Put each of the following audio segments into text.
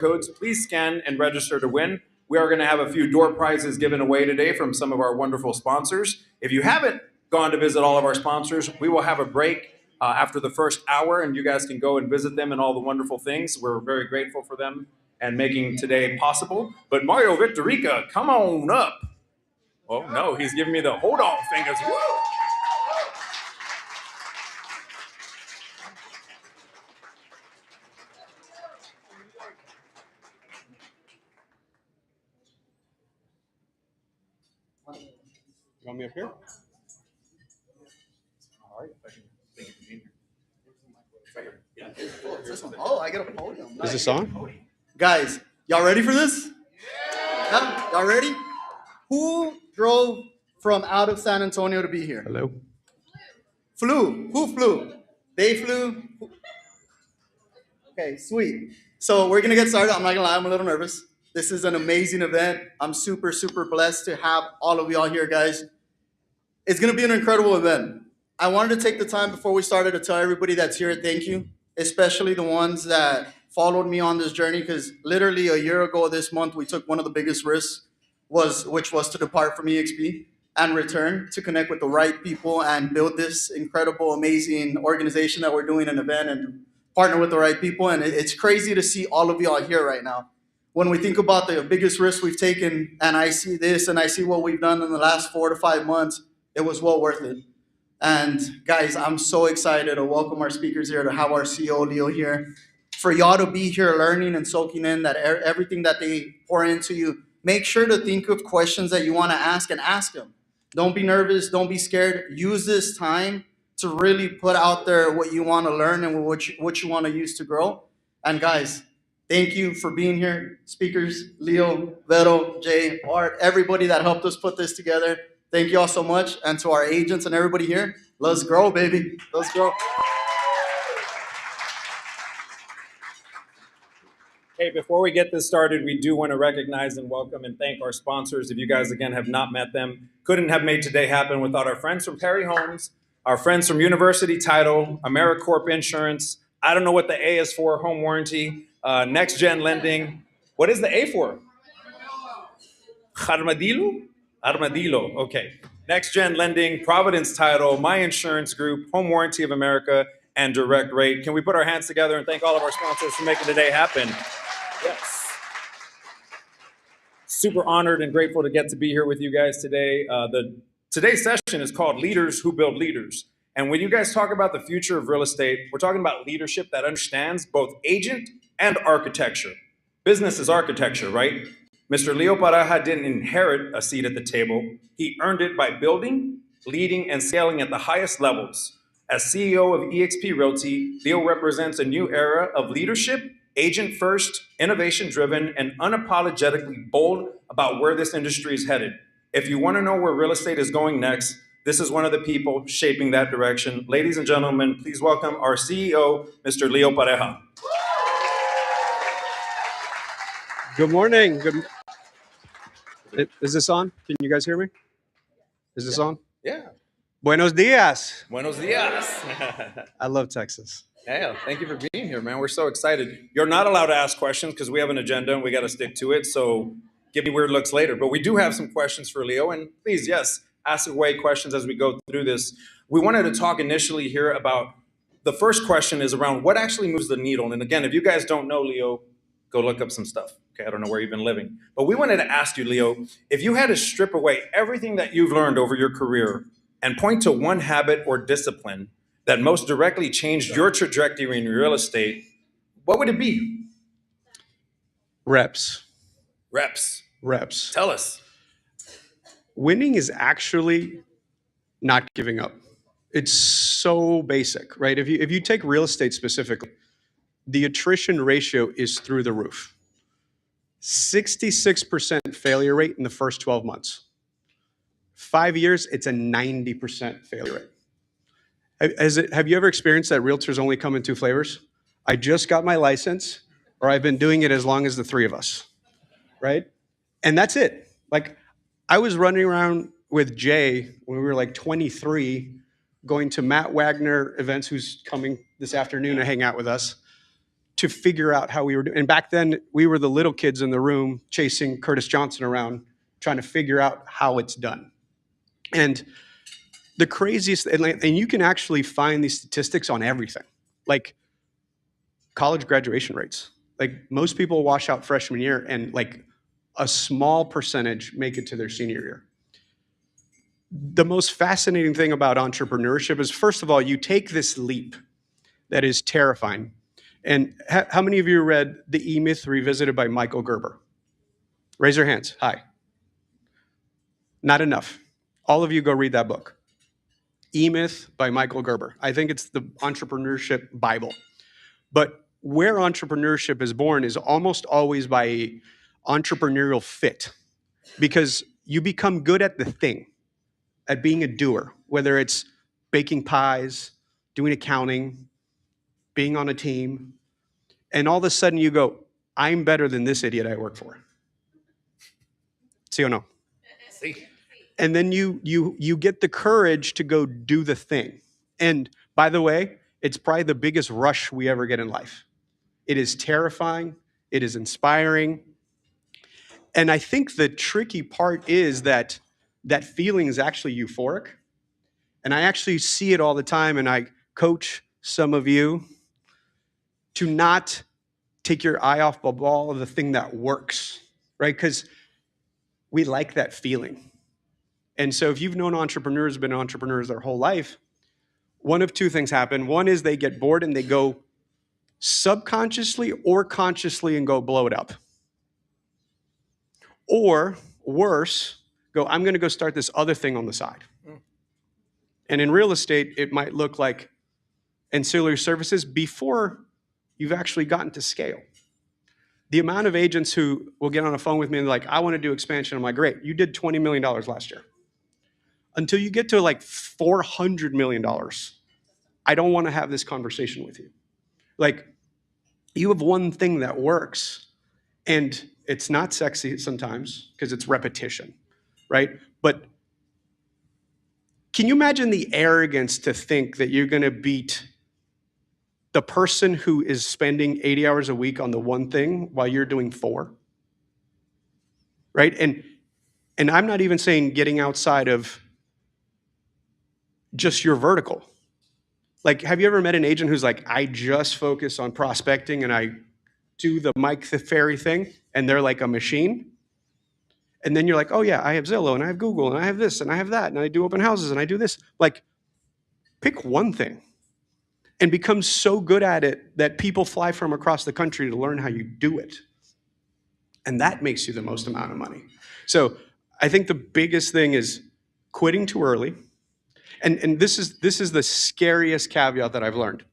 codes. Please scan and register to win. We are going to have a few door prizes given away today from some of our wonderful sponsors. If you haven't gone to visit all of our sponsors, we will have a break after the first hour, and you guys can go and visit them and all the wonderful things. We're very grateful for them and making today possible. But Mario Victorica, come on up. Oh no, he's giving me the hold on fingers. Woo! You want me up here? All right. Thank you for being here. Oh, I got a podium. Is this on? Guys, y'all ready for this? Yeah. Y'all ready? Who drove from out of San Antonio to be here? Hello? Flew. Who flew? They flew. Okay, sweet. So we're going to get started. I'm not going to lie, I'm a little nervous. This is an amazing event. I'm super, super blessed to have all of y'all here, guys. It's going to be an incredible event. I wanted to take the time before we started to tell everybody that's here, thank you, especially the ones that followed me on this journey, because literally a year ago this month, we took one of the biggest risks, which was to depart from EXP and return to connect with the right people and build this incredible, amazing organization that we're doing an event and partner with the right people. And it's crazy to see all of y'all here right now. When we think about the biggest risk we've taken, and I see this and I see what we've done in the last 4 to 5 months, it was well worth it. And guys, I'm so excited to welcome our speakers here, to have our CEO, Leo, here. For y'all to be here learning and soaking in that everything that they pour into you, make sure to think of questions that you want to ask and ask them. Don't be nervous. Don't be scared. Use this time to really put out there what you want to learn and what you want to use to grow. And guys, thank you for being here. Speakers, Leo, Vero, Jay, Art, everybody that helped us put this together. Thank you all so much. And to our agents and everybody here, let's grow, baby. Let's grow. Hey, before we get this started, we do want to recognize and welcome and thank our sponsors. If you guys, again, have not met them, couldn't have made today happen without our friends from Perry Homes, our friends from University Title, AmeriCorp Insurance, I don't know what the A is for, home warranty, Next Gen Lending. What is the A for? Armadillo? Armadillo, okay. Next Gen Lending, Providence Title, My Insurance Group, Home Warranty of America, and Direct Rate. Can we put our hands together and thank all of our sponsors for making today happen? Yes. Super honored and grateful to get to be here with you guys today. Today's session is called Leaders Who Build Leaders. And when you guys talk about the future of real estate, we're talking about leadership that understands both agent and architecture. Business is architecture, right? Mr. Leo Pareja didn't inherit a seat at the table. He earned it by building, leading, and scaling at the highest levels. As CEO of eXp Realty, Leo represents a new era of leadership, agent first, innovation driven, and unapologetically bold about where this industry is headed. If you want to know where real estate is going next, this is one of the people shaping that direction. Ladies and gentlemen, please welcome our CEO, Mr. Leo Pareja. Good morning. Is this on? Can you guys hear me? Is this on? Yeah. Buenos dias. Buenos dias. I love Texas. Yeah, thank you for being here, man. We're so excited. You're not allowed to ask questions because we have an agenda and we got to stick to it. So give me weird looks later. But we do have some questions for Leo. And please, yes, ask away questions as we go through this. We wanted to talk initially here about the first question is around what actually moves the needle. And again, if you guys don't know Leo, go look up some stuff. Okay, I don't know where you've been living. But we wanted to ask you, Leo, if you had to strip away everything that you've learned over your career and point to one habit or discipline that most directly changed your trajectory in real estate, what would it be? Reps. Reps. Reps. Tell us. Winning is actually not giving up. It's so basic, right? If you take real estate specifically, the attrition ratio is through the roof. 66% failure rate in the first 12 months. 5 years, it's a 90% failure rate. Have you ever experienced that realtors only come in two flavors? I just got my license, or I've been doing it as long as the three of us, right? And that's it. Like, I was running around with Jay when we were like 23, going to Matt Wagner events, who's coming this afternoon to hang out with us, to figure out how we were doing. And back then, we were the little kids in the room chasing Curtis Johnson around, trying to figure out how it's done. And the craziest, and you can actually find these statistics on everything, like college graduation rates. Like most people wash out freshman year, and like a small percentage make it to their senior year. The most fascinating thing about entrepreneurship is, first of all, you take this leap that is terrifying. And how many of you read The E-Myth Revisited by Michael Gerber? Raise your hands. Hi. Not enough. All of you go read that book. E-Myth by Michael Gerber. I think it's the entrepreneurship Bible. But where entrepreneurship is born is almost always by entrepreneurial fit, because you become good at the thing, at being a doer, whether it's baking pies, doing accounting, being on a team, and all of a sudden you go, I'm better than this idiot I work for. See or no? See? And then you get the courage to go do the thing. And by the way, it's probably the biggest rush we ever get in life. It is terrifying. It is inspiring. And I think the tricky part is that that feeling is actually euphoric. And I actually see it all the time, and I coach some of you to not take your eye off the ball of the thing that works, right? Because we like that feeling. And so if you've known entrepreneurs, been entrepreneurs their whole life, one of two things happen. One is they get bored and they go subconsciously or consciously and go blow it up. Or worse, go, I'm going to go start this other thing on the side. And in real estate, it might look like ancillary services before you've actually gotten to scale. The amount of agents who will get on a phone with me and like, I want to do expansion. I'm like, great, you did $20 million last year. Until you get to like $400 million, I don't want to have this conversation with you. Like, you have one thing that works, and it's not sexy sometimes because it's repetition, right? But can you imagine the arrogance to think that you're going to beat the person who is spending 80 hours a week on the one thing while you're doing 4? Right? And I'm not even saying getting outside of just your vertical. Like, have you ever met an agent who's like, I just focus on prospecting and I do the Mike the Ferry thing, and they're like a machine? And then you're like, oh yeah, I have Zillow and I have Google and I have this and I have that and I do open houses and I do this. Like, pick one thing and become so good at it that people fly from across the country to learn how you do it. And that makes you the most amount of money. So I think the biggest thing is quitting too early. And this is the scariest caveat that I've learned.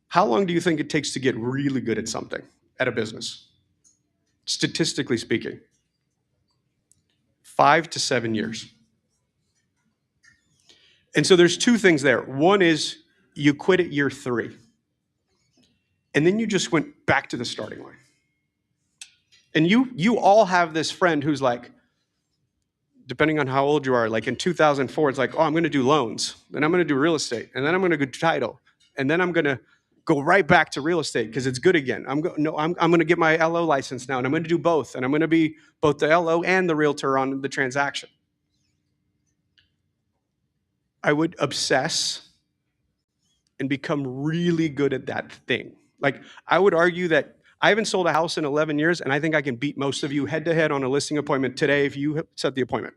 How long do you think it takes to get really good at something, at a business? Statistically speaking, 5 to 7 years. And so there's two things there. One is you quit at year 3. And then you just went back to the starting line. And you all have this friend who's like, depending on how old you are, like in 2004, it's like, oh, I'm going to do loans, then I'm going to do real estate, and then I'm going to do title, and then I'm going to go right back to real estate because it's good again. I'm going to get my LO license now, and I'm going to do both, and I'm going to be both the LO and the realtor on the transaction. I would obsess and become really good at that thing. Like, I would argue that I haven't sold a house in 11 years, and I think I can beat most of you head-to-head on a listing appointment today if you set the appointment.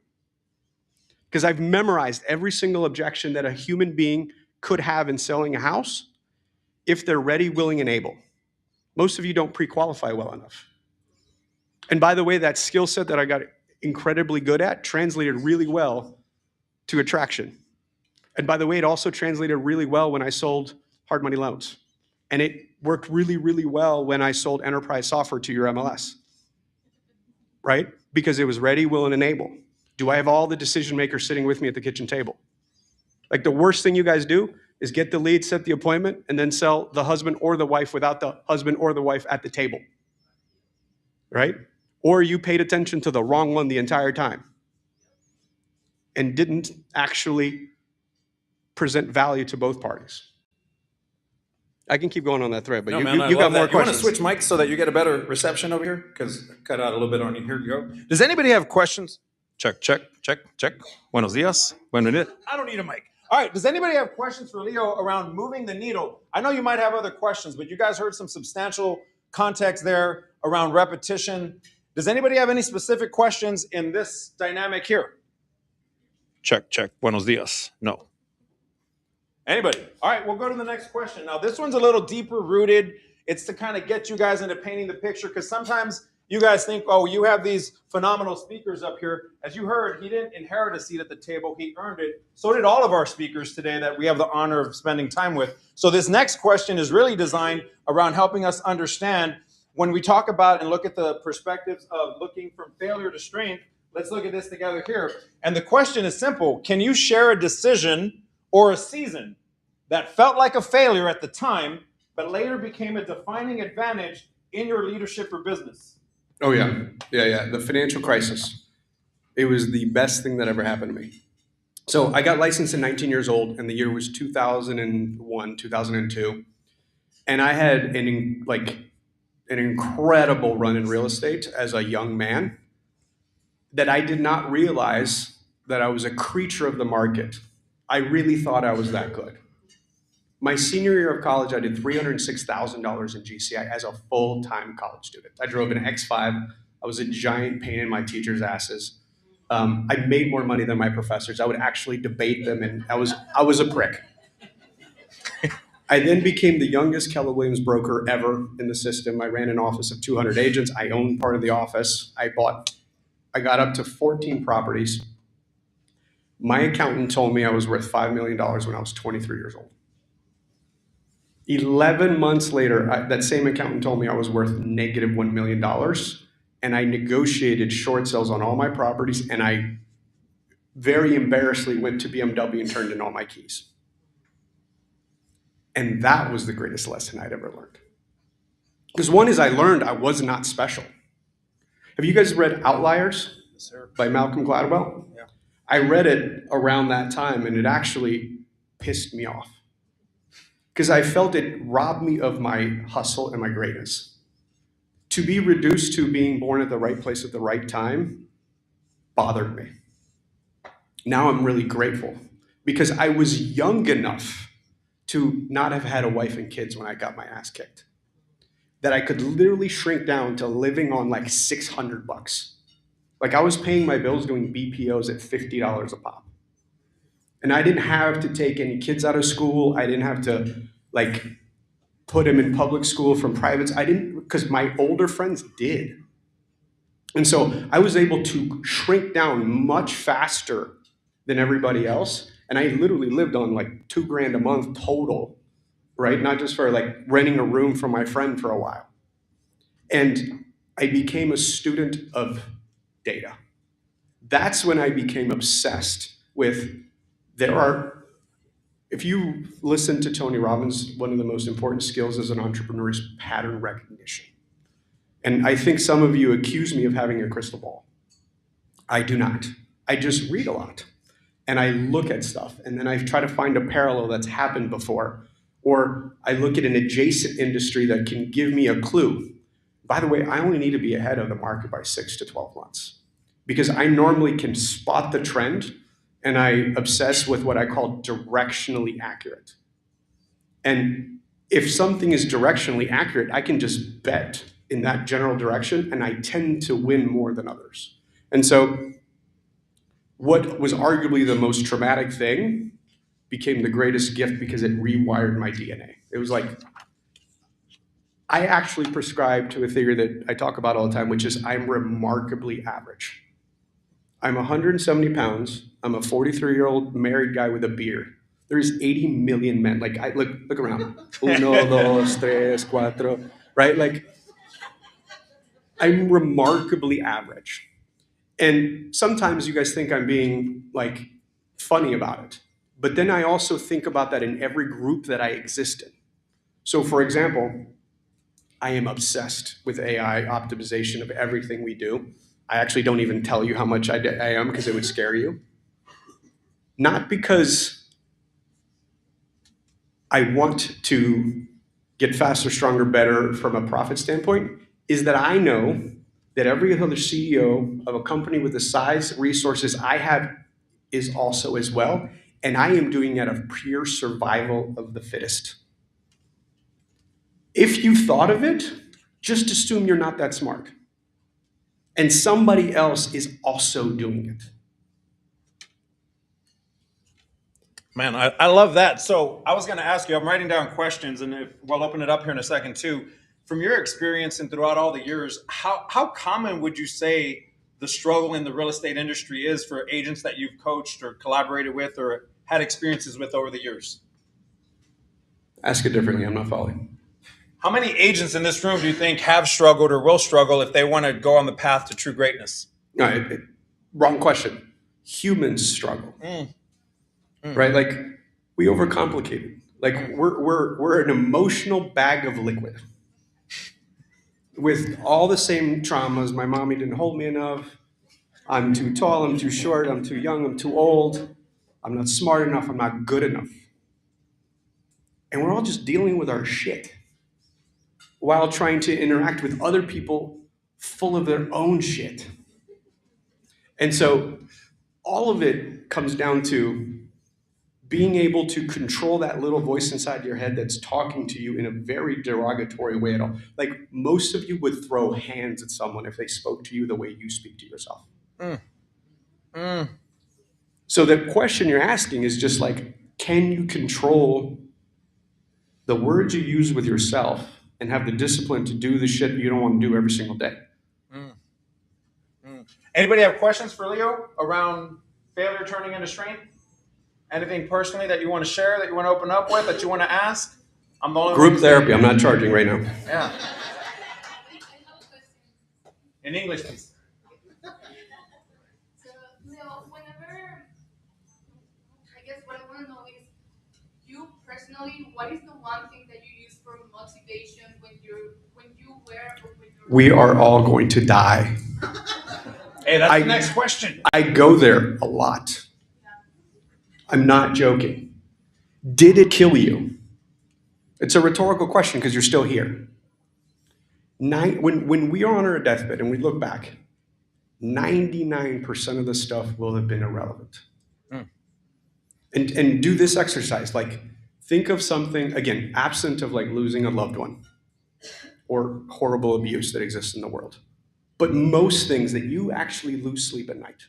Because I've memorized every single objection that a human being could have in selling a house if they're ready, willing, and able. Most of you don't pre-qualify well enough. And by the way, that skill set that I got incredibly good at translated really well to attraction. And by the way, it also translated really well when I sold hard money loans. And it worked really, really well when I sold enterprise software to your MLS, right? Because it was ready, willing, and able. Do I have all the decision makers sitting with me at the kitchen table? Like, the worst thing you guys do is get the lead, set the appointment, and then sell the husband or the wife without the husband or the wife at the table, right? Or you paid attention to the wrong one the entire time and didn't actually present value to both parties. I can keep going on that thread, but No, you, man, you, I you got love more that. You want to questions. switch mics so that you get a better reception over here? Because cut out a little bit on you. Here you go. Does anybody have questions? Check, check, check, check. Buenos dias. Buenos dias. I don't need a mic. All right. Does anybody have questions for Leo around moving the needle? I know you might have other questions, but you guys heard some substantial context there around repetition. Does anybody have any specific questions in this dynamic here? Check, check. Buenos dias. No. Anybody? All right, we'll go to the next question. Now, this one's a little deeper rooted. It's to kind of get you guys into painting the picture, because sometimes you guys think, oh, you have these phenomenal speakers up here. As you heard, he didn't inherit a seat at the table. He earned it. So did all of our speakers today that we have the honor of spending time with. So this next question is really designed around helping us understand when we talk about and look at the perspectives of looking from failure to strength. Let's look at this together here. And the question is simple. Can you share a decision or a season that felt like a failure at the time, but later became a defining advantage in your leadership or business? Oh, yeah. Yeah. The financial crisis. It was the best thing that ever happened to me. So I got licensed at 19 years old, and the year was 2001, 2002. And I had an incredible run in real estate as a young man that I did not realize that I was a creature of the market. I really thought I was that good. My senior year of college, I did $306,000 in GCI as a full-time college student. I drove an X5. I was a giant pain in my teachers' asses. I made more money than my professors. I would actually debate them, and I was a prick. I then became the youngest Keller Williams broker ever in the system. I ran an office of 200 agents. I owned part of the office. I got up to 14 properties. My accountant told me I was worth $5 million when I was 23 years old. 11 months later, that same accountant told me I was worth negative $1 million, and I negotiated short sales on all my properties, and I very embarrassingly went to BMW and turned in all my keys. And that was the greatest lesson I'd ever learned. Because one is I learned I was not special. Have you guys read Outliers? Yes, sir. By Malcolm Gladwell? Yeah. I read it around that time, and it actually pissed me off. Because I felt it robbed me of my hustle and my greatness. To be reduced to being born at the right place at the right time bothered me. Now I'm really grateful because I was young enough to not have had a wife and kids when I got my ass kicked. That I could literally shrink down to living on like $600. Like I was paying my bills doing BPOs at $50 a pop. And I didn't have to take any kids out of school. I didn't have to like put them in public school from privates. I didn't, because my older friends did. And so I was able to shrink down much faster than everybody else. And I literally lived on like $2,000 a month total, right? Not just for like renting a room for my friend for a while. And I became a student of data. That's when I became obsessed with if you listen to Tony Robbins, one of the most important skills as an entrepreneur is pattern recognition. And I think some of you accuse me of having a crystal ball. I do not. I just read a lot. And I look at stuff, and then I try to find a parallel that's happened before. Or I look at an adjacent industry that can give me a clue. By the way, I only need to be ahead of the market by 6 to 12 months. Because I normally can spot the trend, and I obsess with what I call directionally accurate. And if something is directionally accurate, I can just bet in that general direction, and I tend to win more than others. And so what was arguably the most traumatic thing became the greatest gift because it rewired my DNA. It was like, I actually prescribe to a theory that I talk about all the time, which is I'm remarkably average. I'm 170 pounds. I'm a 43-year-old married guy with a beard. There's 80 million men. Like, look around. Uno, dos, tres, cuatro. Right? Like, I'm remarkably average. And sometimes you guys think I'm being, like, funny about it. But then I also think about that in every group that I exist in. So, for example, I am obsessed with AI optimization of everything we do. I actually don't even tell you how much I am because it would scare you. Not because I want to get faster, stronger, better from a profit standpoint is that I know that every other CEO of a company with the size resources I have is also as well. And I am doing it out of pure survival of the fittest. If you thought of it, just assume you're not that smart. And somebody else is also doing it. Man, I love that. So I was going to ask you, I'm writing down questions, and we'll open it up here in a second too. From your experience and throughout all the years, how common would you say the struggle in the real estate industry is for agents that you've coached or collaborated with or had experiences with over the years? Ask it differently. I'm not following. How many agents in this room do you think have struggled or will struggle if they want to go on the path to true greatness? No, wrong question. Humans struggle. Right? Like, we overcomplicate it. Like, we're an emotional bag of liquid with all the same traumas. My mommy didn't hold me enough. I'm too tall, I'm too short, I'm too young, I'm too old. I'm not smart enough, I'm not good enough. And we're all just dealing with our shit while trying to interact with other people full of their own shit. And so all of it comes down to being able to control that little voice inside your head that's talking to you in a very derogatory way at all. Like, most of you would throw hands at someone if they spoke to you the way you speak to yourself. So the question you're asking is just like, can you control the words you use with yourself and have the discipline to do the shit you don't want to do every single day? Anybody have questions for Leo around failure turning into strength? Anything personally that you want to share, that you want to open up with, that you want to ask? I'm the only Group one. therapy. I'm not charging right now. Yeah. In English, please. So, Leo, whenever, I guess what I want to know is, you personally, what is the one thing that you use for motivation when you were or when you're... We are all going to die. Hey, that's the next question. I go there a lot. I'm not joking. Did it kill you? It's a rhetorical question because you're still here. When we are on our deathbed and we look back, 99% of the stuff will have been irrelevant. And do this exercise. Like, think of something, again, absent of like losing a loved one or horrible abuse that exists in the world. But most things that you actually lose sleep at night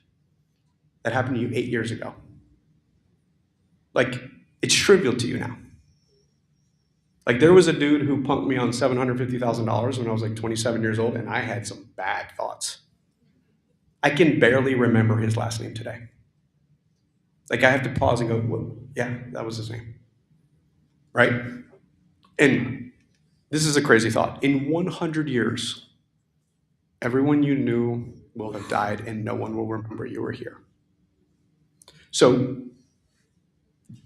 that happened to you 8 years ago. Like, it's trivial to you now. Like, there was a dude who punked me on $750,000 when I was like 27 years old, and I had some bad thoughts. I can barely remember his last name today. Like, I have to pause and go, well, yeah, that was his name. Right? And this is a crazy thought. In 100 years, everyone you knew will have died, and no one will remember you were here. So,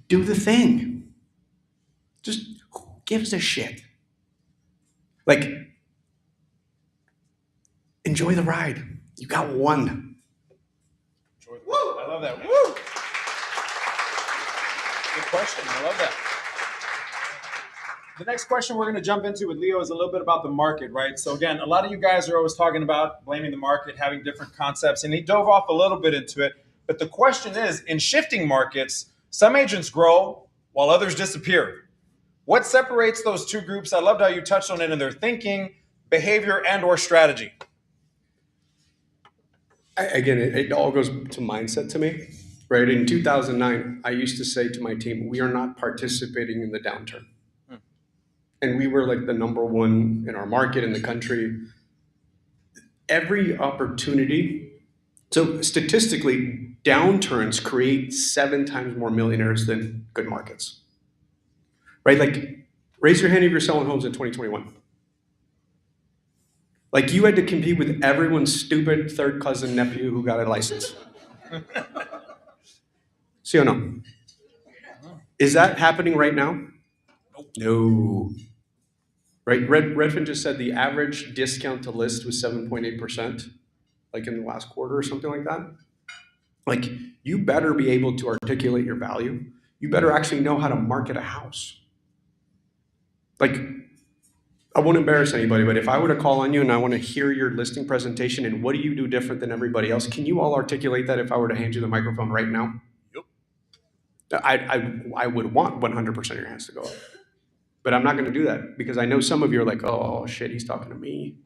do the thing. Just, who gives a shit? Like, enjoy the ride. You got one. Woo! I love that. Woo! Good question. I love that. The next question we're going to jump into with Leo is a little bit about the market, right? So again, a lot of you guys are always talking about blaming the market, having different concepts, and he dove off a little bit into it. But the question is, in shifting markets, some agents grow while others disappear. What separates those two groups? I loved how you touched on it in their thinking, behavior, and or strategy. Again, it all goes to mindset to me, right? In 2009, I used to say to my team, we are not participating in the downturn. And we were like the number one in our market in the country. Every opportunity, so statistically, downturns create 7 times more millionaires than good markets, right? Like, raise your hand if you're selling homes in 2021. Like, you had to compete with everyone's stupid third cousin nephew who got a license. See or no? Is that happening right now? No. Right? Redfin just said the average discount to list was 7.8%, like in the last quarter or something like that. Like, you better be able to articulate your value. You better actually know how to market a house. Like, I won't embarrass anybody, but if I were to call on you and I want to hear your listing presentation and what do you do different than everybody else, can you all articulate that if I were to hand you the microphone right now? Yep. I would want 100% of your hands to go up. But I'm not going to do that because I know some of you are like, oh shit, he's talking to me.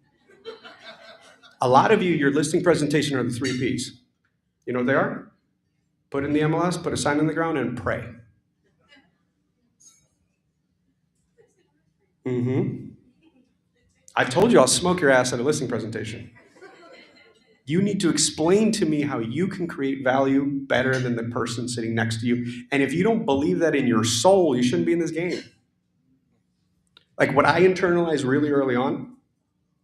A lot of you, your listing presentation are the 3 Ps. You know what they are? Put in the MLS, put a sign in the ground, and pray. I told you I'll smoke your ass at a listing presentation. You need to explain to me how you can create value better than the person sitting next to you. And if you don't believe that in your soul, you shouldn't be in this game. Like what I internalized really early on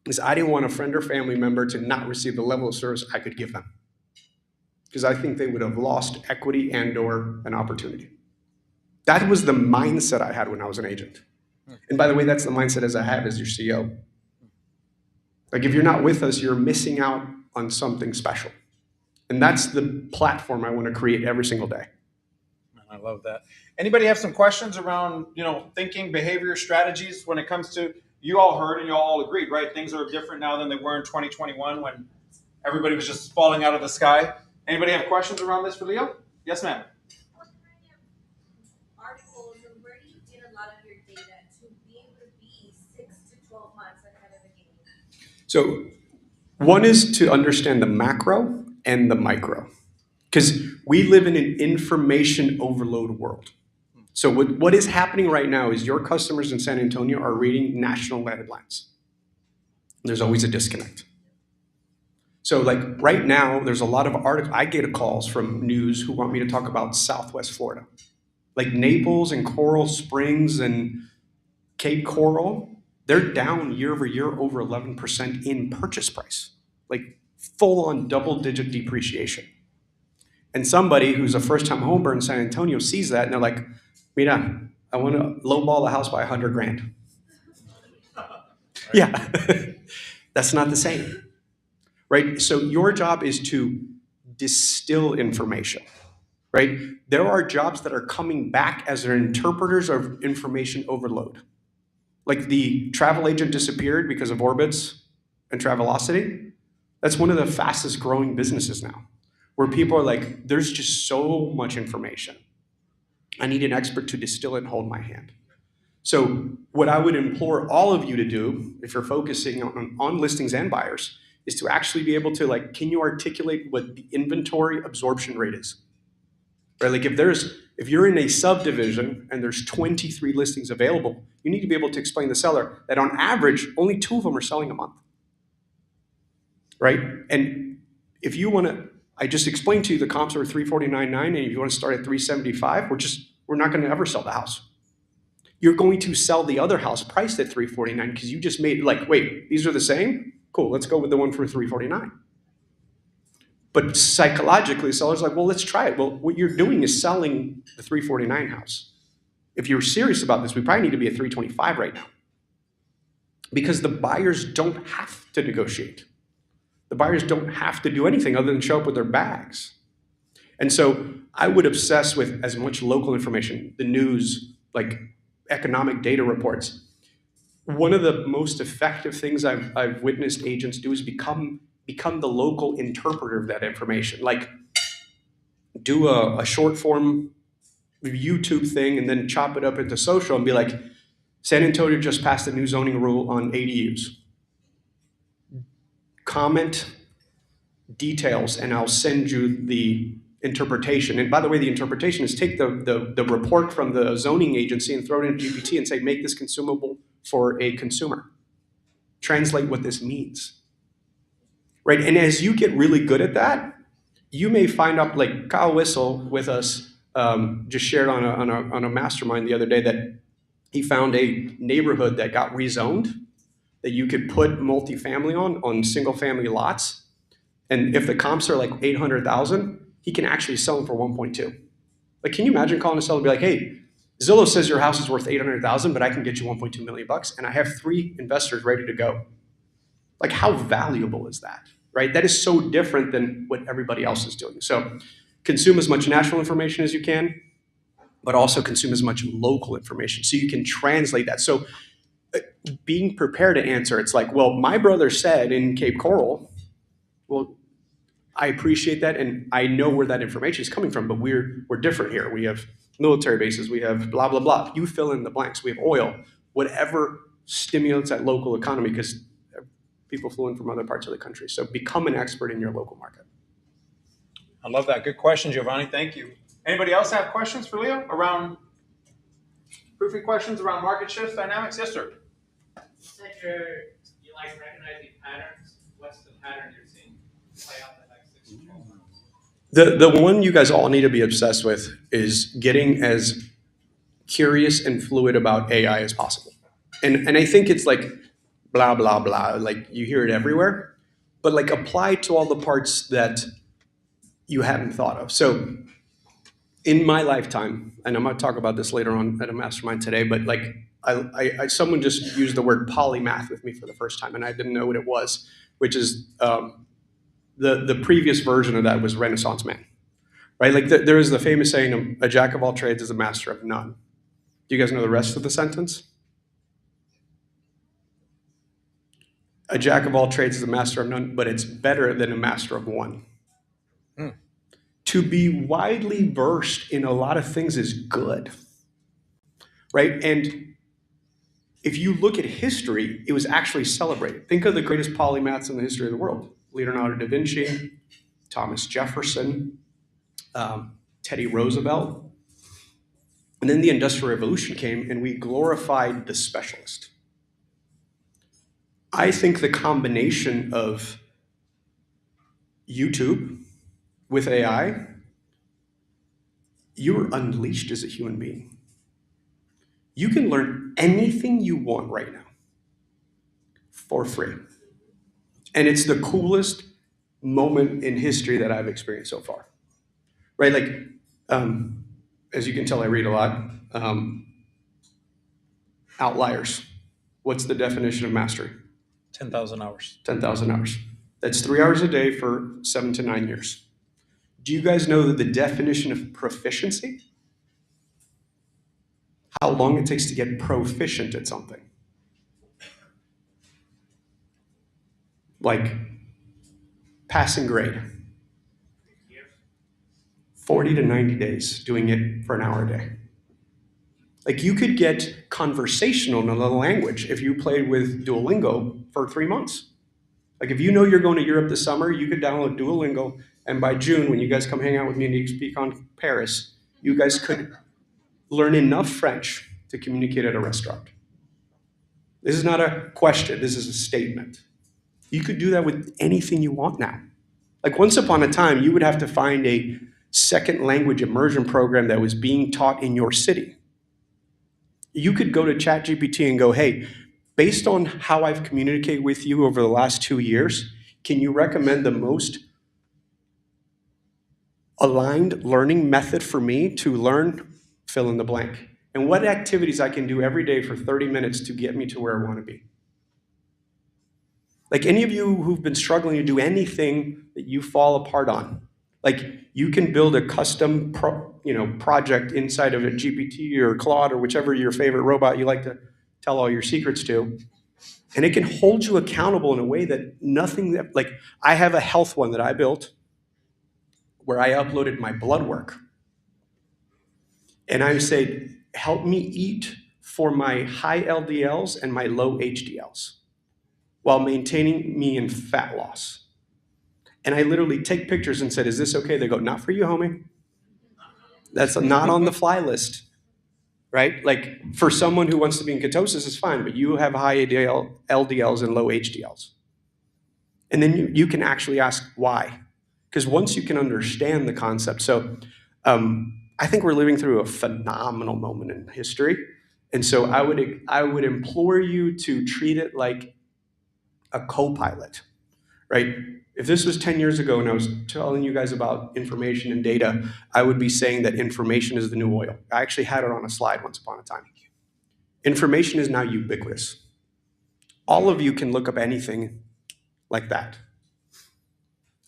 is I didn't want a friend or family member to not receive the level of service I could give them. Because I think they would have lost equity and or an opportunity. That was the mindset I had when I was an agent. And by the way, that's the mindset as I have as your CEO. Like if you're not with us, you're missing out on something special. And that's the platform I want to create every single day. I love that. Anybody have some questions around, thinking, behavior, strategies when it comes to, you all heard and you all agreed, right? Things are different now than they were in 2021 when everybody was just falling out of the sky. Anybody have questions around this for Leo? Yes, ma'am. What kind of articles or where do you get a lot of your data to be able to be 6 to 12 months ahead of the game? So one is to understand the macro and the micro, because we live in an information overload world. So what is happening right now is your customers in San Antonio are reading national headlines. There's always a disconnect. So like right now, there's a lot of articles. I get calls from news who want me to talk about Southwest Florida. Like Naples and Coral Springs and Cape Coral, they're down year over year over 11% in purchase price. Like full on double-digit depreciation. And somebody who's a first-time homebuyer in San Antonio sees that and they're like, Mira, I want to lowball the house by $100,000. Yeah, that's not the same, right? So your job is to distill information, right? There are jobs that are coming back as their interpreters of information overload. Like the travel agent disappeared because of Orbitz and Travelocity. That's one of the fastest growing businesses now, where people are like, there's just so much information. I need an expert to distill it and hold my hand. So what I would implore all of you to do, if you're focusing on listings and buyers, is to actually be able to can you articulate what the inventory absorption rate is? Right? Like if you're in a subdivision and there's 23 listings available, you need to be able to explain to the seller that on average, only 2 of them are selling a month. Right? And if you want to, I just explained to you the comps are 349.9, and if you want to start at 375, we're not going to ever sell the house. You're going to sell the other house priced at 349 because you just made wait, these are the same? Cool, let's go with the one for 349. But psychologically, seller's like, well, let's try it. Well, what you're doing is selling the 349 house. If you're serious about this, we probably need to be at 325 right now. Because the buyers don't have to negotiate. The buyers don't have to do anything other than show up with their bags. And so I would obsess with as much local information, the news, like economic data reports. One of the most effective things I've witnessed agents do is become the local interpreter of that information. Like do a short form YouTube thing and then chop it up into social and be like, San Antonio just passed a new zoning rule on ADUs. Comment details and I'll send you the interpretation. And by the way, the interpretation is take the report from the zoning agency and throw it into GPT and say, make this consumable for a consumer. Translate what this means. Right? And as you get really good at that, you may find out, like Kyle Whistle with us just shared on a mastermind the other day that he found a neighborhood that got rezoned that you could put multifamily on single family lots. And if the comps are like 800,000, he can actually sell them for 1.2. Like, can you imagine calling a seller and be like, hey, Zillow says your house is worth 800,000, but I can get you 1.2 million bucks, and I have 3 investors ready to go. Like, how valuable is that, right? That is so different than what everybody else is doing. So consume as much national information as you can, but also consume as much local information so you can translate that. So being prepared to answer. It's like, well, my brother said in Cape Coral, well, I appreciate that, and I know where that information is coming from, but we're different here. We have military bases, we have blah, blah, blah. You fill in the blanks. We have oil, whatever stimulates that local economy, because people flew in from other parts of the country. So become an expert in your local market. I love that. Good question, Giovanni. Thank you. Anybody else have questions for Leo around proofing questions around market shifts, dynamics? Yes, sir. You said you like recognizing patterns. What's the pattern you're seeing play out in the next 6 to 12 months? The one you guys all need to be obsessed with is getting as curious and fluid about AI as possible. And I think it's like blah, blah, blah. Like you hear it everywhere, but like apply to all the parts that you hadn't thought of. So in my lifetime, and I'm going to talk about this later on at a mastermind today, but like someone just used the word polymath with me for the first time, and I didn't know what it was, which is the previous version of that was Renaissance man, right? Like there is the famous saying, a jack of all trades is a master of none. Do you guys know the rest of the sentence? A jack of all trades is a master of none, but it's better than a master of one. To be widely versed in a lot of things is good, right? And if you look at history, it was actually celebrated. Think of the greatest polymaths in the history of the world. Leonardo da Vinci, Thomas Jefferson, Teddy Roosevelt. And then the Industrial Revolution came and we glorified the specialist. I think the combination of YouTube with AI, you're unleashed as a human being. You can learn anything you want right now for free. And it's the coolest moment in history that I've experienced so far, right? Like, as you can tell, I read a lot. Outliers. What's the definition of mastery? 10,000 hours. 10,000 hours. That's 3 hours a day for 7 to 9 years. Do you guys know that the definition of proficiency? How long it takes to get proficient at something? Like passing grade. 40 to 90 days doing it for an hour a day. Like you could get conversational in another language if you played with Duolingo for 3 months. Like if you know you're going to Europe this summer, you could download Duolingo, and by June, when you guys come hang out with me and you speak on Paris, you guys could learn enough French to communicate at a restaurant. This is not a question, this is a statement. You could do that with anything you want now. Like once upon a time, you would have to find a second language immersion program that was being taught in your city. You could go to ChatGPT and go, hey, based on how I've communicated with you over the last 2 years, can you recommend the most aligned learning method for me to learn fill in the blank? And what activities I can do every day for 30 minutes to get me to where I want to be. Like any of you who've been struggling to do anything that you fall apart on, like you can build a custom project inside of a GPT or Claude or whichever your favorite robot you like to tell all your secrets to, and it can hold you accountable in a way that nothing that, like I have a health one that I built where I uploaded my blood work. And I say, help me eat for my high LDLs and my low HDLs while maintaining me in fat loss. And I literally take pictures and said, is this okay? They go, not for you, homie. That's not on the fly list, right? Like for someone who wants to be in ketosis is fine, but you have high LDLs and low HDLs. And then you can actually ask why. Because once you can understand the concept, so I think we're living through a phenomenal moment in history. And so I would implore you to treat it like a co-pilot, right? If this was 10 years ago and I was telling you guys about information and data, I would be saying that information is the new oil. I actually had it on a slide once upon a time. Information is now ubiquitous. All of you can look up anything like that.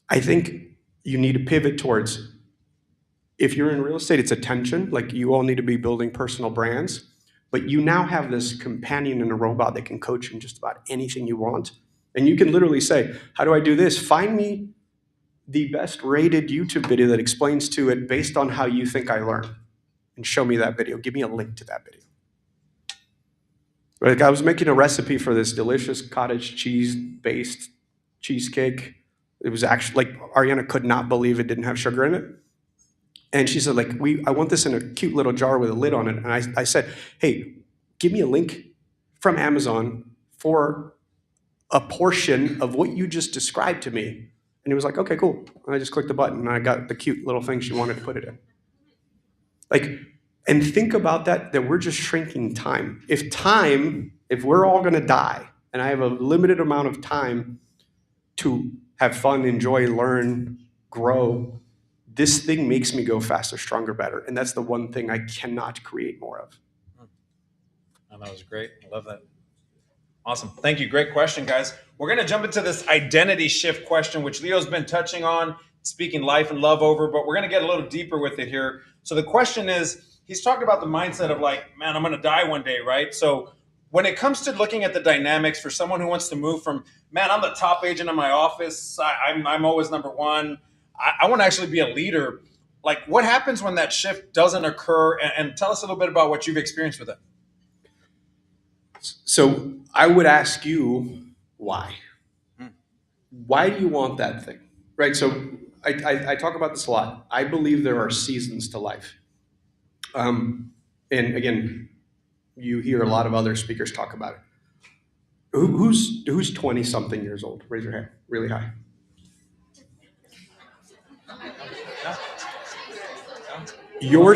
I think you need to pivot towards, if you're in real estate, it's attention. Like you all need to be building personal brands. But you now have this companion and a robot that can coach you in just about anything you want. And you can literally say, how do I do this? Find me the best rated YouTube video that explains to it based on how you think I learn. And show me that video. Give me a link to that video. Like I was making a recipe for this delicious cottage cheese-based cheesecake. It was actually, like, Ariana could not believe it didn't have sugar in it. And she said, like, I want this in a cute little jar with a lid on it. And I said, hey, give me a link from Amazon for a portion of what you just described to me. And he was like, okay, cool. And I just clicked the button and I got the cute little thing she wanted to put it in. Like, and think about that we're just shrinking time. If we're all gonna die, and I have a limited amount of time to have fun, enjoy, learn, grow, this thing makes me go faster, stronger, better. And that's the one thing I cannot create more of. Oh, that was great. I love that. Awesome. Thank you. Great question, guys. We're going to jump into this identity shift question, which Leo's been touching on, speaking life and love over, but we're going to get a little deeper with it here. So the question is, he's talking about the mindset of like, man, I'm going to die one day, right? So when it comes to looking at the dynamics for someone who wants to move from, man, I'm the top agent in my office, I'm always number one, I want to actually be a leader. Like, what happens when that shift doesn't occur? And tell us a little bit about what you've experienced with it. So I would ask you, why? Why do you want that thing? Right? So I talk about this a lot. I believe there are seasons to life. And again, you hear a lot of other speakers talk about it. Who's 20-something years old? Raise your hand really high. Your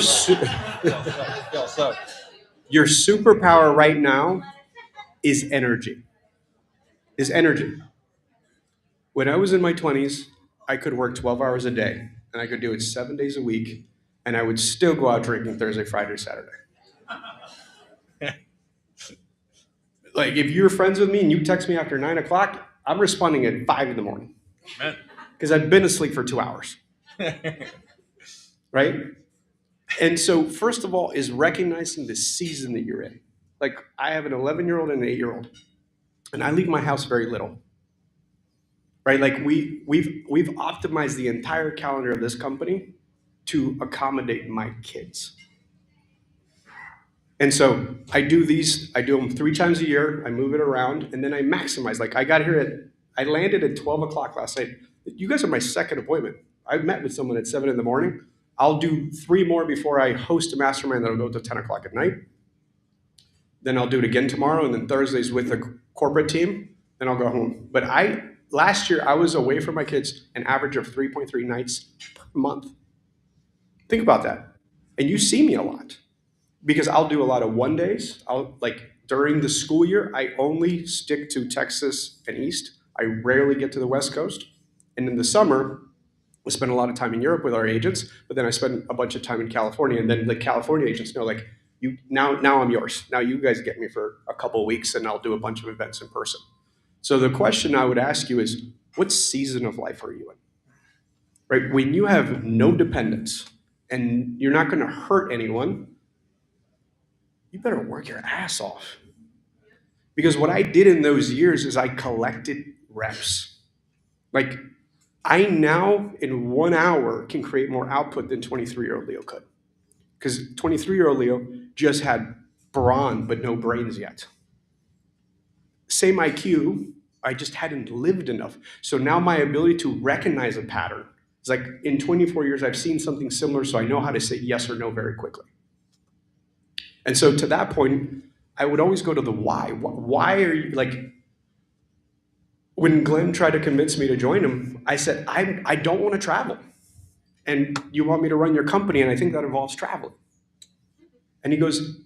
superpower right now is energy. When I was in my 20s, I could work 12 hours a day, and I could do it 7 days a week, and I would still go out drinking Thursday, Friday, Saturday. Like, if you're friends with me and you text me after 9 o'clock, I'm responding at 5 in the morning. Because I've been asleep for 2 hours. Right? And so, first of all, is recognizing the season that you're in. Like, I have an 11-year-old and an 8-year-old, and I leave my house very little. Right? Like, we've optimized the entire calendar of this company to accommodate my kids. And so I do them 3 times a year, I move it around, and then I maximize. Like, I landed at 12 o'clock last night. You guys are my second appointment. I've met with someone at 7 in the morning. I'll do 3 more before I host a mastermind that'll go to 10 o'clock at night. Then I'll do it again tomorrow, and then Thursdays with the corporate team, then I'll go home. But last year, I was away from my kids an average of 3.3 nights per month. Think about that. And you see me a lot. Because I'll do a lot of one days. During the school year, I only stick to Texas and East. I rarely get to the West Coast. And in the summer, we spend a lot of time in Europe with our agents, but then I spend a bunch of time in California. And then the California agents know, like, now I'm yours. Now you guys get me for a couple of weeks and I'll do a bunch of events in person. So the question I would ask you is, what season of life are you in? Right? When you have no dependence and you're not gonna hurt anyone, you better work your ass off. Because what I did in those years is I collected reps. Like, I now, in 1 hour, can create more output than 23-year-old Leo could. Because 23-year-old Leo just had brawn, but no brains yet. Same IQ, I just hadn't lived enough. So now my ability to recognize a pattern is like, in 24 years, I've seen something similar, so I know how to say yes or no very quickly. And so to that point, I would always go to the why. Why are you, like, when Glenn tried to convince me to join him, I said, I don't want to travel. And you want me to run your company, and I think that involves traveling. And he goes,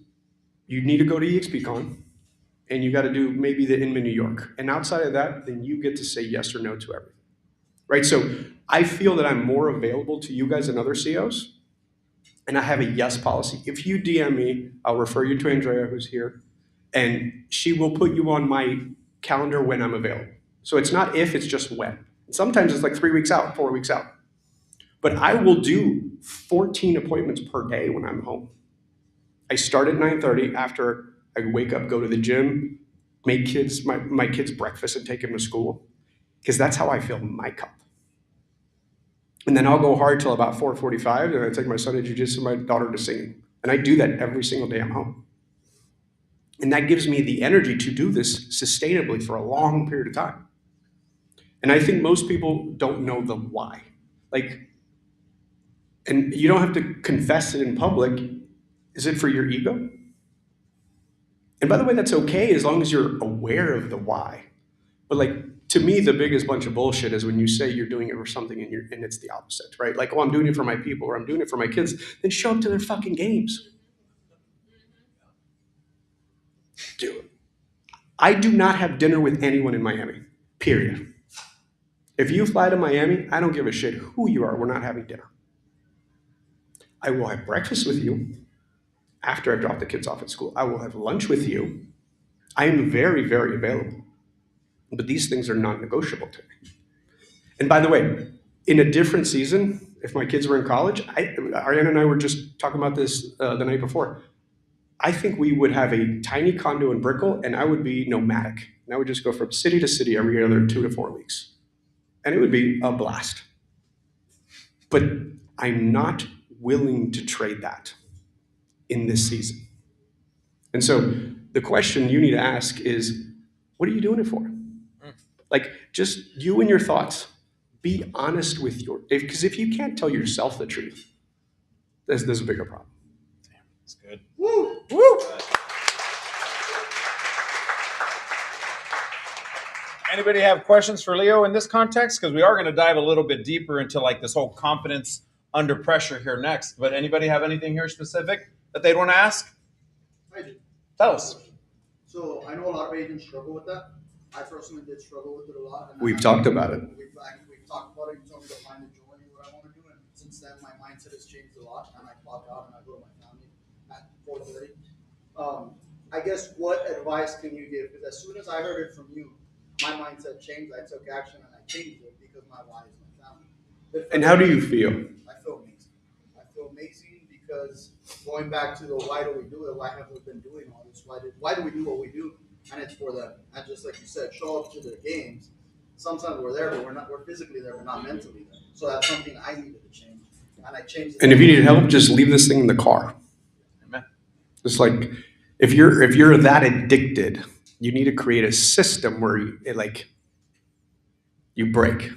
you need to go to EXPCon, and you got to do maybe the Inman New York. And outside of that, then you get to say yes or no to everything. Right? So I feel that I'm more available to you guys than other CEOs. And I have a yes policy. If you DM me, I'll refer you to Andrea, who's here, and she will put you on my calendar when I'm available. So it's not if, it's just when. Sometimes it's like 3 weeks out, 4 weeks out. But I will do 14 appointments per day when I'm home. I start at 9:30 after I wake up, go to the gym, make my kids breakfast and take them to school, because that's how I fill my cup. And then I'll go hard till about 4:45, and I take my son to jiu-jitsu, my daughter to singing. And I do that every single day I'm home. And that gives me the energy to do this sustainably for a long period of time. And I think most people don't know the why. Like, and you don't have to confess it in public. Is it for your ego? And by the way, that's okay as long as you're aware of the why. But like, to me, the biggest bunch of bullshit is when you say you're doing it for something and it's the opposite, right? Like, oh, I'm doing it for my people or I'm doing it for my kids. Then show up to their fucking games. Dude, I do not have dinner with anyone in Miami, period. If you fly to Miami, I don't give a shit who you are. We're not having dinner. I will have breakfast with you after I've dropped the kids off at school. I will have lunch with you. I am very, very available. But these things are non-negotiable to me. And by the way, in a different season, if my kids were in college, Ariana and I were just talking about this the night before. I think we would have a tiny condo in Brickell, and I would be nomadic. And I would just go from city to city every other 2 to 4 weeks. And it would be a blast. But I'm not willing to trade that in this season. And so the question you need to ask is, what are you doing it for? Like, just you and your thoughts. Be honest with because if you can't tell yourself the truth, there's a bigger problem. That's good. Woo! Woo! Anybody have questions for Leo in this context? Because we are going to dive a little bit deeper into like this whole confidence under pressure here next. But anybody have anything here specific that they'd want to ask? I do. Tell us. So I know a lot of agents struggle with that. I personally did struggle with it a lot. And We've talked about it. We've talked about it. You told me to find the joy in what I want to do. And since then, my mindset has changed a lot. And I clock out and I go to my family at 4:30. I guess what advice can you give? Because as soon as I heard it from you, my mindset changed. I took action and I changed it because my why is my family. And how do you feel? I feel amazing. I feel amazing because going back to the why do we do it? Why have we been doing all this? Why do we do what we do? And it's for them. And just like you said, show up to the games. Sometimes we're there, but we're physically there, but not mentally there. So that's something I needed to change. And I changed it. And if you need help, just leave this thing in the car. Amen. Just like, if you're that addicted, you need to create a system where you break.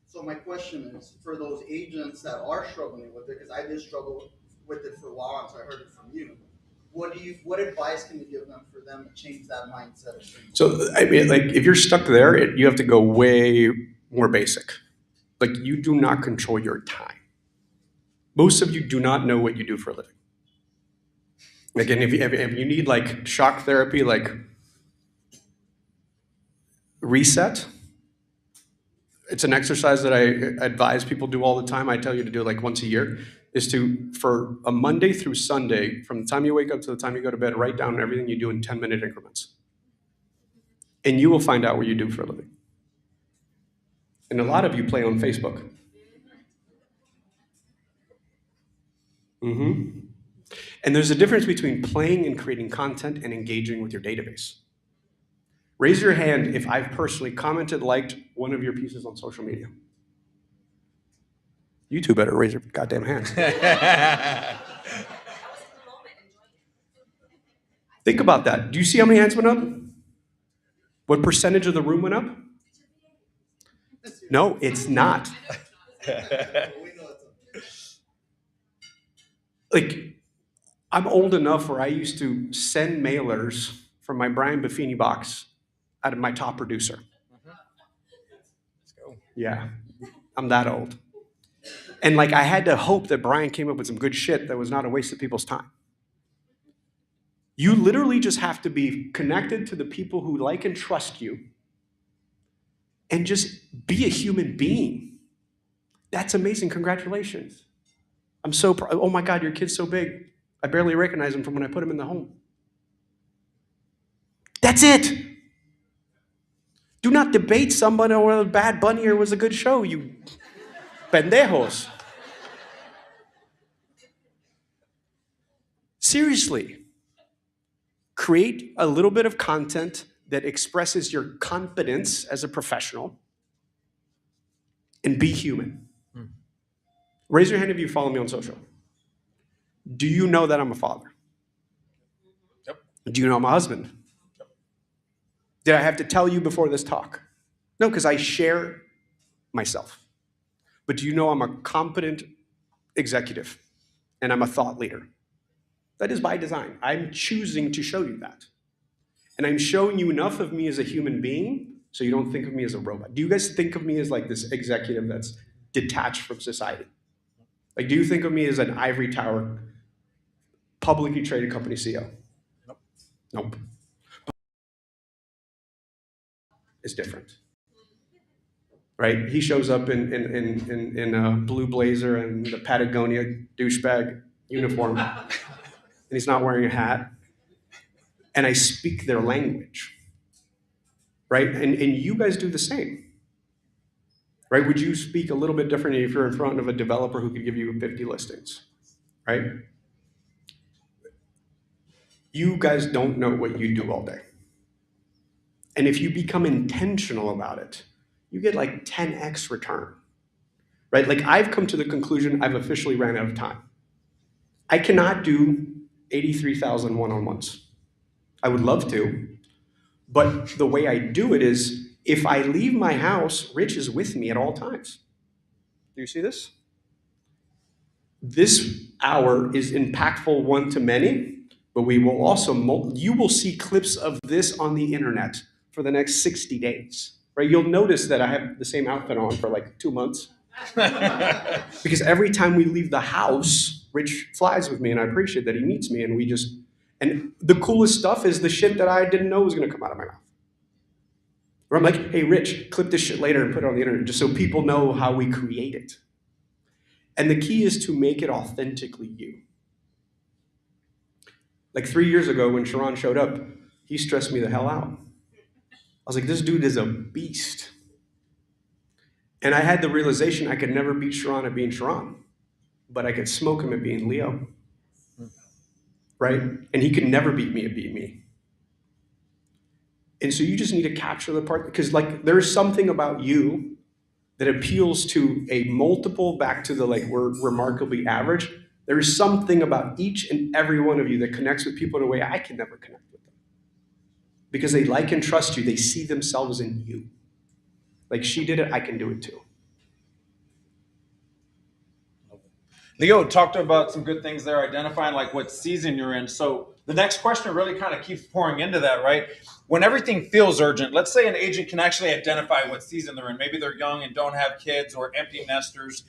So my question is, for those agents that are struggling with it, because I did struggle with it for a while, so I heard it from you. What advice can you give them for them to change that mindset? So, I mean, like, if you're stuck there, you have to go way more basic. Like, you do not control your time. Most of you do not know what you do for a living. Again, if you need like shock therapy, like reset, it's an exercise that I advise people do all the time. I tell you to do it like once a year, is for a Monday through Sunday, from the time you wake up to the time you go to bed, write down everything you do in 10-minute increments. And you will find out what you do for a living. And a lot of you play on Facebook. Mm-hmm. And there's a difference between playing and creating content and engaging with your database. Raise your hand if I've personally commented, liked one of your pieces on social media. You two better raise your goddamn hands. Think about that. Do you see how many hands went up? What percentage of the room went up? No, it's not. Like, I'm old enough where I used to send mailers from my Brian Buffini box out of my top producer. Let's go. Yeah, I'm that old. And like, I had to hope that Brian came up with some good shit that was not a waste of people's time. You literally just have to be connected to the people who like and trust you and just be a human being. That's amazing. Congratulations. I'm so proud. Oh my God, your kid's so big. I barely recognize him from when I put him in the home. That's it. Do not debate somebody or Bad Bunny or was a good show, you pendejos. Seriously, create a little bit of content that expresses your confidence as a professional and be human. Raise your hand if you follow me on social. Do you know that I'm a father? Yep. Do you know I'm a husband? Yep. Did I have to tell you before this talk? No, because I share myself. But do you know I'm a competent executive and I'm a thought leader? That is by design. I'm choosing to show you that. And I'm showing you enough of me as a human being so you don't think of me as a robot. Do you guys think of me as like this executive that's detached from society? Like, do you think of me as an ivory tower, publicly traded company CEO? Nope. Nope. It's different. Right? He shows up in a blue blazer and the Patagonia douchebag uniform, and he's not wearing a hat. And I speak their language. Right? And you guys do the same. Right? Would you speak a little bit differently if you're in front of a developer who could give you 50 listings? Right? You guys don't know what you do all day. And if you become intentional about it, you get like 10x return. Right? Like, I've come to the conclusion I've officially ran out of time. I cannot do 83,000 one-on-ones. I would love to, but the way I do it is if I leave my house, Rich is with me at all times. Do you see this? This hour is impactful one to many, but we will also, you will see clips of this on the internet for the next 60 days, right? You'll notice that I have the same outfit on for like 2 months. Because every time we leave the house, Rich flies with me and I appreciate that he meets me and and the coolest stuff is the shit that I didn't know was gonna come out of my mouth. Where I'm like, hey, Rich, clip this shit later and put it on the internet just so people know how we create it. And the key is to make it authentically you. Like 3 years ago when Sharon showed up, he stressed me the hell out. I was like, this dude is a beast. And I had the realization I could never beat Sharon at being Sharon, but I could smoke him at being Leo. Right? And he could never beat me at being me. And so you just need to capture the part, because like there's something about you that appeals to a multiple back to the like we're remarkably average. There is something about each and every one of you that connects with people in a way I can never connect with them. Because they like and trust you. They see themselves in you. Like she did it, I can do it too. Leo talked about some good things there, identifying like what season you're in. So the next question really kind of keeps pouring into that, right? When everything feels urgent, let's say an agent can actually identify what season they're in. Maybe they're young and don't have kids or empty nesters.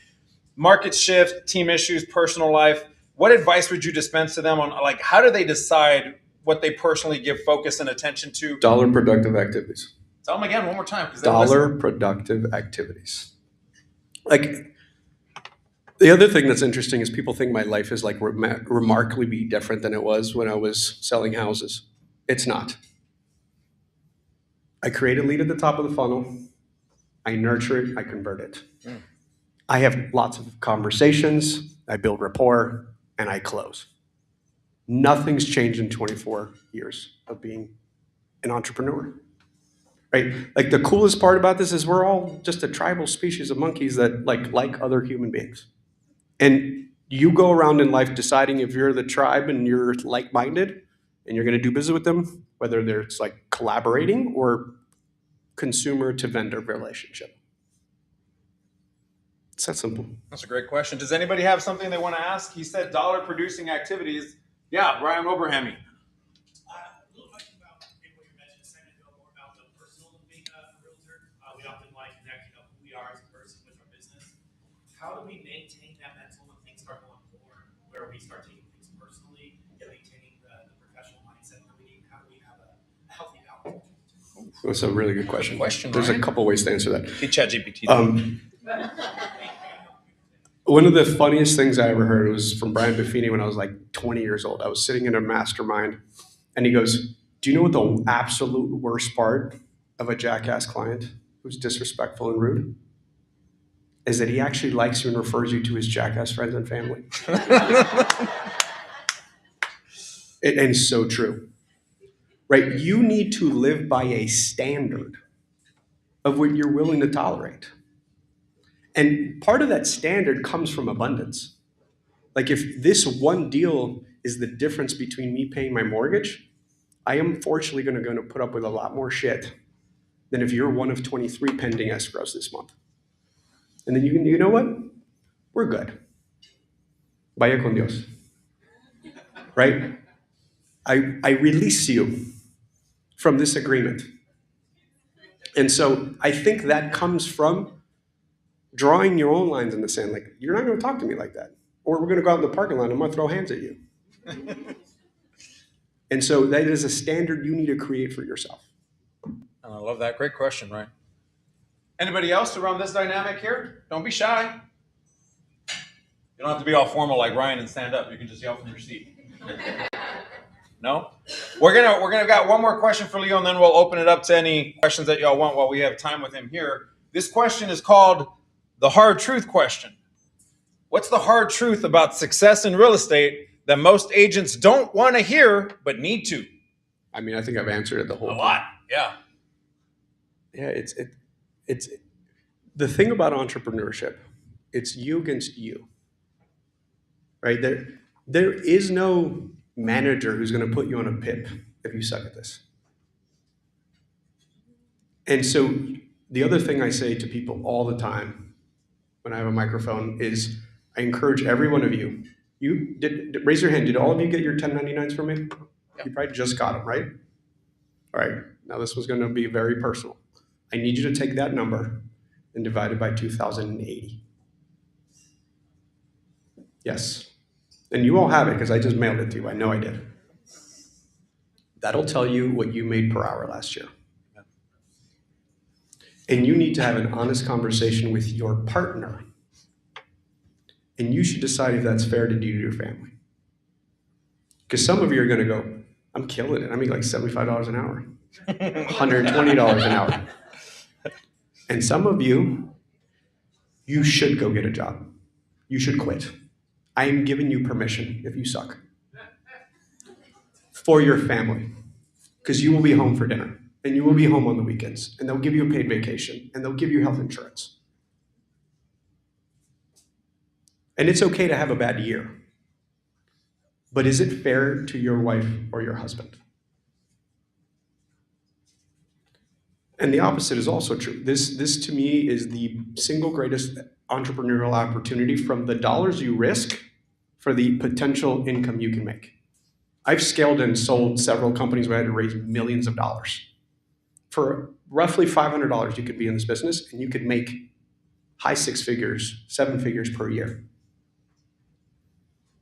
Market shift, team issues, personal life. What advice would you dispense to them on like how do they decide what they personally give focus and attention to? Dollar productive activities. Tell them again one more time. Dollar productive activities. Like, the other thing that's interesting is people think my life is like remarkably different than it was when I was selling houses. It's not. I create a lead at the top of the funnel. I nurture it. I convert it. I have lots of conversations. I build rapport and I close. Nothing's changed in 24 years of being an entrepreneur. Right? Like the coolest part about this is we're all just a tribal species of monkeys that like other human beings. And you go around in life deciding if you're the tribe and you're like-minded and you're going to do business with them, whether it's like collaborating or consumer to vendor relationship. It's that simple. That's a great question. Does anybody have something they want to ask? He said dollar producing activities. Yeah, Ryan Oberhammy. A little question about maybe what you mentioned a second ago, more about the personal of being a realtor. We often want to connect, who we are as a person with our business. How do we maintain that mental when things start going forward, where we start taking things personally, yet maintaining the professional mindset that we need? How do we have a healthy balance? That's a really good question. There's Ryan. a couple ways to answer that. Hey, ChatGPT. One of the funniest things I ever heard was from Brian Buffini when I was like 20 years old. I was sitting in a mastermind and he goes, do you know what the absolute worst part of a jackass client who's disrespectful and rude is? That he actually likes you and refers you to his jackass friends and family. And it's so true, right? You need to live by a standard of what you're willing to tolerate. And part of that standard comes from abundance. Like if this one deal is the difference between me paying my mortgage, I am fortunately going to put up with a lot more shit than if you're one of 23 pending escrows this month. And then you know what? We're good. Vaya con Dios. Right? I release you from this agreement. And so I think that comes from drawing your own lines in the sand. Like, you're not going to talk to me like that. Or we're going to go out in the parking lot and I'm going to throw hands at you. And so that is a standard you need to create for yourself. I love that. Great question, Ryan. Anybody else around this dynamic here? Don't be shy. You don't have to be all formal like Ryan and stand up. You can just yell from your seat. No? We're gonna got one more question for Leo, and then we'll open it up to any questions that y'all want while we have time with him here. This question is called the hard truth question. What's the hard truth about success in real estate that most agents don't want to hear but need to? I mean, I think I've answered it the whole A time. lot, yeah. Yeah, it's the thing about entrepreneurship. It's you against you, right? There is no manager who's going to put you on a PIP if you suck at this. And so the other thing I say to people all the time when I have a microphone is I encourage every one of you. You raise your hand. Did all of you get your 1099s from me? Yeah. You probably just got them, right? All right. Now this was going to be very personal. I need you to take that number and divide it by 2,080. Yes. And you all have it because I just mailed it to you. I know I did. That'll tell you what you made per hour last year. And you need to have an honest conversation with your partner. And you should decide if that's fair to do to your family. Because some of you are going to go, I'm killing it. I make like $75 an hour, $120 an hour. And some of you, you should go get a job. You should quit. I am giving you permission if you suck. For your family. Because you will be home for dinner. And you will be home on the weekends. And they'll give you a paid vacation. And they'll give you health insurance. And it's okay to have a bad year. But is it fair to your wife or your husband? And the opposite is also true. This to me is the single greatest entrepreneurial opportunity from the dollars you risk for the potential income you can make. I've scaled and sold several companies where I had to raise millions of dollars. For roughly $500, you could be in this business and you could make high six figures, seven figures per year.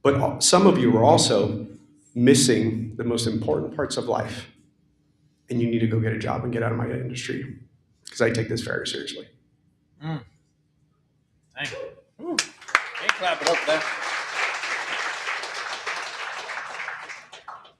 But some of you are also missing the most important parts of life. And you need to go get a job and get out of my industry because I take this very seriously. Thank you. Can't clap it up there.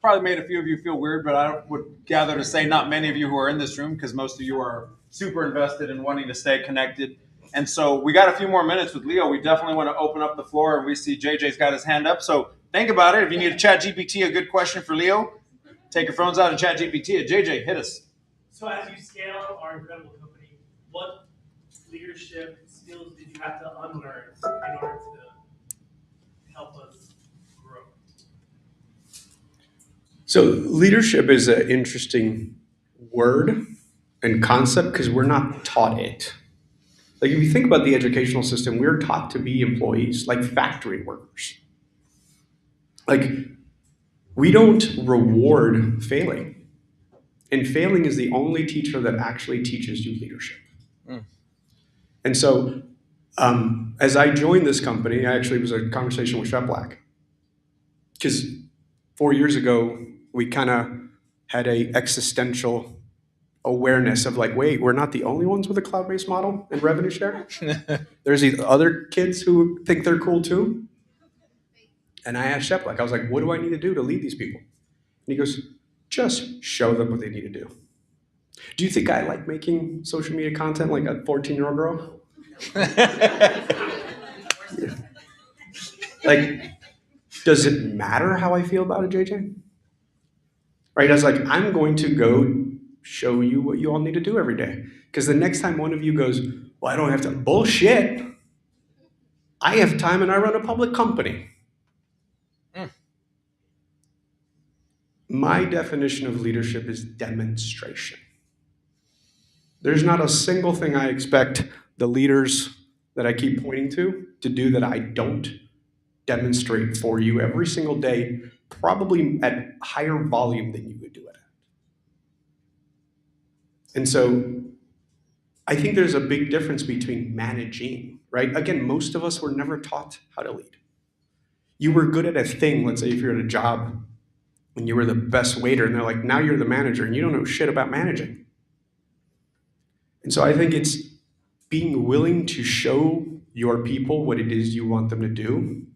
Probably made a few of you feel weird, but I would gather to say not many of you who are in this room because most of you are super invested in wanting to stay connected. And so we got a few more minutes with Leo. We definitely want to open up the floor, and we see JJ's got his hand up. So think about it. If you need a chat GPT, a good question for Leo, take your phones out and chat GPT. JJ, hit us. So as you scale our incredible company, what leadership skills did you have to unlearn in order to help us grow? So leadership is an interesting word and concept because we're not taught it. Like if you think about the educational system, we're taught to be employees, like factory workers. Like we don't reward failing. And failing is the only teacher that actually teaches you leadership. And so as I joined this company, it was a conversation with Shep Black. Because 4 years ago, we kind of had a existential awareness of like, wait, we're not the only ones with a cloud-based model and revenue share. There's these other kids who think they're cool too. And I asked Shep, I was like, what do I need to do to lead these people? And he goes, just show them what they need to do. Do you think I like making social media content like a 14-year-old girl? Like, does it matter how I feel about it, JJ? right? I was like, I'm going to go show you what you all need to do every day. Because the next time one of you goes, well, I don't have to, bullshit. I have time and I run a public company. My definition of leadership is demonstration. There's not a single thing I expect the leaders that I keep pointing to do that I don't demonstrate for you every single day, probably at higher volume than you would do it at. And so I think there's a big difference between managing, right? Again, most of us were never taught how to lead. You were good at a thing, let's say if you're at a job and you were the best waiter, and they're like, now you're the manager and you don't know shit about managing. And so I think it's being willing to show your people what it is you want them to do,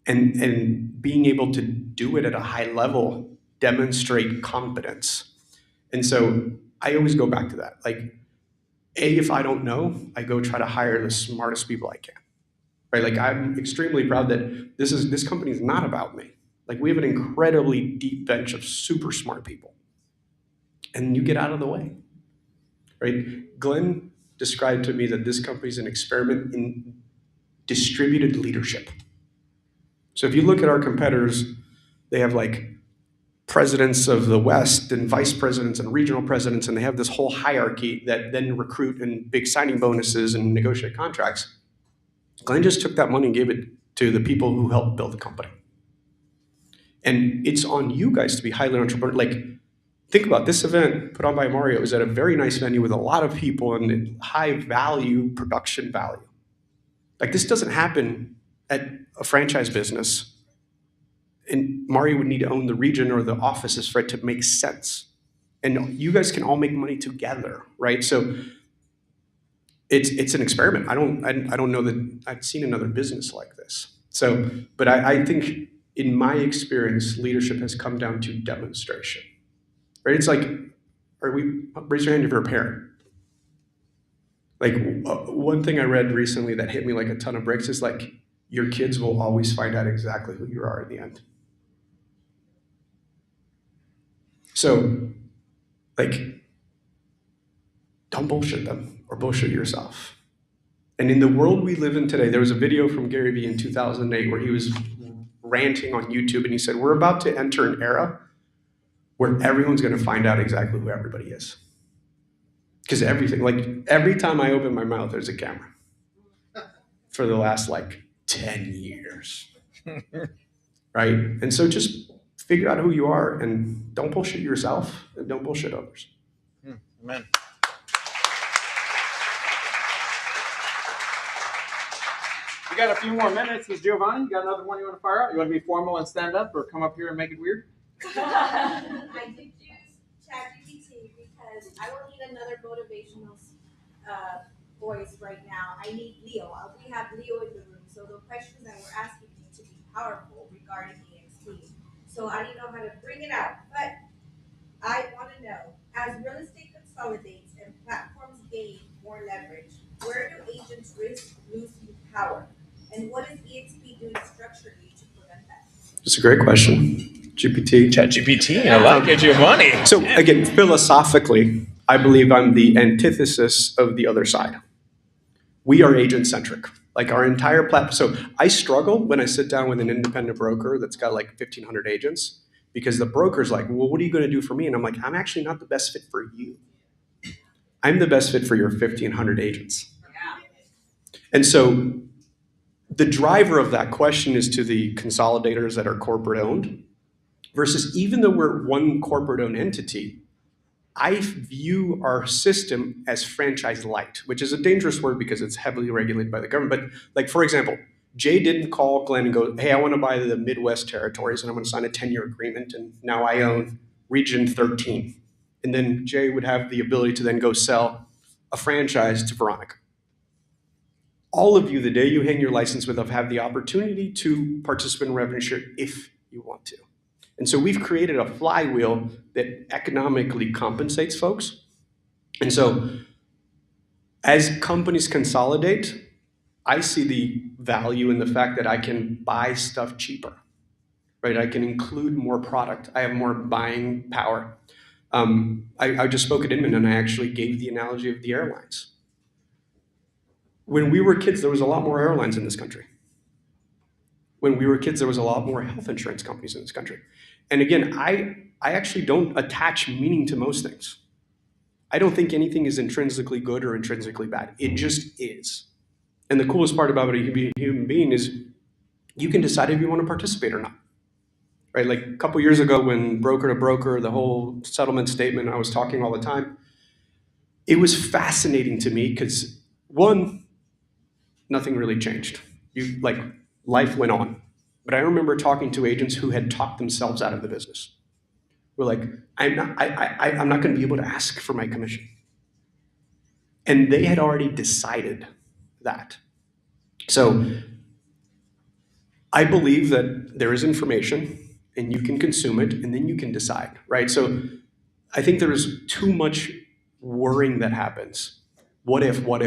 and being able to do it at a high level, demonstrate competence. And so I always go back to that. Like, if I don't know, I go try to hire the smartest people I can. Right? Like, I'm extremely proud that this company is not about me. Like, we have an incredibly deep bench of super smart people. And you get out of the way. Right? Glenn described to me that this company is an experiment in distributed leadership. So if you look at our competitors, they have like presidents of the West and vice presidents and regional presidents, and they have this whole hierarchy that then recruit and big signing bonuses and negotiate contracts. Glenn just took that money and gave it to the people who helped build the company. And it's on you guys to be highly entrepreneurial. Like, think about this event put on by Mario. It was at a very nice venue with a lot of people and high value production value. Like, this doesn't happen at a franchise business. And Mario would need to own the region or the offices for it to make sense. And you guys can all make money together, right? So it's an experiment. I don't know that I've seen another business like this. So, but I think in my experience, leadership has come down to demonstration, right? It's like, raise your hand if you're a parent. Like, one thing I read recently that hit me like a ton of bricks is like, your kids will always find out exactly who you are in the end. So, like, don't bullshit them or bullshit yourself. And in the world we live in today, there was a video from Gary Vee in 2008 where he was ranting on YouTube, and he said, we're about to enter an era where everyone's going to find out exactly who everybody is. Because everything, like, every time I open my mouth, there's a camera for the last like 10 years. Right? And so just figure out who you are and don't bullshit yourself and don't bullshit others. Amen. We got a few more minutes. Is Giovanni, you got another one you want to fire out? You want to be formal and stand up, or come up here and make it weird? I did use ChatGPT because I don't need another motivational voice right now. I need Leo. We have Leo in the room, so the questions that we're asking need to be powerful regarding EXP. So I didn't know how to bring it out, but I want to know, as real estate consolidates and platforms gain more leverage, where do agents risk losing power? And what is EXP doing structurally to prevent that? It's a great question. GPT. ChatGPT, I like it, Giovanni. So again, philosophically, I believe I'm the antithesis of the other side. We are agent-centric. Like, our entire platform. So I struggle when I sit down with an independent broker that's got like 1,500 agents, because the broker's like, well, what are you going to do for me? And I'm like, I'm actually not the best fit for you. I'm the best fit for your 1,500 agents. And so the driver of that question is to the consolidators that are corporate owned, versus, even though we're one corporate owned entity, I view our system as franchise light, which is a dangerous word because it's heavily regulated by the government. But like, for example, Jay didn't call Glenn and go, hey, I want to buy the Midwest territories and I'm going to sign a 10-year agreement and now I own Region 13. And then Jay would have the ability to then go sell a franchise to Veronica. All of you, the day you hang your license with us, have the opportunity to participate in revenue share if you want to. And so we've created a flywheel that economically compensates folks. And so as companies consolidate, I see the value in the fact that I can buy stuff cheaper. right? I can include more product. I have more buying power. I just spoke at Inman and I actually gave the analogy of the airlines. When we were kids, there was a lot more airlines in this country. When we were kids, there was a lot more health insurance companies in this country. And again, I actually don't attach meaning to most things. I don't think anything is intrinsically good or intrinsically bad. It just is. And the coolest part about it, being a human being is you can decide if you want to participate or not. Right? Like a couple years ago when broker to broker, the whole settlement statement, I was talking all the time. It was fascinating to me because one, nothing really changed. Life went on. But I remember talking to agents who had talked themselves out of the business. We're like, I'm not going to be able to ask for my commission. And they had already decided that. So I believe that there is information and you can consume it and then you can decide, right? So I think there is too much worrying that happens. What if? Well,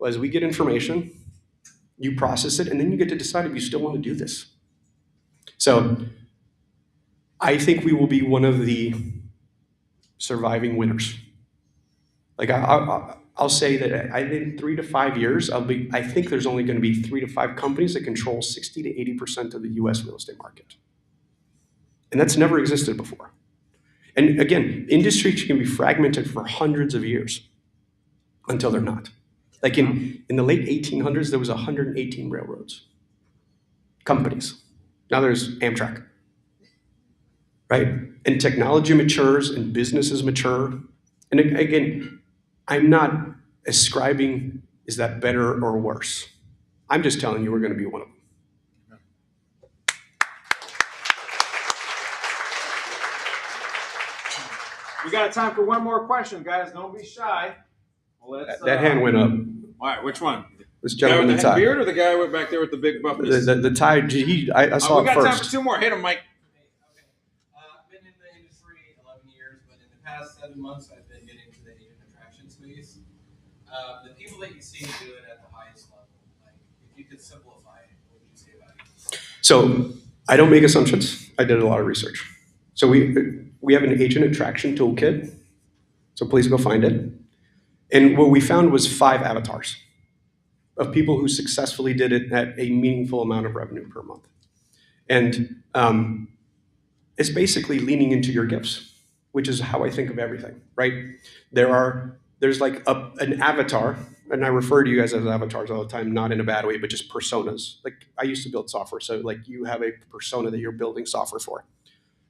as we get information, you process it, and then you get to decide if you still want to do this. So I think we will be one of the surviving winners. Like I'll say that I think 3 to 5 years, I think there's only going to be 3 to 5 companies that control 60 to 80% of the US real estate market. And that's never existed before. And again, industries can be fragmented for hundreds of years until they're not. Like in the late 1800s, there was 118 railroads, companies. Now there's Amtrak, right? And technology matures and businesses mature. And again, I'm not ascribing, is that better or worse? I'm just telling you we're going to be one of them. We got time for one more question, guys. Don't be shy. That hand went up. All right, which one? This The guy gentleman in with the the tie. beard or the guy back there with the big buffness? The tie, I saw we it got time for first. 2 more. Hit him, Mike. I've been in the industry 11 years, but in the past 7 months, I've been getting into the agent attraction space. The people that you see do it at the highest level. Like, if you could simplify it, what would you say about it? So I don't make assumptions. I did a lot of research. So we have an agent attraction toolkit. So please go find it. And what we found was 5 avatars of people who successfully did it at a meaningful amount of revenue per month. And it's basically leaning into your gifts, which is how I think of everything, right? There's like an avatar, and I refer to you guys as avatars all the time, not in a bad way, but just personas. Like I used to build software, so like you have a persona that you're building software for.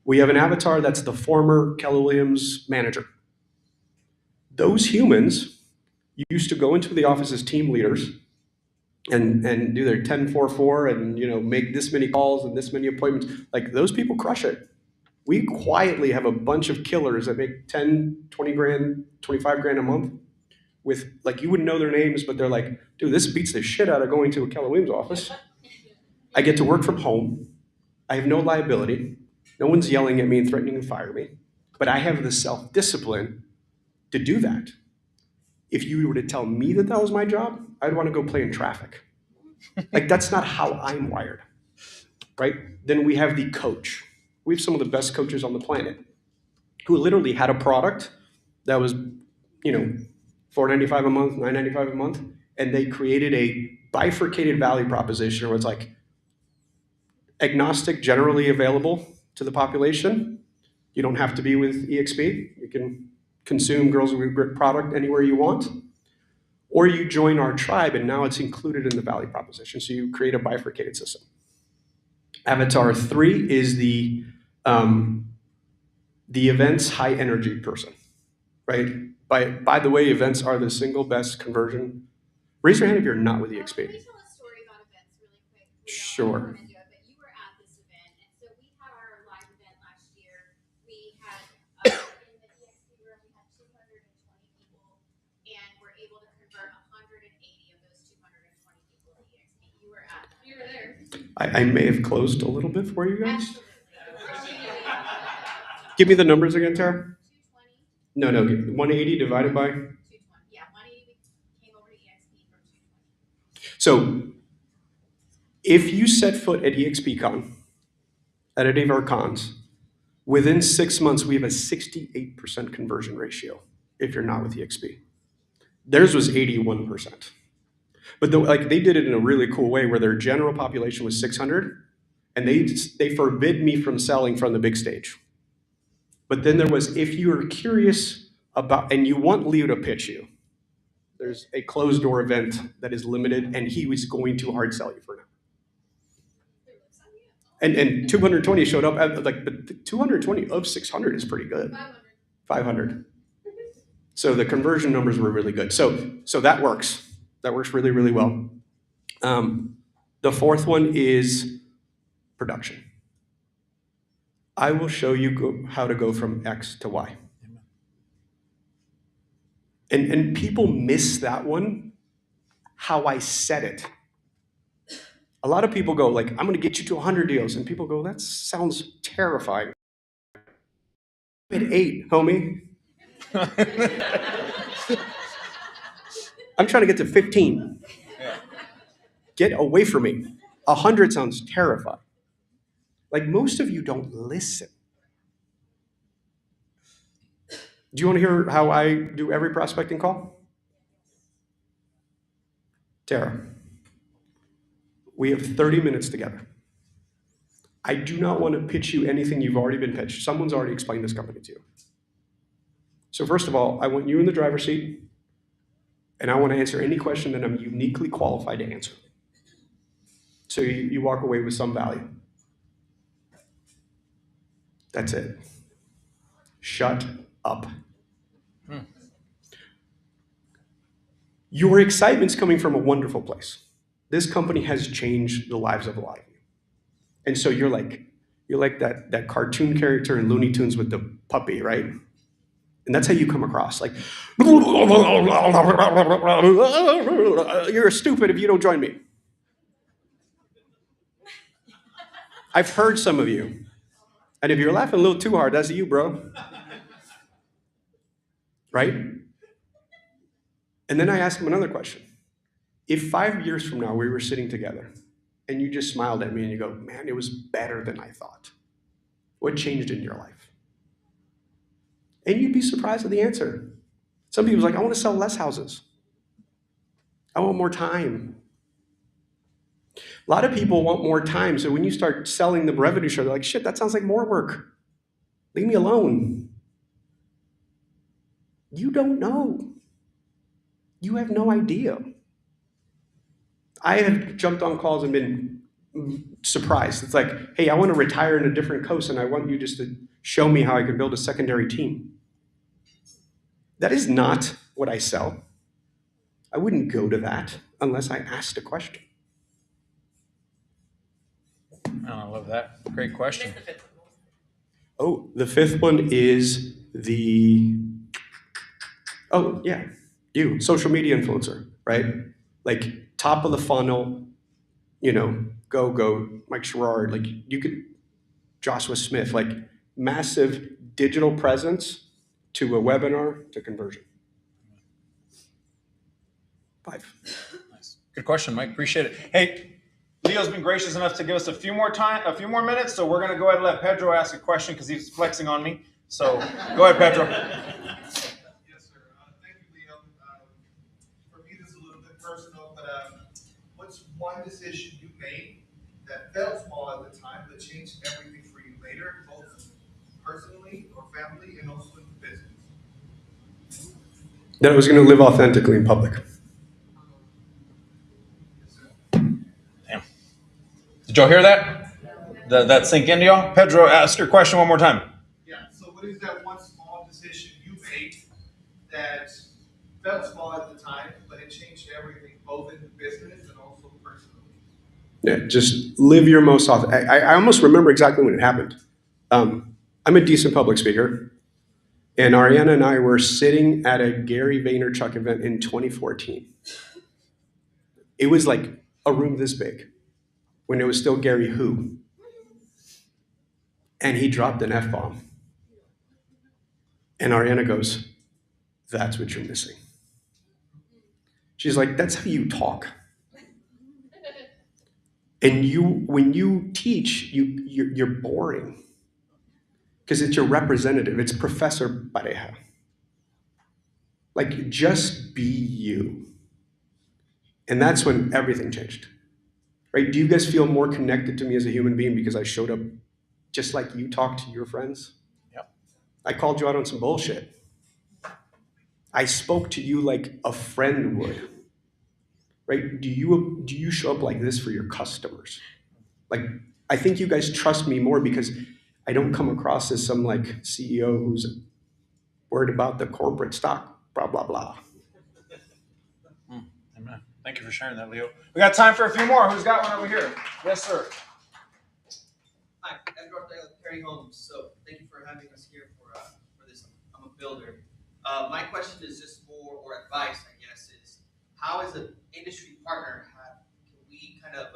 We have an avatar that's the former Keller Williams manager. Those humans used to go into the office as team leaders and do their 10-4-4 and make this many calls and this many appointments. Like those people crush it. We quietly have a bunch of killers that make 10, 20 grand, 25 grand a month with like you wouldn't know their names, but they're like, dude, this beats the shit out of going to a Keller Williams office. I get to work from home. I have no liability. No one's yelling at me and threatening to fire me. But I have the self-discipline to do that. If you were to tell me that was my job, I'd want to go play in traffic. Like that's not how I'm wired, right? Then we have the coach. We have some of the best coaches on the planet who literally had a product that was, $4.95 a month, $9.95 a month, and they created a bifurcated value proposition where it's like agnostic, generally available to the population. You don't have to be with EXP. You can consume Girls with Grit product anywhere you want. Or you join our tribe and now it's included in the value proposition. So you create a bifurcated system. Avatar 3 is the events high energy person, right? By the way, events are the single best conversion. Raise your hand if you're not with EXP. Can we tell a story about events really quick? Sure. I don't wanna do it, but you were at this event, and so we had our live event last year. We had in the EXP room, we had 220 people, and we're able to convert 180 of those 220 people to EXP. You were there. I may have closed a little bit for you guys. Absolutely. Give me the numbers again, Tara. 220. No, 180 divided by. 220. Yeah, 180 came over to EXP from 220. So if you set foot at EXPCon at any of our cons, within 6 months, we have a 68% conversion ratio if you're not with EXP. Theirs was 81%. But they did it in a really cool way where their general population was 600, and they forbid me from selling from the big stage. But then there was, if you are curious about, and you want Leo to pitch you, there's a closed door event that is limited, and he was going to hard sell you for now. And 220 showed up, but 220 of 600 is pretty good. 500. So the conversion numbers were really good. So that works. That works really, really well. The fourth one is production. I will show you how to go from X to Y. And people miss that one, how I said it. A lot of people go like, I'm gonna get you to 100 deals. And people go, that sounds terrifying. I'm at 8, homie. I'm trying to get to 15. Get away from me. 100 sounds terrifying. Like most of you don't listen. Do you want to hear how I do every prospecting call? Tara, we have 30 minutes together. I do not want to pitch you anything you've already been pitched. Someone's already explained this company to you. So first of all, I want you in the driver's seat, and I want to answer any question that I'm uniquely qualified to answer. So you walk away with some value. That's it. Shut up. Your excitement's coming from a wonderful place. This company has changed the lives of a lot of you. And so you're like that cartoon character in Looney Tunes with the puppy, right? And that's how you come across. Like, you're stupid if you don't join me. I've heard some of you. And if you're laughing a little too hard, that's you, bro. Right? And then I asked him another question. If 5 years from now we were sitting together and you just smiled at me and you go, man, it was better than I thought. What changed in your life? And you'd be surprised at the answer. Some people's like, I want to sell less houses. I want more time. A lot of people want more time. So when you start selling the revenue share, they're like, shit, that sounds like more work. Leave me alone. You don't know. You have no idea. I have jumped on calls and been surprised. It's like, hey, I want to retire in a different coast and I want you just to show me how I can build a secondary team. That is not what I sell. I wouldn't go to that unless I asked a question. Oh, I love that. Great question. Oh, the fifth one is social media influencer, right? Like top of the funnel, go, Mike Sherrard, like you could, Joshua Smith, like massive digital presence to a webinar to conversion. 5. Nice. Good question, Mike. Appreciate it. Hey, Leo's been gracious enough to give us a few more minutes, so we're going to go ahead and let Pedro ask a question because he's flexing on me. So go ahead, Pedro. Yes, sir. Thank you, Leo. For me, this is a little bit personal, but what's one decision you made that felt small at the time but changed everything for you later, both personally or family and also in the business? That I was going to live authentically in public. Damn. Did y'all hear that? That sink into y'all? Pedro, ask your question one more time. Yeah, so what is that one small decision you made that felt small at the time, but it changed everything, both in the business and also personally? Yeah, just live your most authentic. I almost remember exactly when it happened. I'm a decent public speaker, and Ariana and I were sitting at a Gary Vaynerchuk event in 2014. It was like a room this big when it was still Gary Who. And he dropped an F-bomb. And Ariana goes, that's what you're missing. She's like, that's how you talk. And when you teach, you're boring because it's your representative. It's Professor Pareja. Like, just be you. And that's when everything changed, right? Do you guys feel more connected to me as a human being because I showed up just like you talk to your friends? Yep. I called you out on some bullshit. I spoke to you like a friend would, right? Do you show up like this for your customers? Like, I think you guys trust me more because I don't come across as some like CEO who's worried about the corporate stock, blah, blah, blah. Amen. Thank you for sharing that, Leo. We got time for a few more. Who's got one over here? Yes, sir. Hi, Edward Perry Homes. So thank you for having us here for this. I'm a builder. My question is just more, or advice, I guess, is how as an industry partner can we kind of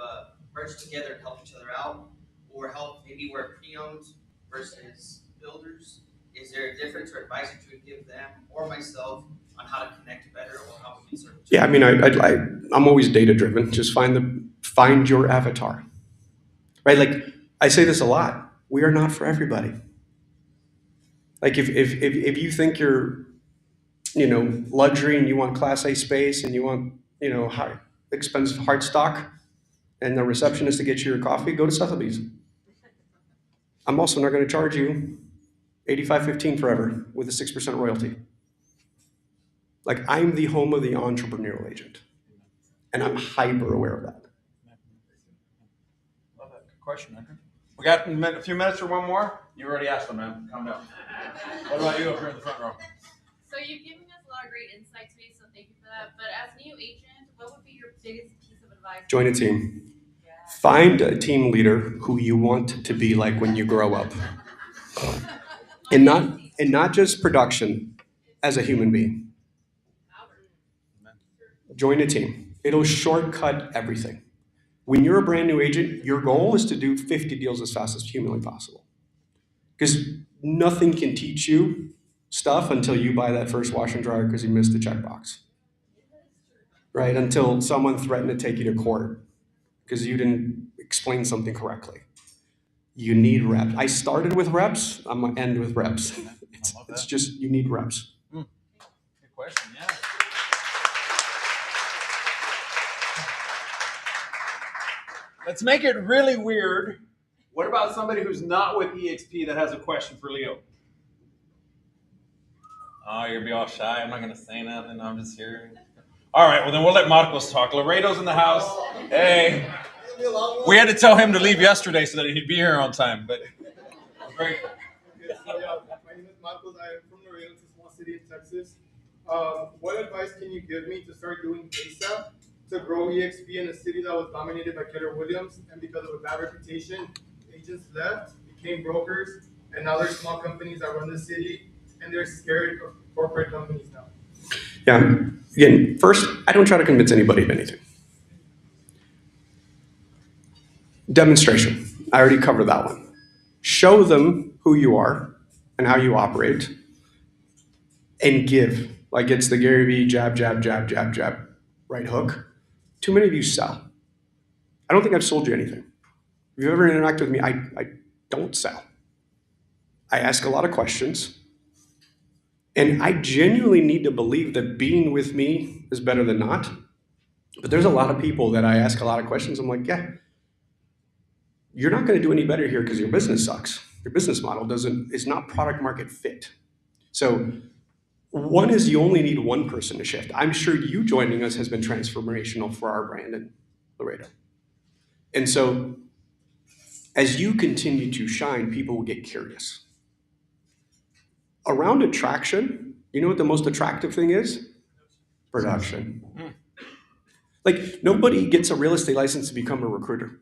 merge together and help each other out, or help maybe we're pre-owned versus builders? Is there a difference or advice that you would give them or myself on how to connect better or how we can serve each Yeah, I other? mean, I'm always data driven. Just find your avatar, right? Like I say this a lot. We are not for everybody. Like if you think you're, luxury and you want Class A space and you want, high expensive hard stock, and the receptionist to get you your coffee, go to Sotheby's. I'm also not going to charge you $85.15 forever with a 6% royalty. Like, I'm the home of the entrepreneurial agent, and I'm hyper aware of that. Love that. Good question, Andrew. We got a few minutes for one more. You already asked them, man. Calm down. What about you up here in the front row? So you've given us a lot of great insight today, so thank you for that. But as a new agent, what would be your biggest piece of advice? Join a team. Find a team leader who you want to be like when you grow up. And not just production, as a human being. Join a team. It'll shortcut everything. When you're a brand new agent, your goal is to do 50 deals as fast as humanly possible. Because nothing can teach you stuff until you buy that first washer and dryer because you missed the checkbox. Right? Until someone threatened to take you to court because you didn't explain something correctly. You need reps. I started with reps. I'm going to end with reps. It's just, you need reps. Good question, yeah. Let's make it really weird. What about somebody who's not with EXP that has a question for Leo? Oh, you're gonna be all shy. I'm not gonna say nothing. I'm just here. All right, well then we'll let Marcos talk. Laredo's in the house. Hey, we had to tell him to leave yesterday so that he'd be here on time, but I'm grateful. My name is Marcos. I am from Laredo. It's a small city in Texas. What advice can you give me to start doing ASAP to grow EXP in a city that was dominated by Keller Williams, and because of a bad reputation, agents left, became brokers, and now there's small companies that run the city, and they're scared of corporate companies now. Yeah. Again, first, I don't try to convince anybody of anything. Demonstration. I already covered that one. Show them who you are and how you operate, and give. Like, it's the Gary Vee jab, jab, jab, jab, jab, right hook. Too many of you sell. I don't think I've sold you anything. If you've ever interacted with me, I don't sell. I ask a lot of questions. And I genuinely need to believe that being with me is better than not. But there's a lot of people that I ask a lot of questions. I'm like, yeah, you're not going to do any better here because your business sucks. Your business model is not product market fit. So one is you only need one person to shift. I'm sure you joining us has been transformational for our brand in Laredo. And so as you continue to shine, people will get curious. Around attraction, you know what the most attractive thing is? Production. Like, nobody gets a real estate license to become a recruiter.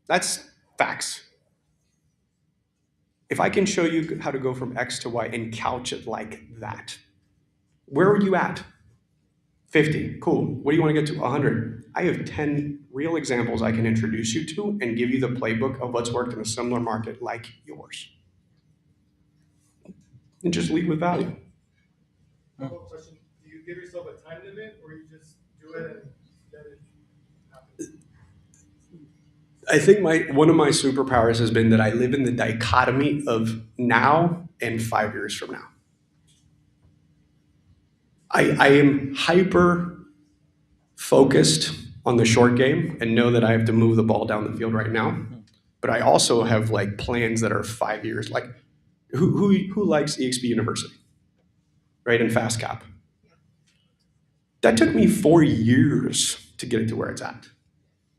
That's facts. If I can show you how to go from X to Y and couch it like that, where are you at? 50, cool. What do you want to get to? 100. I have 10 real examples I can introduce you to and give you the playbook of what's worked in a similar market like yours. And just lead with value. Question. Do you give yourself a time limit, or you just do it and let it happen? I think one of my superpowers has been that I live in the dichotomy of now and 5 years from now. I am hyper focused on the short game and know that I have to move the ball down the field right now. But I also have like plans that are 5 years. Like who likes EXP University, right? And fast cap. That took me 4 years to get it to where it's at.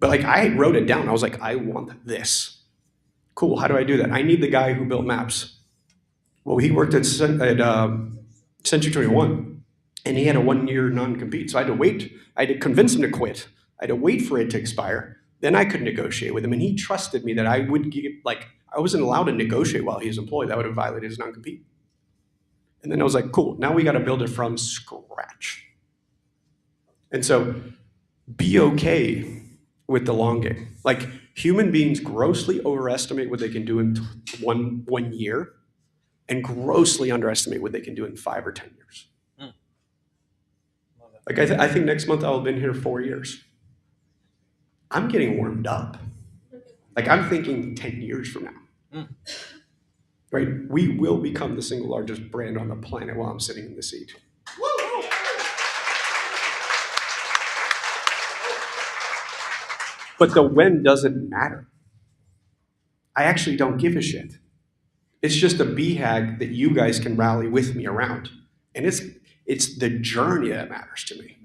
But like I wrote it down. I was like, I want this. Cool. How do I do that? I need the guy who built maps. Well, he worked at Century 21, and he had a 1 year non-compete. So I had to wait. I had to convince him to quit. I had to wait for it to expire. Then I could negotiate with him, and he trusted me that I would give, like, I wasn't allowed to negotiate while he was employed. That would have violated his non-compete. And then I was like, cool, now we got to build it from scratch. And so be okay with the long game. Like, human beings grossly overestimate what they can do in one year and grossly underestimate what they can do in 5 or 10 years. Like, I think next month I'll have been here 4 years. I'm getting warmed up. Like, I'm thinking 10 years from now. Right? We will become the single largest brand on the planet while I'm sitting in the seat. But the when doesn't matter. I actually don't give a shit. It's just a BHAG that you guys can rally with me around. And it's the journey that matters to me.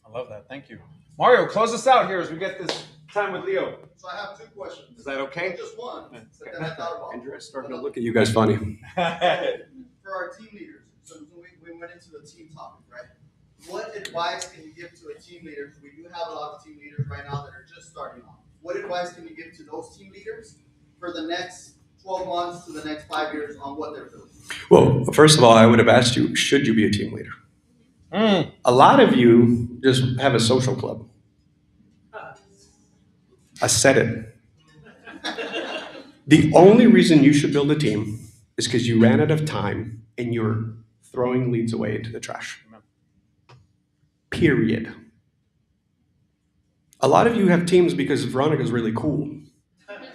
I love that. Thank you. Mario, close us out here as we get this time with Leo. So I have 2 questions. Is that okay? Just one. So then I thought about Andrew, I'm starting to look at you guys funny. for our team leaders. So we went into the team topic, right? What advice can you give to a team leader? Because we do have a lot of team leaders right now that are just starting off. What advice can you give to those team leaders for the next 12 months to the next 5 years on what they're doing? Well, first of all, I would have asked you, should you be a team leader? A lot of you just have a social club. I said it. The only reason you should build a team is because you ran out of time and you're throwing leads away into the trash. Period. A lot of you have teams because Veronica's really cool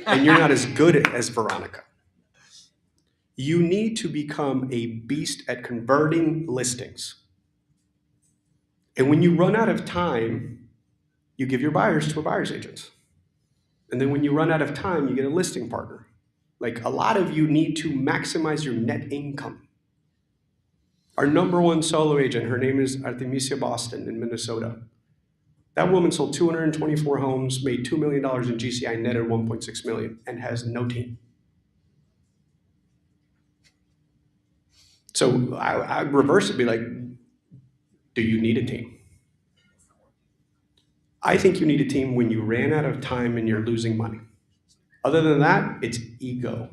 and you're not as good as Veronica. You need to become a beast at converting listings. And when you run out of time, you give your buyers to a buyer's agent. And then when you run out of time, you get a listing partner. Like, a lot of you need to maximize your net income. Our #1 solo agent, her name is Artemisia Boston in Minnesota. That woman sold 224 homes, made $2 million in GCI, netted $1.6 million, and has no team. So I reverse it, be like, do you need a team? I think you need a team when you ran out of time and you're losing money. Other than that, it's ego.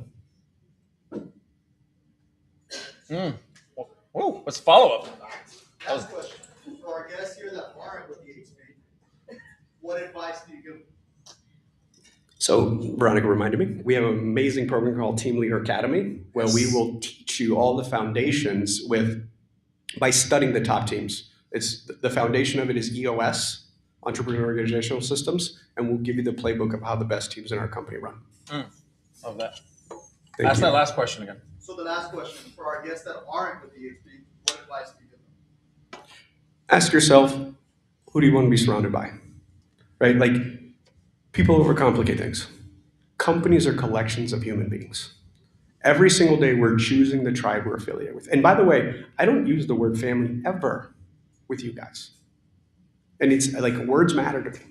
Oh, let's follow up. Last question. For our guests here that aren't with EXP, what advice do you give them? So Veronica reminded me, we have an amazing program called Team Leader Academy, where we will teach you all the foundations by studying the top teams. It's the foundation of it is EOS, Entrepreneur Organizational Systems, and we'll give you the playbook of how the best teams in our company run. Love that. Thank you. That last question again. So the last question, for our guests that aren't with EXP, what advice do you give them? Ask yourself, who do you want to be surrounded by? Right? Like, people overcomplicate things. Companies are collections of human beings. Every single day, we're choosing the tribe we're affiliated with. And by the way, I don't use the word family ever with you guys. And it's like, words matter to me.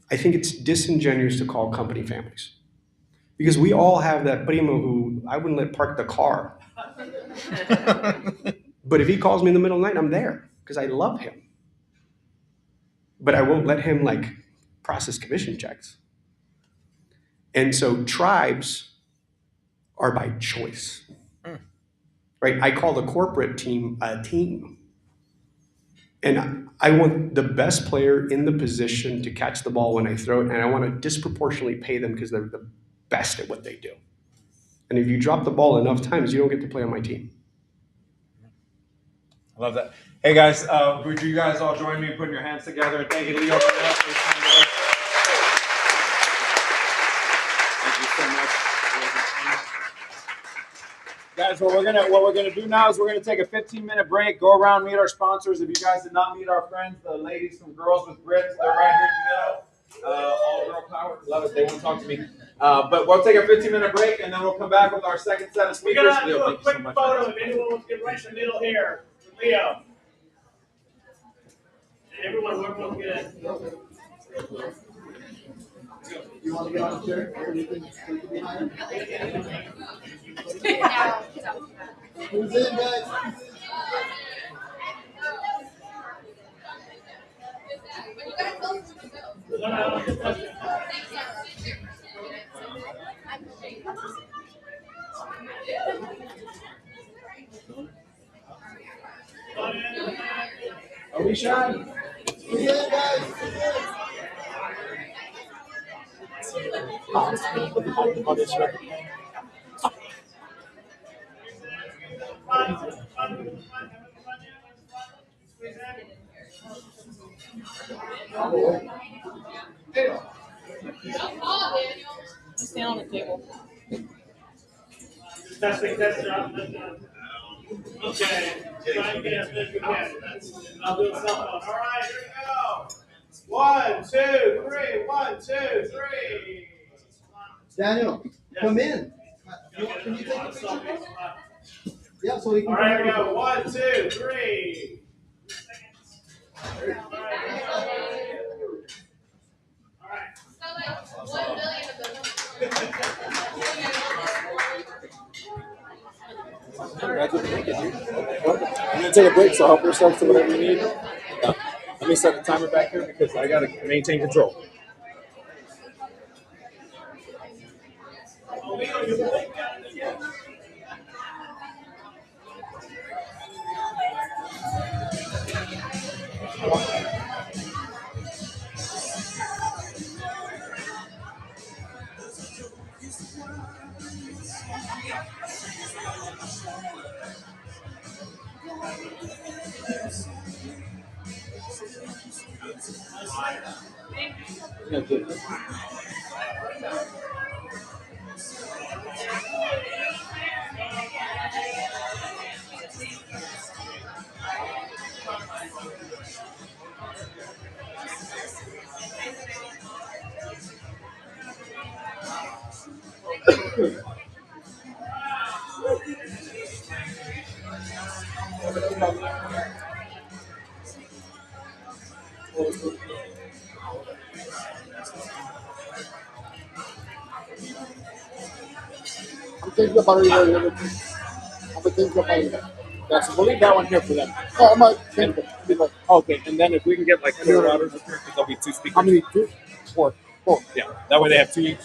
I think it's disingenuous to call company families. Because we all have that primo who I wouldn't let park the car. But if he calls me in the middle of the night, I'm there because I love him. But I won't let him like process commission checks. And so tribes are by choice. Right? I call the corporate team a team. And I want the best player in the position to catch the ball when I throw it, and I want to disproportionately pay them because they're the best at what they do. And if you drop the ball enough times, you don't get to play on my team. I love that. Hey guys, would you guys all join me in putting your hands together? Thank you, Leo, for that. you so much. Guys, what we're gonna do now is we're gonna take a 15-minute break, go around, meet our sponsors. If you guys did not meet our friends, the ladies from Girls with Grits, they're right here in the middle. All girl power, love it. They won't talk to me. But we'll take a 15-minute break, and then we'll come back with our second set of speakers. We're gonna do a quick photo. If anyone wants to get right in the middle here, Leo. And everyone, we're good. You want to get on the chair? Or you can behind? Who's in, guys? Are we shy? Who's in, guys? Stand on the table. Testing. Okay. Try and get as big as we can. I'll do a cell phone. All right, here we go. 1, 2, 3. 1, 2, 3. Daniel, Yes. come in. Can you take a picture? Yeah, so we can. All right, here we go. 1, 2, 3. All right. So like 1 million of them. I'm gonna take a break, so help yourself to whatever you need. Let me set the timer back here because I gotta maintain control. I'm thinking about it. I'm gonna think about it. Yeah, so we'll leave that one here for them. Oh, I might think of it. Okay, and then if we can get like 4 routers up here, because there'll be 2 speakers. How many? Two? 4. Four. Yeah, that way they have 2 each.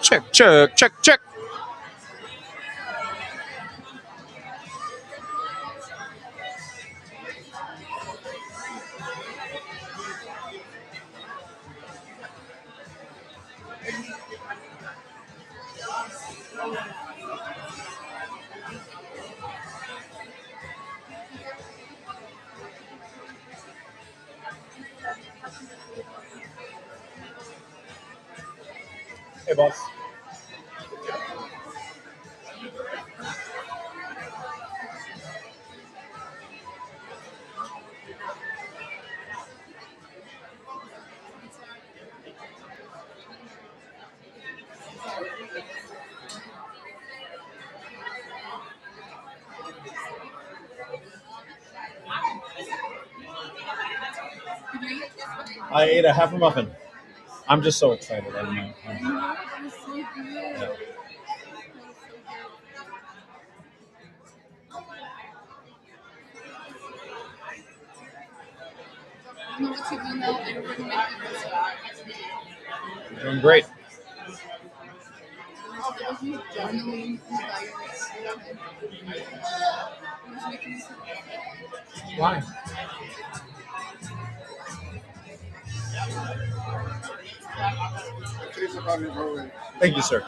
Check, check, check, check. Hey, boss. I ate a half a muffin. I'm just so excited. I don't know. That was so good. I know what to do now and we're gonna make it. Doing great. I was just journaling and diaries. It was making me so Why? Thank you, sir.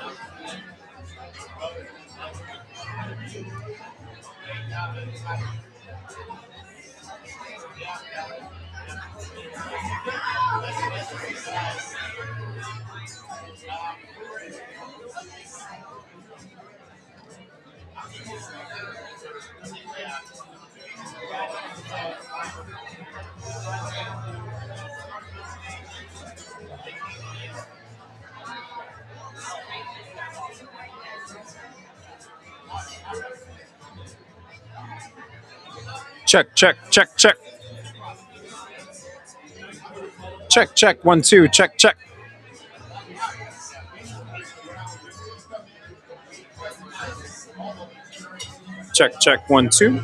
Check, check, check, check. Check, check, 1, 2, check, check. Check, check, 1, 2.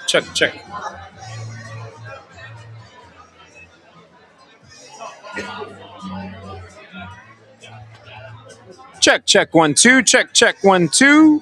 Check, check. Check, check, 1, 2. Check, check, 1, 2.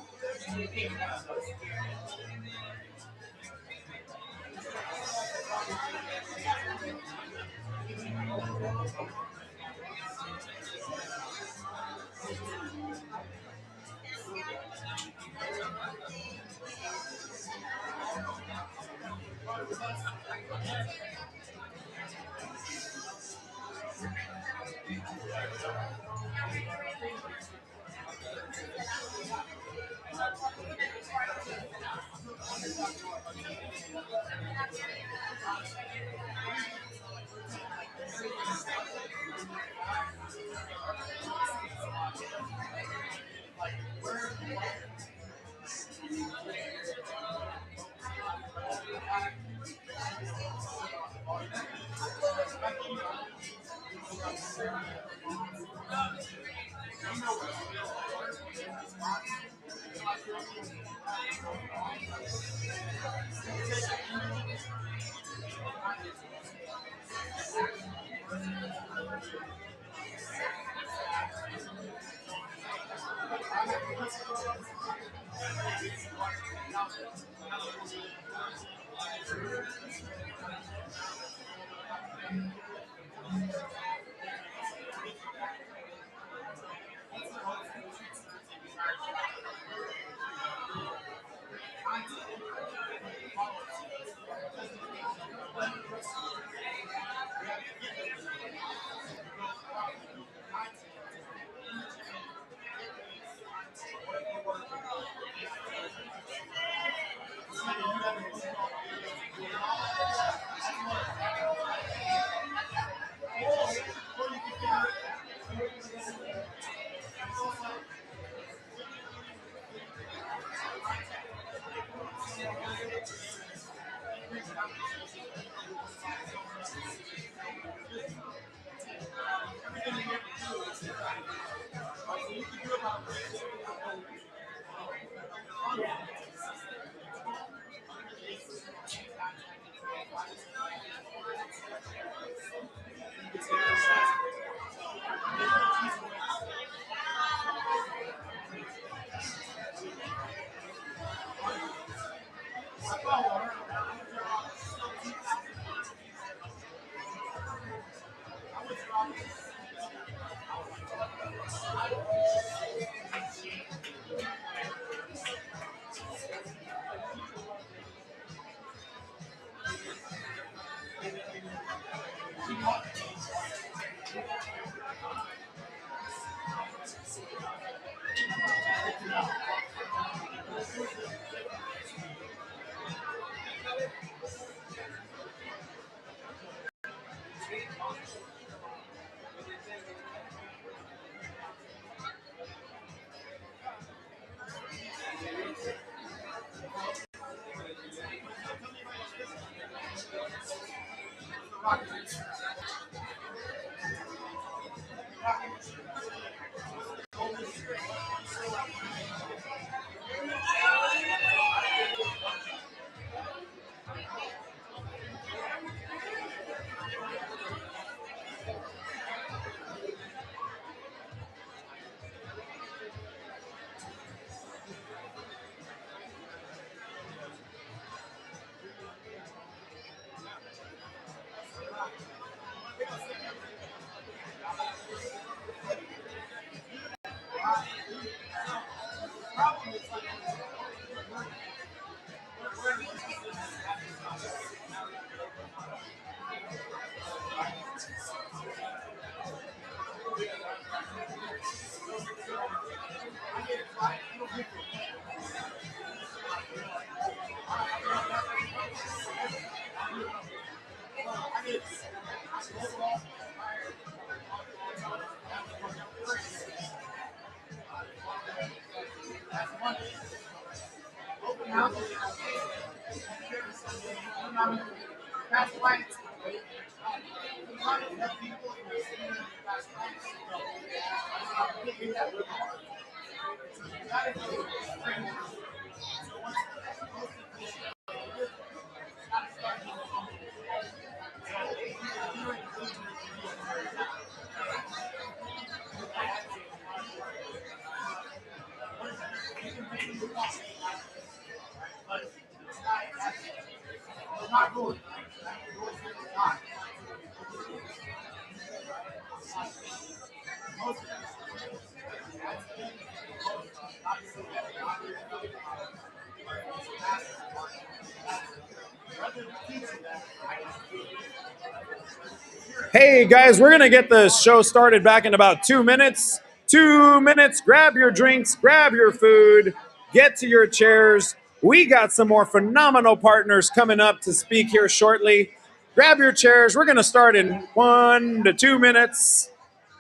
Hey guys, we're gonna get the show started back in about 2 minutes. 2 minutes, grab your drinks, grab your food, get to your chairs. We got some more phenomenal partners coming up to speak here shortly. Grab your chairs. We're gonna start in 1 to 2 minutes,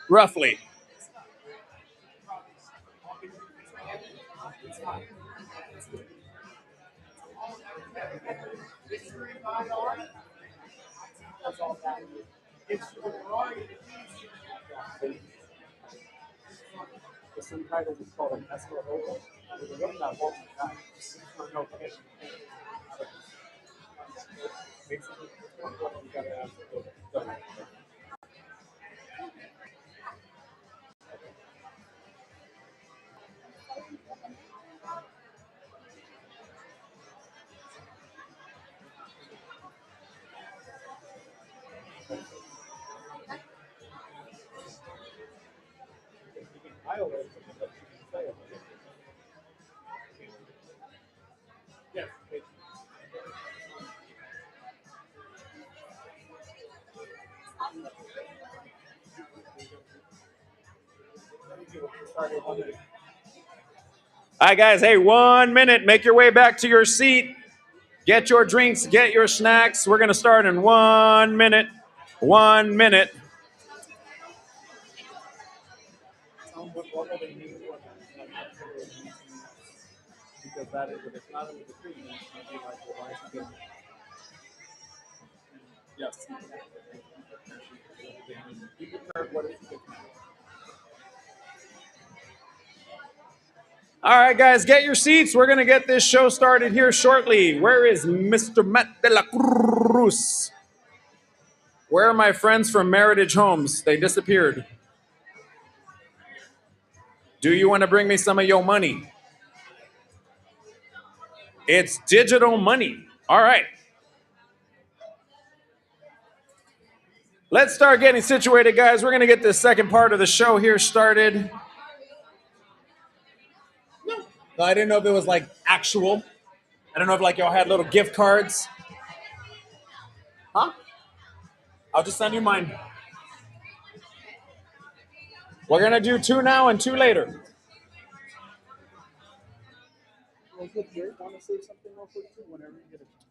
roughly. All right, guys. Hey, 1 minute. Make your way back to your seat. Get your drinks, get your snacks. We're going to start in 1 minute. 1 minute. All right, guys, get your seats. We're going to get this show started here shortly. Where is Mr. Matt de la Cruz? Where are my friends from Meritage Homes? They disappeared. Do you want to bring me some of your money? It's digital money. All right. Let's start getting situated, guys. We're going to get this second part of the show here started. No, I didn't know if it was like actual. I don't know if like y'all had little gift cards. Huh? I'll just send you mine. We're gonna do 2 now and 2 later.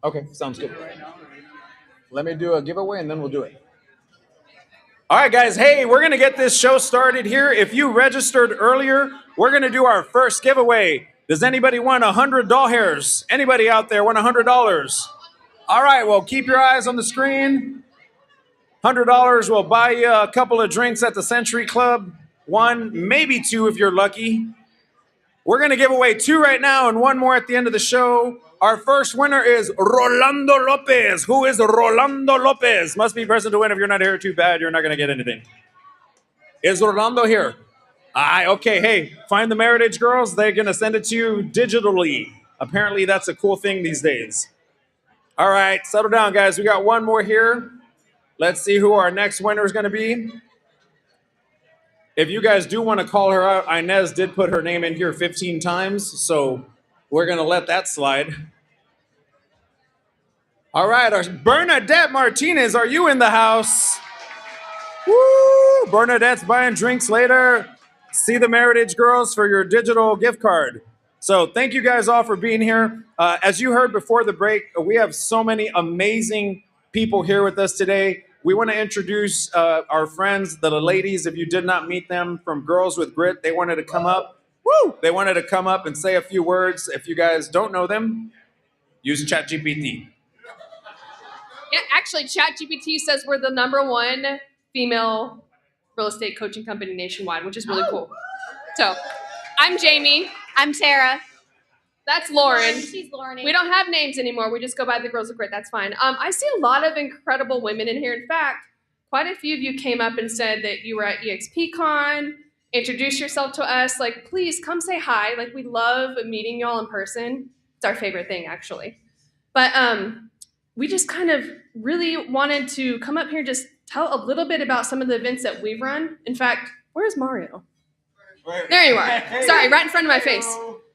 Okay, sounds good. Let me do a giveaway and then we'll do it. All right, guys. Hey, we're going to get this show started here. If you registered earlier, we're going to do our first giveaway. Does anybody want 100 doll hairs? Anybody out there want $100? All right, well, keep your eyes on the screen. $100 will buy you a couple of drinks at the Century Club. 1, maybe 2 if you're lucky. We're going to give away 2 right now and 1 more at the end of the show. Our first winner is Rolando Lopez. Who is Rolando Lopez? Must be present to win. If you're not here, too bad. You're not going to get anything. Is Rolando here? Okay, hey, find the Meritage girls. They're going to send it to you digitally. Apparently, that's a cool thing these days. All right, settle down, guys. We got 1 more here. Let's see who our next winner is going to be. If you guys do want to call her out, Inez did put her name in here 15 times, so we're going to let that slide. All right, Bernadette Martinez, are you in the house? Woo! Bernadette's buying drinks later. See the Meritage girls for your digital gift card. So thank you guys all for being here. As you heard before the break, we have so many amazing people here with us today. We want to introduce our friends, the ladies. If you did not meet them, from Girls with Grit, they wanted to come up. Woo! They wanted to come up and say a few words. If you guys don't know them, use ChatGPT. Yeah, actually, ChatGPT says we're the #1 female real estate coaching company nationwide, which is really cool. So, I'm Jamie. I'm Tara. That's Lauren. She's Lauren. We don't have names anymore. We just go by the Girls of Grit. That's fine. I see a lot of incredible women in here. In fact, quite a few of you came up and said that you were at EXPCon. Introduce yourself to us. Like, please come say hi. Like, we love meeting y'all in person. It's our favorite thing, actually. But we just kind of really wanted to come up here and just tell a little bit about some of the events that we've run. In fact, where's Mario? There you are. Sorry, right in front of my face.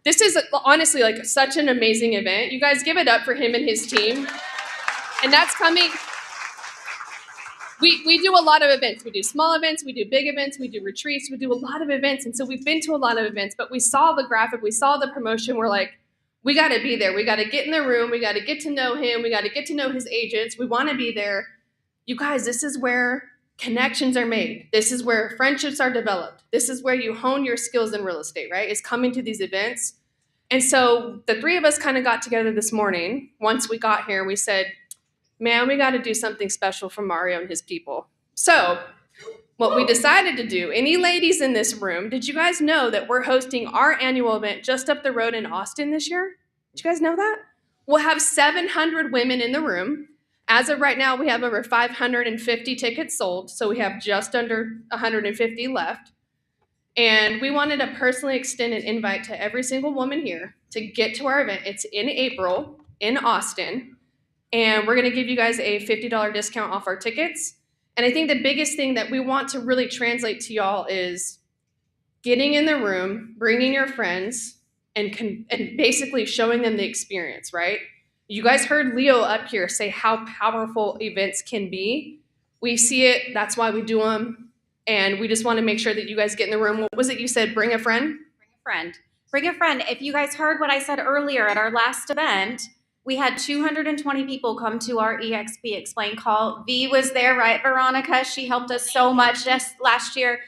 This is honestly like such an amazing event. You guys give it up for him and his team. And that's coming. We do a lot of events. We do small events, we do big events, we do retreats, we do a lot of events. And so we've been to a lot of events, but we saw the graphic, we saw the promotion. We're like, we got to be there. We got to get in the room. We got to get to know him. We got to get to know his agents. We want to be there. You guys, this is where connections are made. This is where friendships are developed. This is where you hone your skills in real estate, right? Is coming to these events. And so the 3 of us kind of got together this morning. Once we got here, we said, man, we got to do something special for Mario and his people. So what we decided to do, any ladies in this room, did you guys know that we're hosting our annual event just up the road in Austin this year? Did you guys know that? We'll have 700 women in the room. As of right now, we have over 550 tickets sold, so we have just under 150 left. And we wanted to personally extend an invite to every single woman here to get to our event. It's in April in Austin, and we're going to give you guys a $50 discount off our tickets. And I think the biggest thing that we want to really translate to y'all is getting in the room, bringing your friends, and basically showing them the experience, right? You guys heard Leo up here say how powerful events can be. We see it. That's why we do them. And we just want to make sure that you guys get in the room. What was it you said? Bring a friend? Bring a friend. Bring a friend. If you guys heard what I said earlier at our last event, we had 220 people come to our EXP Explain call. V was there, right, Veronica? She helped us so much just last year.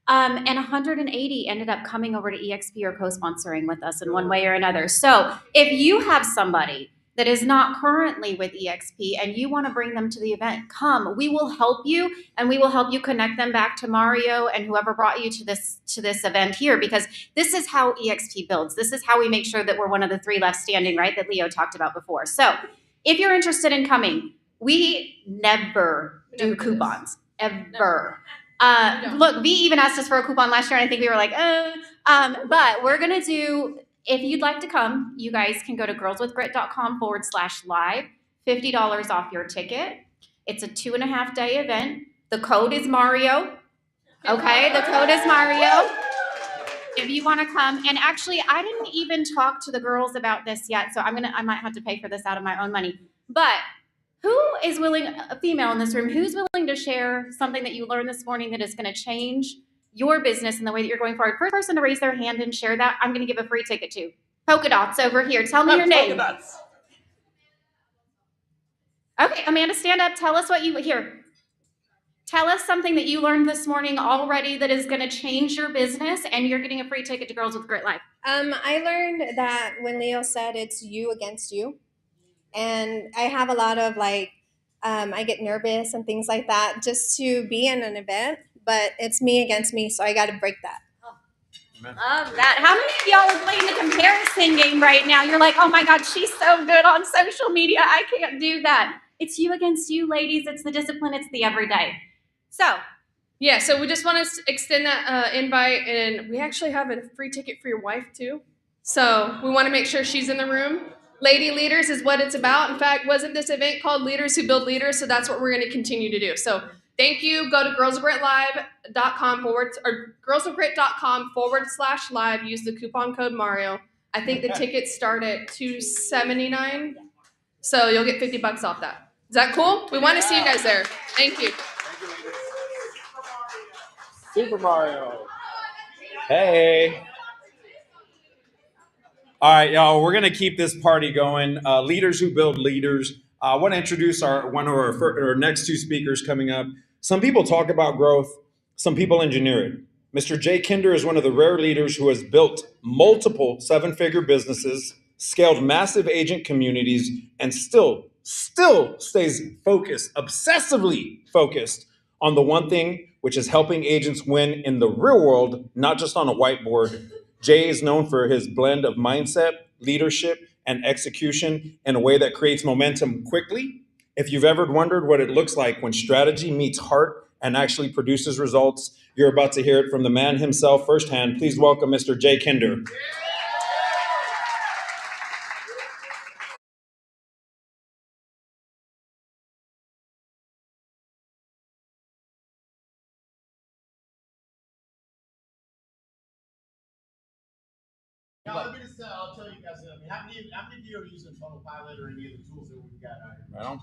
And 180 ended up coming over to EXP or co-sponsoring with us in one way or another. So if you have somebody that is not currently with EXP and you want to bring them to the event, come. We will help you, and we will help you connect them back to Mario and whoever brought you to this event here, because this is how EXP builds. This is how we make sure that we're one of the 3 left standing, right, that Leo talked about before. So if you're interested in coming, we never do coupons, ever. Look, V even asked us for a coupon last year, and I think we were like, but we're going to do, if you'd like to come, you guys can go to girlswithgrit.com/live, $50 off your ticket. It's a 2.5-day event. The code is Mario. Okay, the code is Mario. If you want to come, and actually, I didn't even talk to the girls about this yet, so I might have to pay for this out of my own money. But Who is willing, a female in this room, who's willing to share something that you learned this morning that is going to change your business and the way that you're going forward? First person to raise their hand and share that, I'm going to give a free ticket to. Polka dots over here. Tell me your name. Polka dots. Okay, Amanda, stand up. Tell us what you here. Tell us something that you learned this morning already that is going to change your business, and you're getting a free ticket to Girls with Grit Life. I learned that when Leo said it's you against you, and I have a lot of I get nervous and things like that just to be in an event, but it's me against me, so I got to break that. Love that. How many of y'all are playing the comparison game right now? You're like, oh my God, she's so good on social media. I can't do that. It's you against you, ladies. It's the discipline. It's the everyday. So, Yeah, so we just want to extend that invite, and we actually have a free ticket for your wife too. So we want to make sure she's in the room. Lady Leaders is what it's about. In fact, wasn't this event called Leaders Who Build Leaders? So that's what we're going to continue to do. So thank you. Go to girlsofgritlive.com or girlsofgrit.com/live. Use the coupon code Mario. I think the tickets start at $279. So you'll get $50 off that. Is that cool? We want to see you guys there. Thank you. Super Mario. Hey. All right, y'all, we're going to keep this party going. Leaders who build leaders. I want to introduce one of our next two speakers coming up. Some people talk about growth. Some people engineer it. Mr. Jay Kinder is one of the rare leaders who has built multiple seven-figure businesses, scaled massive agent communities, and still stays focused, obsessively focused on the one thing, which is helping agents win in the real world, not just on a whiteboard. Jay is known for his blend of mindset, leadership, and execution in a way that creates momentum quickly. If you've ever wondered what it looks like when strategy meets heart and actually produces results, you're about to hear it from the man himself firsthand. Please welcome Mr. Jay Kinder. Now, let me just, I'll tell you guys, how many of you are using Funnel Pilot or any of the tools that we've got out here? Right on.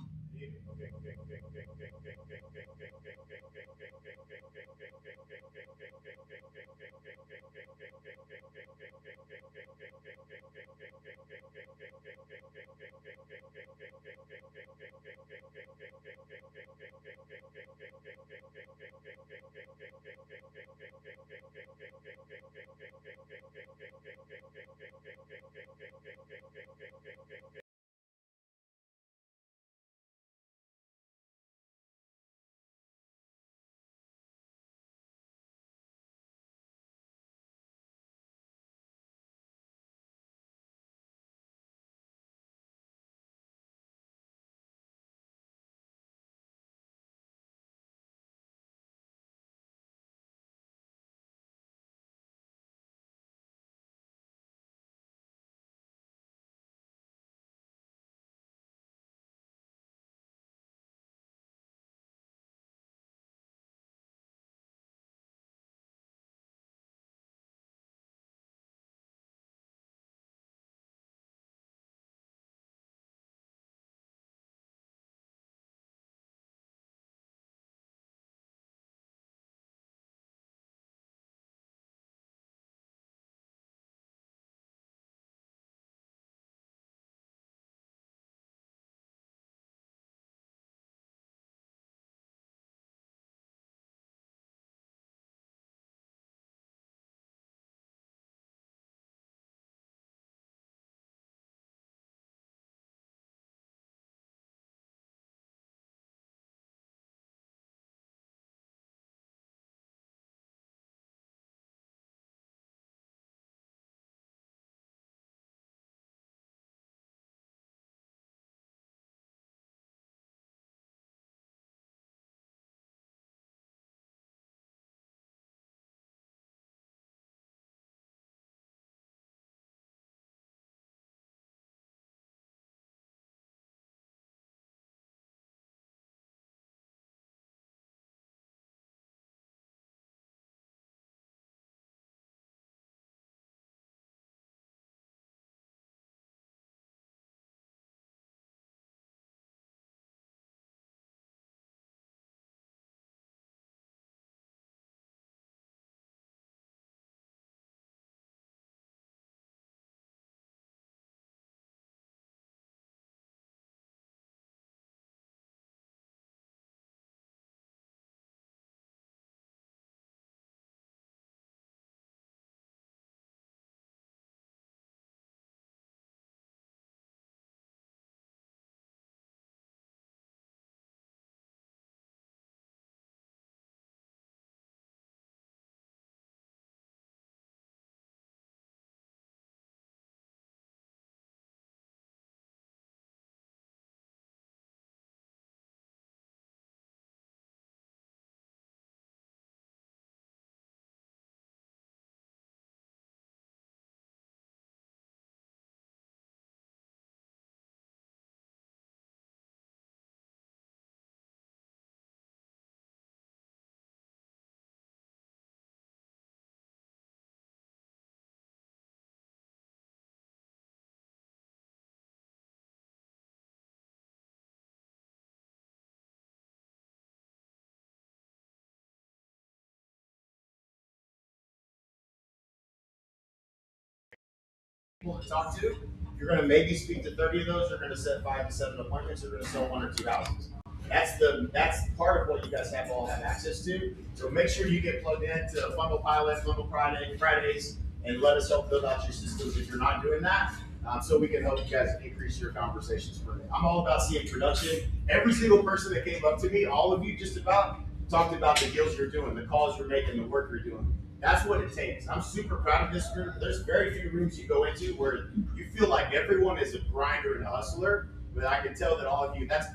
people to talk to. You're going to maybe speak to 30 of those. You're going to set 5 to 7 appointments. You're going to sell 1 or 2 houses. That's part of what you guys all have access to. So make sure you get plugged into Funnel Pilot, Funnel Fridays, and let us help build out your systems if you're not doing that. So we can help you guys increase your conversations per day. I'm all about seeing production. Every single person that came up to me, all of you just about, talked about the deals you're doing, the calls you're making, the work you're doing. That's what it takes. I'm super proud of this group. There's very few rooms you go into where you feel like everyone is a grinder and a hustler, but I can tell that all of you, that's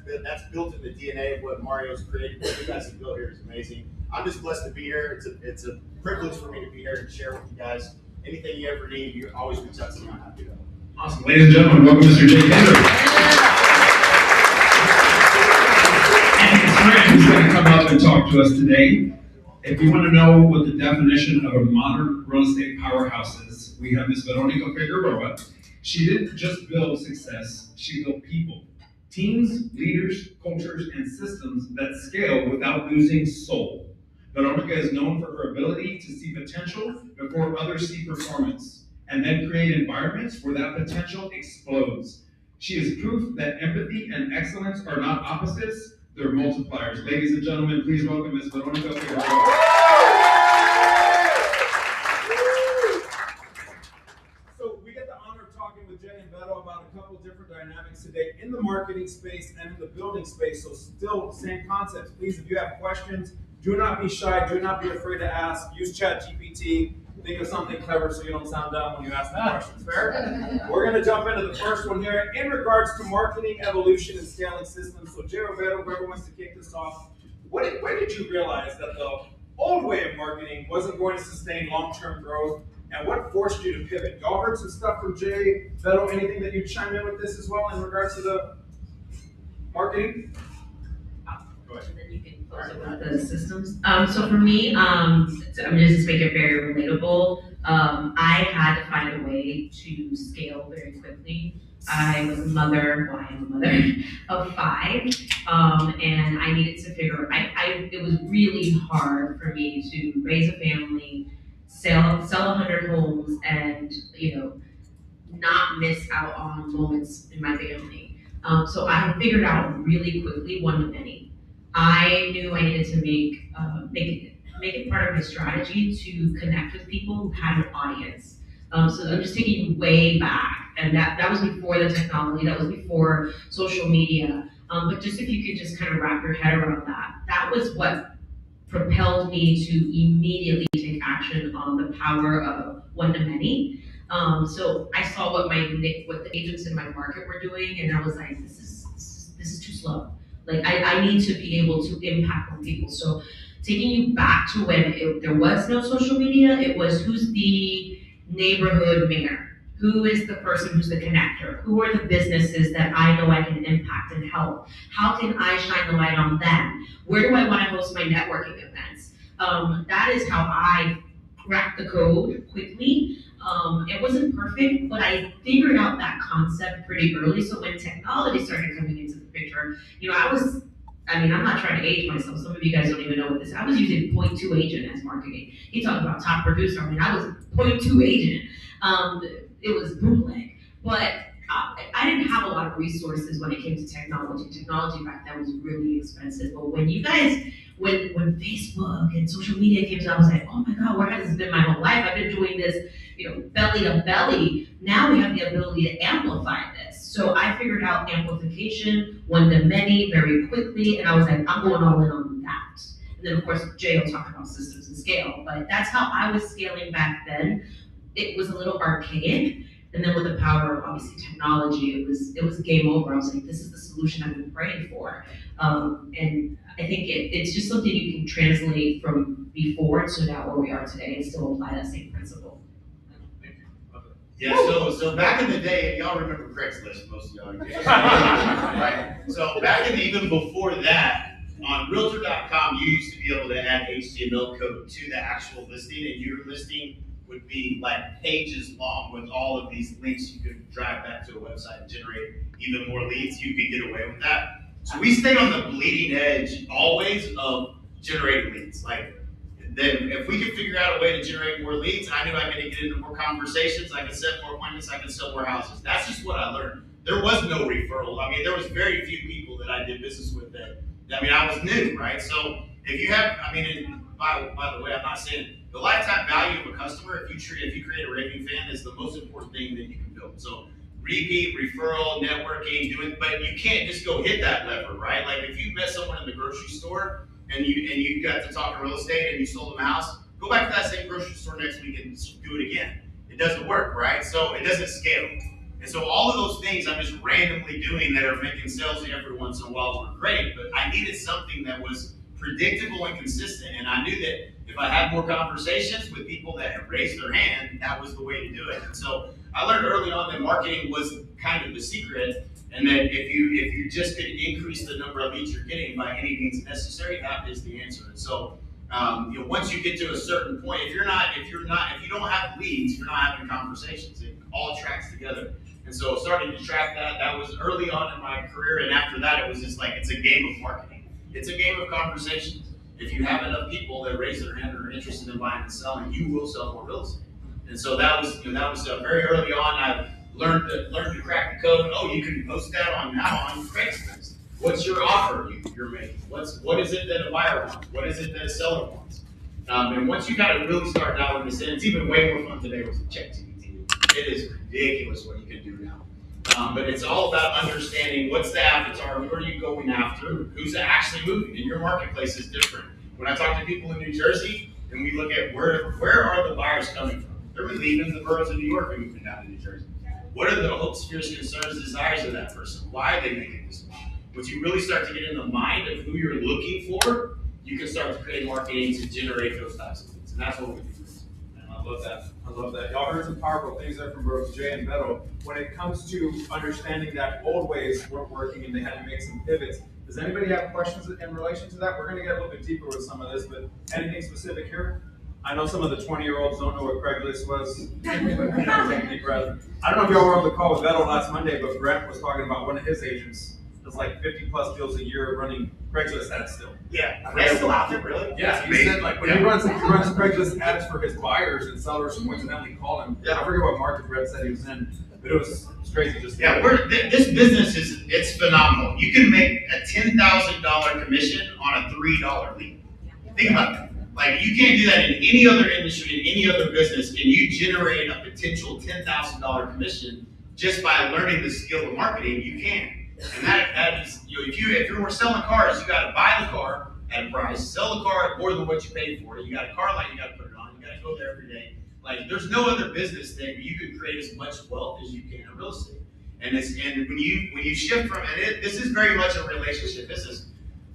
built in the DNA of what Mario's created. What you guys have built here is amazing. I'm just blessed to be here. It's a privilege for me to be here and share with you guys. Anything you ever need, you always reach out to me. I'm happy to help. Awesome. Ladies and gentlemen, welcome Mr. Jay Kendrick. And his friend is going to come up and talk to us today. If you want to know what the definition of a modern real estate powerhouse is, we have Miss Veronica Figueroa. She didn't just build success, she built people. Teams, leaders, cultures, and systems that scale without losing soul. Veronica is known for her ability to see potential before others see performance, and then create environments where that potential explodes. She is proof that empathy and excellence are not opposites, they're multipliers. Ladies and gentlemen, please welcome Ms. Veronica Figueroa. So we get the honor of talking with Jay and Beto about a couple different dynamics today in the marketing space and in the building space. So still same concepts. Please, if you have questions, do not be shy, do not be afraid to ask. Use ChatGPT. Think of something clever so you don't sound dumb when you ask the questions. Fair? We're going to jump into the first one here in regards to marketing evolution and scaling systems. So Jay or Beto, whoever wants to kick this off, when did you realize that the old way of marketing wasn't going to sustain long-term growth, and what forced you to pivot? Y'all heard some stuff from Jay, Beto, anything that you chime in with this as well in regards to the marketing? Go ahead. And then you can close about the systems. So for me, I'm gonna just make it very relatable. I had to find a way to scale very quickly. I was a mother, well, I am a mother of 5, and I needed to figure. It was really hard for me to raise a family, sell 100 homes, and not miss out on moments in my family. So I figured out really quickly one of many. I knew I needed to make it part of my strategy to connect with people who had an audience. So I'm just taking you way back, and that was before the technology, that was before social media. But just if you could just kind of wrap your head around that was what propelled me to immediately take action on the power of one-to-many. So I saw what the agents in my market were doing, and I was like, this is too slow. Like I need to be able to impact on people. So taking you back to when there was no social media, it was who's the neighborhood mayor? Who is the person who's the connector? Who are the businesses that I know I can impact and help? How can I shine the light on them? Where do I want to host my networking events? That is how I cracked the code quickly. It wasn't perfect, but I figured out that concept pretty early. So when technology started coming into the picture, I'm not trying to age myself. Some of you guys don't even know what this is. I was using 0.2 agent as marketing. He talked about top producer. I was 0.2 agent. It was bootleg. But I didn't have a lot of resources when it came to technology. Technology back then was really expensive. But when you guys, when Facebook and social media came to, I was like, oh my God, where has this been my whole life? I've been doing this, belly to belly. Now we have the ability to amplify this. So I figured out amplification, one-to-many very quickly, and I was like, I'm going all in on that. And then of course, Jay will talk about systems and scale, but that's how I was scaling back then. It was a little archaic. And then with the power of obviously technology, it was game over. I was like, this is the solution I've been praying for. And I think it's just something you can translate from before to now where we are today and still apply that same principle. Yeah, so back in the day, y'all remember Craigslist, most of y'all do, right? So back even before that, on Realtor.com, you used to be able to add HTML code to the actual listing, and your listing would be like pages long with all of these links you could drive back to a website and generate even more leads. You could get away with that. So we stayed on the bleeding edge always of generating leads. Like Then if we could figure out a way to generate more leads, I knew I could get into more conversations, I could set more appointments, I could sell more houses. That's just what I learned. There was no referral. I mean, there was very few people that I did business with that, I mean, I was new, right? So if you have, I mean, and by the way, I'm not saying the lifetime value of a customer, if you create a raving fan, is the most important thing that you can build. So repeat, referral, networking, but you can't just go hit that lever, right? Like if you met someone in the grocery store and you got to talk real estate and you sold them a house, go back to that same grocery store next week and do it again. It doesn't work, right? So it doesn't scale. And so all of those things I'm just randomly doing that are making sales every once in a while were great, but I needed something that was predictable and consistent. And I knew that if I had more conversations with people that had raised their hand, that was the way to do it. And so I learned early on that marketing was kind of the secret, and that if you just could increase the number of leads you're getting by any means necessary, that is the answer. And so once you get to a certain point, if you don't have leads, you're not having conversations. It all tracks together. And so starting to track that was early on in my career, and after that it was just like, it's a game of marketing. It's a game of conversations. If you have enough people that raise their hand or are interested in buying and selling, you will sell more real estate. And so that was very early on. I learned to crack the code. Oh, you can post that on Craigslist. What's your offer you're making? What is it that a buyer wants? What is it that a seller wants? And once you kind of really start dialing this in, it's even way more fun today with ChatGPT. It is ridiculous what you can do now. But it's all about understanding what's the avatar, who are you going after, who's actually moving, and your marketplace is different. When I talk to people in New Jersey, and we look at where are the buyers coming from? They're leaving the boroughs of New York and moving down to New Jersey. What are the hopes, fears, concerns, desires of that person? Why are they making this move? Once you really start to get in the mind of who you're looking for, you can start to create marketing to generate those types of things. And that's what we do. I love that. I love that. Y'all heard some powerful things there from both Jay and Beto. When it comes to understanding that old ways weren't working and they had to make some pivots, does anybody have questions in relation to that? We're going to get a little bit deeper with some of this, but anything specific here? I know some of the 20-year-olds don't know what Craigslist was. Take a deep breath. I don't know if y'all were on the call with Beto last Monday, but Brent was talking about one of his agents does like 50 plus deals a year running Craigslist ads still. Yeah, that's still out there, really? Yeah, he said like when he runs Craigslist ads for his buyers and sellers who coincidentally call him. Yeah. I forget what market Brett said he was in, but it was crazy. Just this business it's phenomenal. You can make a $10,000 commission on a $3 lead. Think about that. Like you can't do that in any other industry, in any other business, and you generate a potential $10,000 commission just by learning the skill of marketing. You can. And that is, if you're selling cars, you got to buy the car at a price, sell the car at more than what you paid for it. You got a car lot, you got to put it on, you got to go there every day. Like there's no other business that you could create as much wealth as you can in real estate. And when you shift from this is very much a relationship business.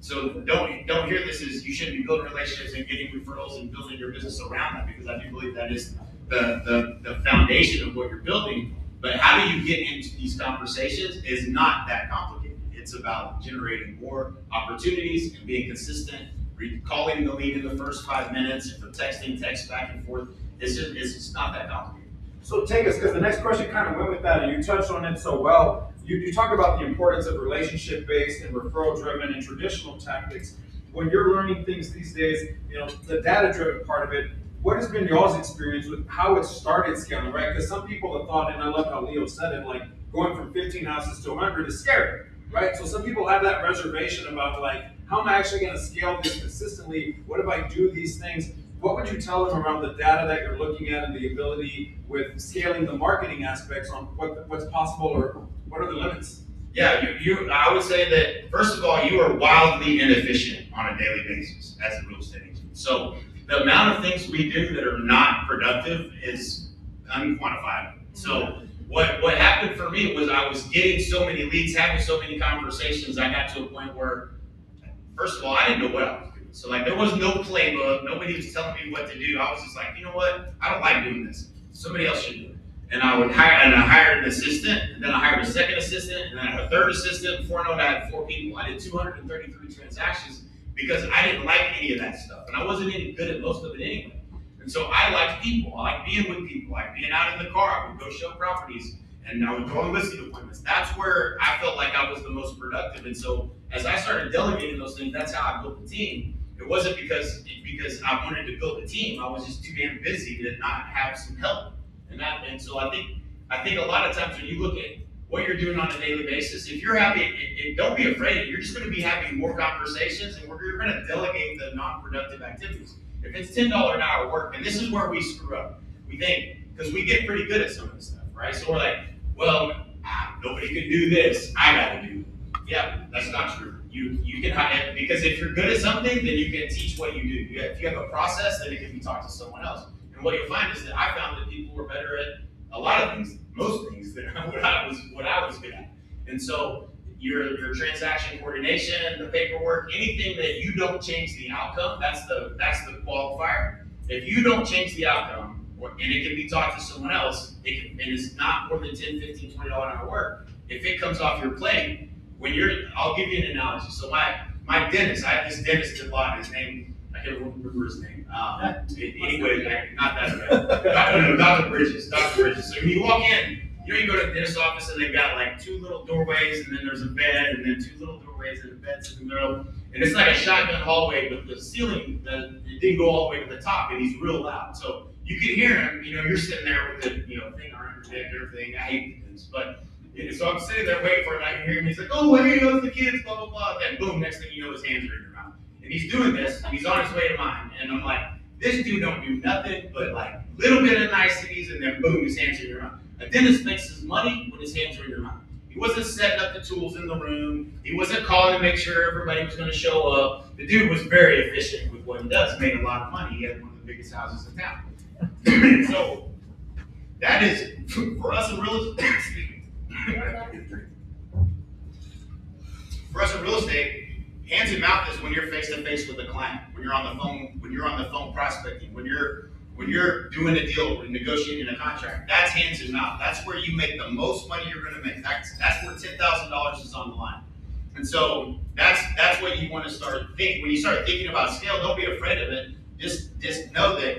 So don't hear this as you shouldn't be building relationships and getting referrals and building your business around that, because I do believe that is the foundation of what you're building. But how do you get into these conversations is not that complicated. It's about generating more opportunities and being consistent, calling the lead in the first 5 minutes, if they're text back and forth. It's just not that complicated. So take us, because the next question kind of went with that, and you touched on it so well. You talk about the importance of relationship-based and referral-driven and traditional tactics. When you're learning things these days, the data-driven part of it, what has been y'all's experience with how it started scaling, right? Because some people have thought, and I love how Leo said it, like going from 15 houses to 100 is scary, right? So some people have that reservation about like, how am I actually going to scale this consistently? What if I do these things? What would you tell them around the data that you're looking at and the ability with scaling the marketing aspects on what's possible or what are the limits? Yeah, I would say that, first of all, you are wildly inefficient on a daily basis as a real estate agent. So the amount of things we do that are not productive is unquantifiable. So what happened for me was I was getting so many leads, having so many conversations, I got to a point where, first of all, I didn't know what I was doing. So like there was no playbook, nobody was telling me what to do. I was just like, you know what, I don't like doing this. Somebody else should do it. And I hired an assistant, and then I hired a second assistant, and then I had a third assistant. Before I know it, I had 4 people. I did 233 transactions because I didn't like any of that stuff. And I wasn't any good at most of it anyway. And so I like people. I like being with people. I like being out in the car. I would go show properties, and I would go on listing appointments. That's where I felt like I was the most productive. And so as I started delegating those things, that's how I built the team. It wasn't because I wanted to build a team. I was just too damn busy to not have some help. And so I think a lot of times when you look at what you're doing on a daily basis, if you're having, don't be afraid. You're just going to be having more conversations, and you're going to delegate the non-productive activities. If it's $10 an hour work, and this is where we screw up. We think, because we get pretty good at some of this stuff, right? So we're like, well, nobody can do this. I got to do it. Yeah, that's not true. You can hire, because if you're good at something, then you can teach what you do. If you have a process, then it can be taught to someone else. And what you'll find is that I found that people were better at a lot of things, most things, than what I was good at. And so your transaction coordination, the paperwork, anything that you don't change the outcome, that's the qualifier. If you don't change the outcome, and it can be taught to someone else, and it's not more than $10, $15, $20 an hour work, if it comes off your plate, I'll give you an analogy. So my dentist, I have this dentist in law, his name, I can't remember his name. Anyway, not that bad. Dr. Bridges. So when you walk in, you go to the dentist's office and they've got like 2 little doorways, and then there's a bed, and then 2 little doorways, and a bed's in the middle. And it's like a shotgun hallway, but the ceiling, it didn't go all the way to the top, and he's real loud. So you can hear him, you're sitting there with the, thing around your neck and everything. I hate this, but so I'm sitting there waiting for him, and I can hear him. He's like, oh, hey, goes the kids, blah, blah, blah. And boom, next thing you know, his hands are in your mouth. And he's doing this, and he's on his way to mine. And I'm like, this dude don't do nothing but like little bit of niceties, and then boom, his hands are in your mouth. A dentist makes his money when his hands are in your mouth. He wasn't setting up the tools in the room. He wasn't calling to make sure everybody was going to show up. The dude was very efficient with what he does, made a lot of money. He had one of the biggest houses in town. So that is, for us in real estate, hands and mouth is when you're face to face with a client, when you're on the phone prospecting, when you're doing a deal, or negotiating a contract. That's hands and mouth. That's where you make the most money you're going to make. That's where $10,000 is on the line. And so that's what you want to start thinking. When you start thinking about scale, don't be afraid of it. Just know that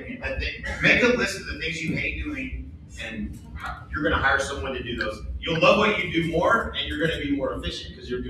make a list of the things you hate doing, and you're going to hire someone to do those. You'll love what you do more, and you're going to be more efficient because you're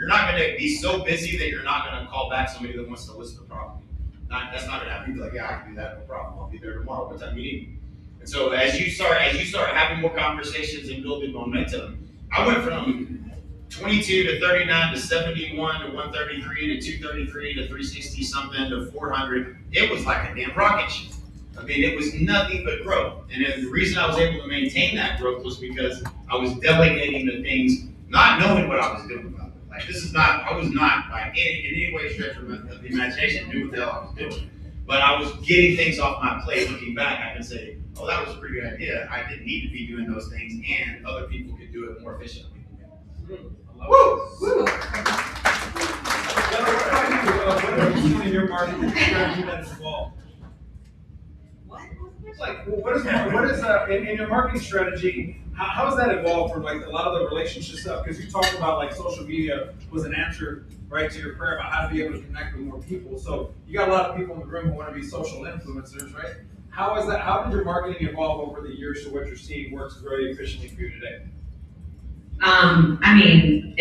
not going to be so busy that you're not going to call back somebody that wants to list the property. That's not going to happen. You'll be like, yeah, I can do that, no problem. I'll be there tomorrow. What time you need? And so as you start having more conversations and building momentum, I went from 22 to 39 to 71 to 133 to 233 to 360 something to 400. It was like a damn rocket ship. I mean, it was nothing but growth. And the reason I was able to maintain that growth was because I was delegating the things, not knowing what I was doing about it. Like, I was not like in any way stretch of the imagination knew what the hell I was doing. But I was getting things off my plate. Looking back, I can say, oh, that was a pretty good idea. I didn't need to be doing those things, and other people could do it more efficiently. Woo! Woo! What are you doing in your marketing strategy that is involved? Like, what is in your marketing strategy? How has that evolved from like a lot of the relationship stuff? Because you talked about like social media was an answer, right, to your prayer about how to be able to connect with more people. So you got a lot of people in the room who want to be social influencers, right? How is that? How did your marketing evolve over the years to what you're seeing works very efficiently for you today? I mean,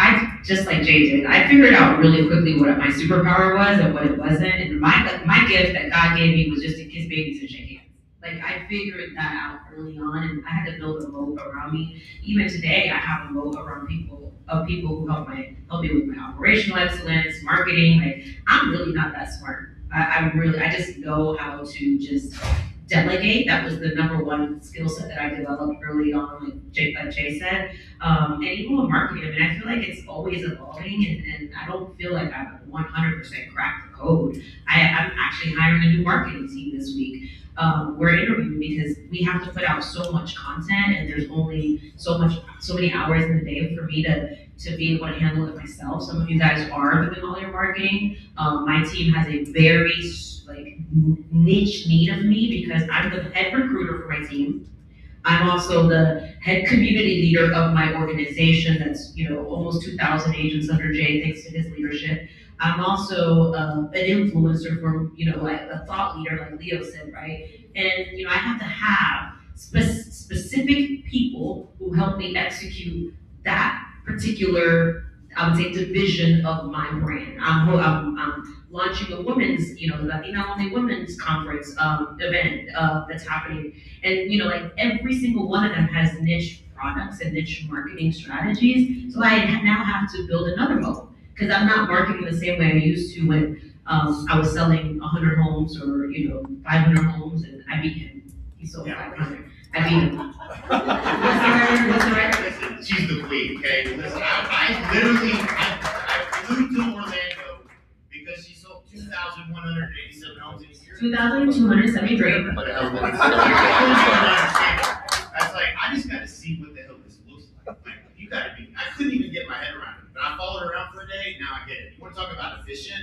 I just like Jay did. I figured out really quickly what my superpower was and what it wasn't. And my gift that God gave me was just to kiss babies and shake hands. Like, I figured that out early on, and I had to build a moat around me. Even today, I have a moat around people who help me with my operational excellence, marketing. Like, I'm really not that smart. I just know how to just delegate. That was the number one skill set that I developed early on, like Jay said. And even with marketing, I mean, I feel like it's always evolving, and I don't feel like I've 100% cracked the code. I'm actually hiring a new marketing team this week. We're interviewing because we have to put out so much content, and there's only so many hours in the day for me to be able to handle it myself. Some of you guys are doing all your marketing. My team has a very niche need of me because I'm the head recruiter for my team. I'm also the head community leader of my organization that's, almost 2,000 agents under Jay, thanks to his leadership. I'm also an influencer from, a thought leader, like Leo said, right? And, I have to have specific people who help me execute that particular I would say, division of my brand. I'm launching a women's, Latina only women's conference event that's happening, and like every single one of them has niche products and niche marketing strategies. So I now have to build another mode because I'm not marketing the same way I used to when I was selling 100 homes or 500 homes, and I beat him. He sold 500. I beat him. What's the record? She's the queen, okay? Listen, I flew to Orlando because she sold 2,187 homes in a year. 2,273. That's like, I just got to see what the hell this looks like. Like, you got to be, I couldn't even get my head around it. But I followed her around for a day, now I get it. You want to talk about efficient?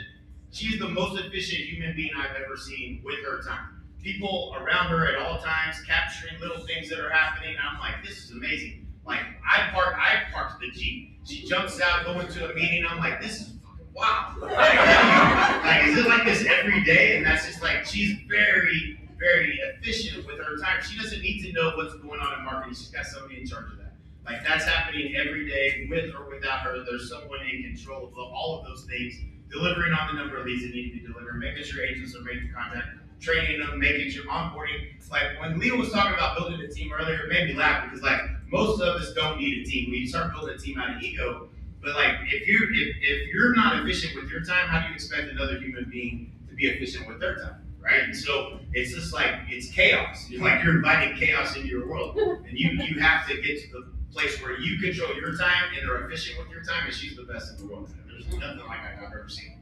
She's the most efficient human being I've ever seen with her time. People around her at all times, capturing little things that are happening. I'm like, this is amazing. Like, I parked the Jeep. She jumps out, going to a meeting. I'm like, this is fucking wow. Like, is it like this every day? And that's just like, she's very, very efficient with her time. She doesn't need to know what's going on in marketing. She's got somebody in charge of that. Like, that's happening every day, with or without her. There's someone in control of all of those things, delivering on the number of leads that need to be delivered, making sure agents are making contact, training them, making sure onboarding. Like, when Leo was talking about building a team earlier, it made me laugh because, like, most of us don't need a team. We start building a team out of ego. But, like, if you're not efficient with your time, how do you expect another human being to be efficient with their time, right? And so it's just like, it's chaos. It's like you're inviting chaos into your world. And you have to get to the place where you control your time and are efficient with your time, and she's the best in the world. There's nothing like that I've ever seen.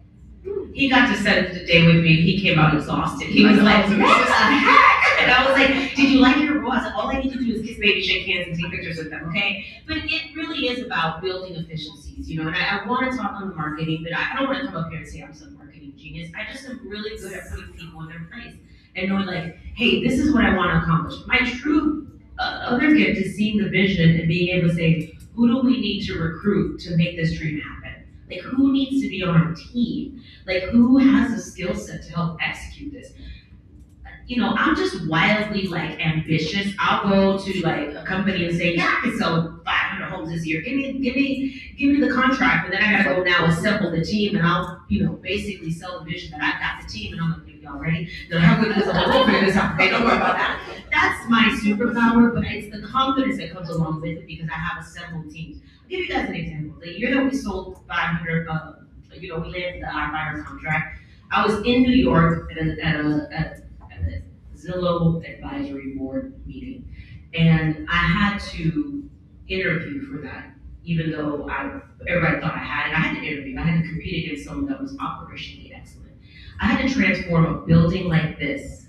He got to spend the day with me. He came out exhausted. He was like, what the heck? And I was like, did you like your role? I said, all I need to do is kiss baby, shake hands, and take pictures with them, okay? But it really is about building efficiencies, and I want to talk on the marketing, but I don't want to come up here and say I'm some marketing genius. I just am really good at putting people in their place and knowing, like, hey, this is what I want to accomplish. My true other gift is seeing the vision and being able to say, who do we need to recruit to make this dream happen? Like, who needs to be on our team? Like, who has the skill set to help execute this? I'm just wildly, like, ambitious. I'll go to, like, a company and say, yeah, I can sell 500 homes this year. Give me the contract, and then I gotta go now assemble the team, and I'll, basically sell the vision that I've got the team, and I'm like, y'all ready? They're like, how good is it? We'll figure this out. Okay, don't worry about that. That's my superpower, but it's the confidence that comes along with it because I have assembled teams. I'll give you guys an example. The year that we sold 500, we landed the iBuyer contract. I was in New York at a Zillow advisory board meeting, and I had to interview for that, even though everybody thought I had it. I had to interview. I had to compete against someone that was operationally excellent. I had to transform a building like this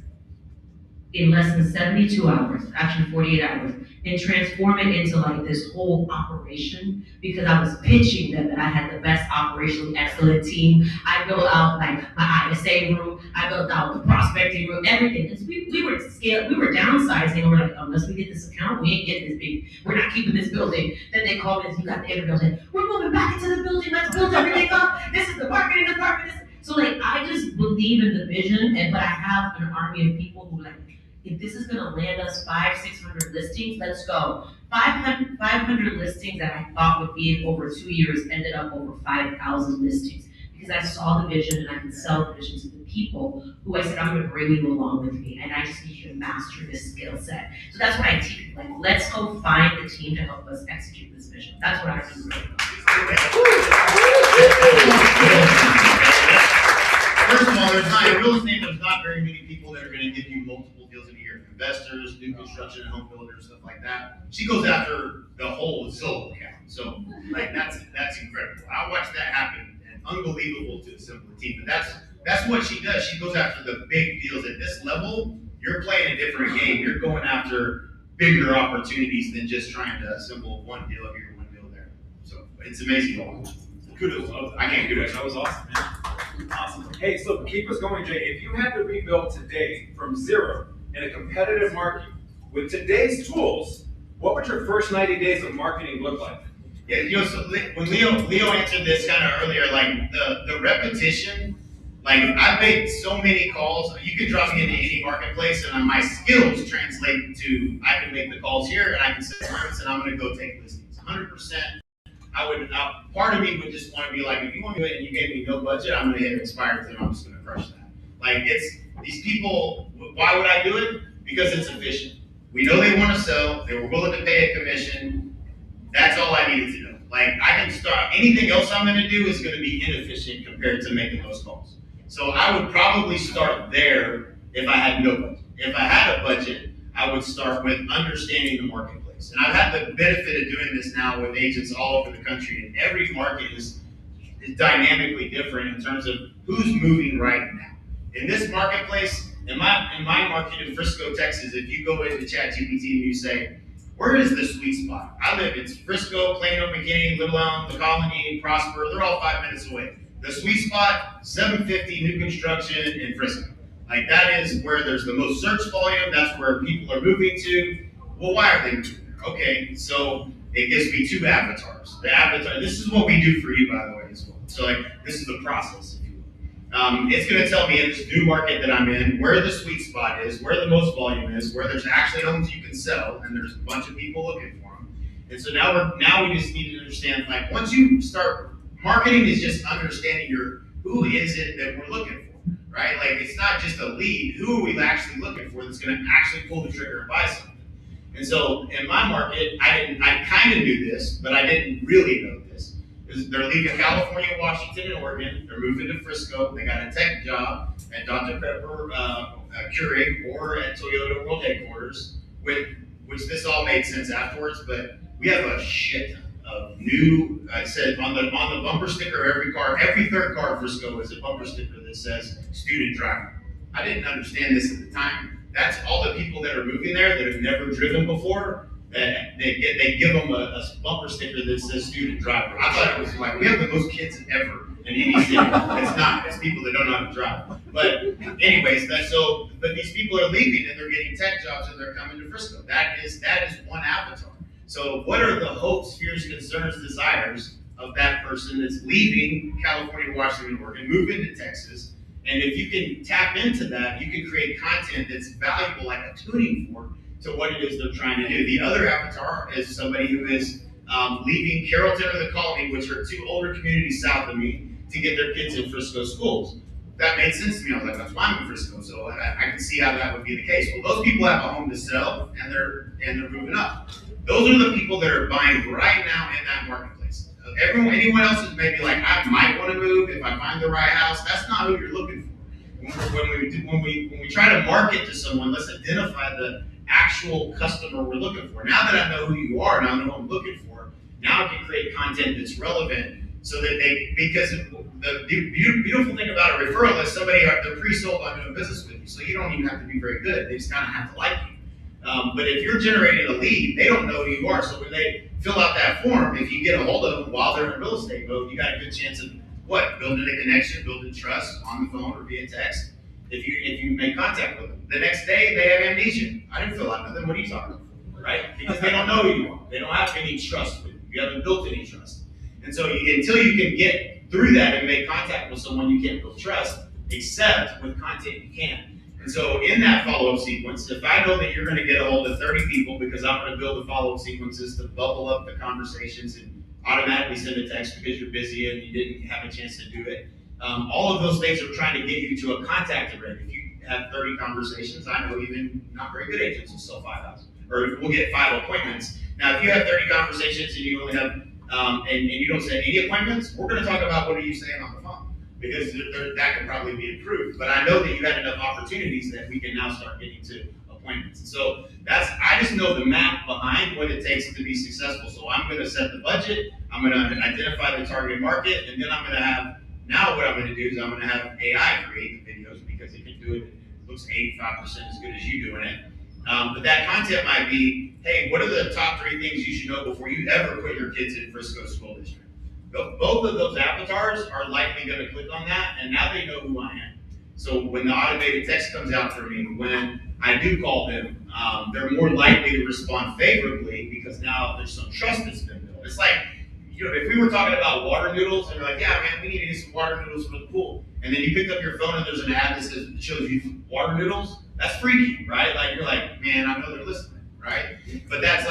in less than 72 hours, actually 48 hours, and transform it into like this whole operation because I was pitching them that I had the best operationally excellent team. I built out like my ISA room, I built out the prospecting room, everything. Because we were downsizing, and we're like, unless we get this account, we ain't getting this big. We're not keeping this building. Then they called us, you got the interview, and we're moving back into the building, let's build everything up. This is the marketing department. So like, I just believe in the vision, but I have an army of people who like, if this is gonna land us 500-600 listings, let's go. 500 listings that I thought would be in over 2 years ended up over 5,000 listings because I saw the vision and I can sell the vision to the people who I said, I'm gonna bring you along with me, and I just need you to master this skill set. So that's what I teach people, like, let's go find the team to help us execute this vision. That's what I do right now. First of all, in real estate, there's not very many people that are gonna give you multiple deals in a year. Investors, new construction, home builders, stuff like that. She goes after the whole Zillow account. So, like, that's incredible. I watched that happen, and unbelievable to assemble a team. But that's what she does. She goes after the big deals. At this level, you're playing a different game. You're going after bigger opportunities than just trying to assemble one deal here, one deal there. So it's amazing. Kudos. I can't do it. That was awesome, man. Awesome. Hey, so keep us going, Jay. If you had to rebuild today from zero in a competitive market with today's tools, what would your first 90 days of marketing look like? Yeah, so when Leo answered this kind of earlier, like the repetition, like I've made so many calls. You could drop me into any marketplace, and my skills translate to I can make the calls here, and I can set appointments, and I'm going to go take listings. 100%. part of me would just want to be like, if you want to do it and you gave me no budget, I'm going to hit expired and I'm just going to crush that. Like, it's these people. Why would I do it? Because it's efficient. We know they want to sell. They were willing to pay a commission. That's all I needed to know. Like, I can start, anything else I'm going to do is going to be inefficient compared to making those calls. So I would probably start there if I had no budget. If I had a budget, I would start with understanding the marketplace. And I've had the benefit of doing this now with agents all over the country, and every market is dynamically different in terms of who's moving right now. In this marketplace, in my market in Frisco, Texas, if you go into ChatGPT and you say, where is the sweet spot? I live in Frisco, Plano, McKinney, Little Elm, the Colony, Prosper. They're all 5 minutes away. The sweet spot, 750 new construction in Frisco. Like, that is where there's the most search volume. That's where people are moving to. Well, why are they moving there? Okay, so it gives me two avatars. The avatar, this is what we do for you, by the way, as well. So, like, this is the process, if you will. It's going to tell me in this new market that I'm in where the sweet spot is, where the most volume is, where there's actually homes you can sell, and there's a bunch of people looking for them. And so now we just need to understand, like, once you start, marketing is just understanding who is it that we're looking for, right? Like, it's not just a lead. Who are we actually looking for that's going to actually pull the trigger and buy something? And so in my market, I kind of knew this, but I didn't really know this. They're leaving California, Washington, and Oregon. They're moving to Frisco. They got a tech job at Dr. Pepper, Keurig, or at Toyota World Headquarters, which this all made sense afterwards, but we have a shit ton of new, I said, on the bumper sticker of every car, every third car in Frisco is a bumper sticker that says student driver. I didn't understand this at the time. That's all the people that are moving there that have never driven before, that they give them a bumper sticker that says student driver. I thought it was like, we have the most kids ever in any city. It's not. It's people that don't know how to drive. But anyways, but these people are leaving and they're getting tech jobs and they're coming to Frisco. That is one avatar. So what are the hopes, fears, concerns, desires of that person that's leaving California, Washington, Oregon, moving to Texas? And if you can tap into that, you can create content that's valuable, like a tuning fork to what it is they're trying to do. The other avatar is somebody who is leaving Carrollton or the Colony, which are two older communities south of me, to get their kids in Frisco schools. That made sense to me. I was like, that's why I'm in Frisco, so I can see how that would be the case. Well, those people have a home to sell, and they're moving up. Those are the people that are buying right now in that marketplace. Anyone else is maybe like, I might want to move if I find the right house. That's not who you're looking for. When we try to market to someone, let's identify the actual customer we're looking for. Now that I know who you are, now I know what I'm looking for, now I can create content that's relevant so that because the beautiful thing about a referral is they're pre-sold on doing business with you, so you don't even have to be very good. They just kind of have to like you. But if you're generating a lead, they don't know who you are. So when they fill out that form, if you get a hold of them while they're in real estate mode, you got a good chance of building a connection, building trust on the phone or via text. If you make contact with them, the next day they have amnesia. I didn't fill out nothing. What are you talking about? Right? Because they don't know who you are. They don't have any trust with you. You haven't built any trust. And so until you can get through that and make contact with someone, you can't build trust. Except with content, you can. And so in that follow-up sequence, if I know that you're going to get a hold of 30 people because I'm going to build the follow-up sequences to bubble up the conversations and automatically send a text because you're busy and you didn't have a chance to do it. All of those things are trying to get you to a contact rate. If you have 30 conversations, I know even not very good agents will sell 5 houses, or we'll get 5 appointments. Now, if you have 30 conversations and you only have, and you don't set any appointments, we're going to talk about what are you saying on the phone. Because that could probably be improved. But I know that you had enough opportunities that we can now start getting to appointments. And so I just know the math behind what it takes to be successful. So I'm going to set the budget, I'm going to identify the target market, and then I'm going to have, now what I'm going to do is I'm going to have AI create the videos because it can do it. It looks 85% as good as you doing it. But that content might be, hey, what are the top 3 things you should know before you ever put your kids in Frisco School District? Both of those avatars are likely going to click on that, and now they know who I am. So when the automated text comes out for me, when I do call them, they're more likely to respond favorably because now there's some trust that's been built. It's like, if we were talking about water noodles and you're like, yeah, man, we need to get some water noodles for the pool, and then you picked up your phone and there's an ad that shows you water noodles, that's freaky, right? Like, you're like, man, I know they're listening, right? But that's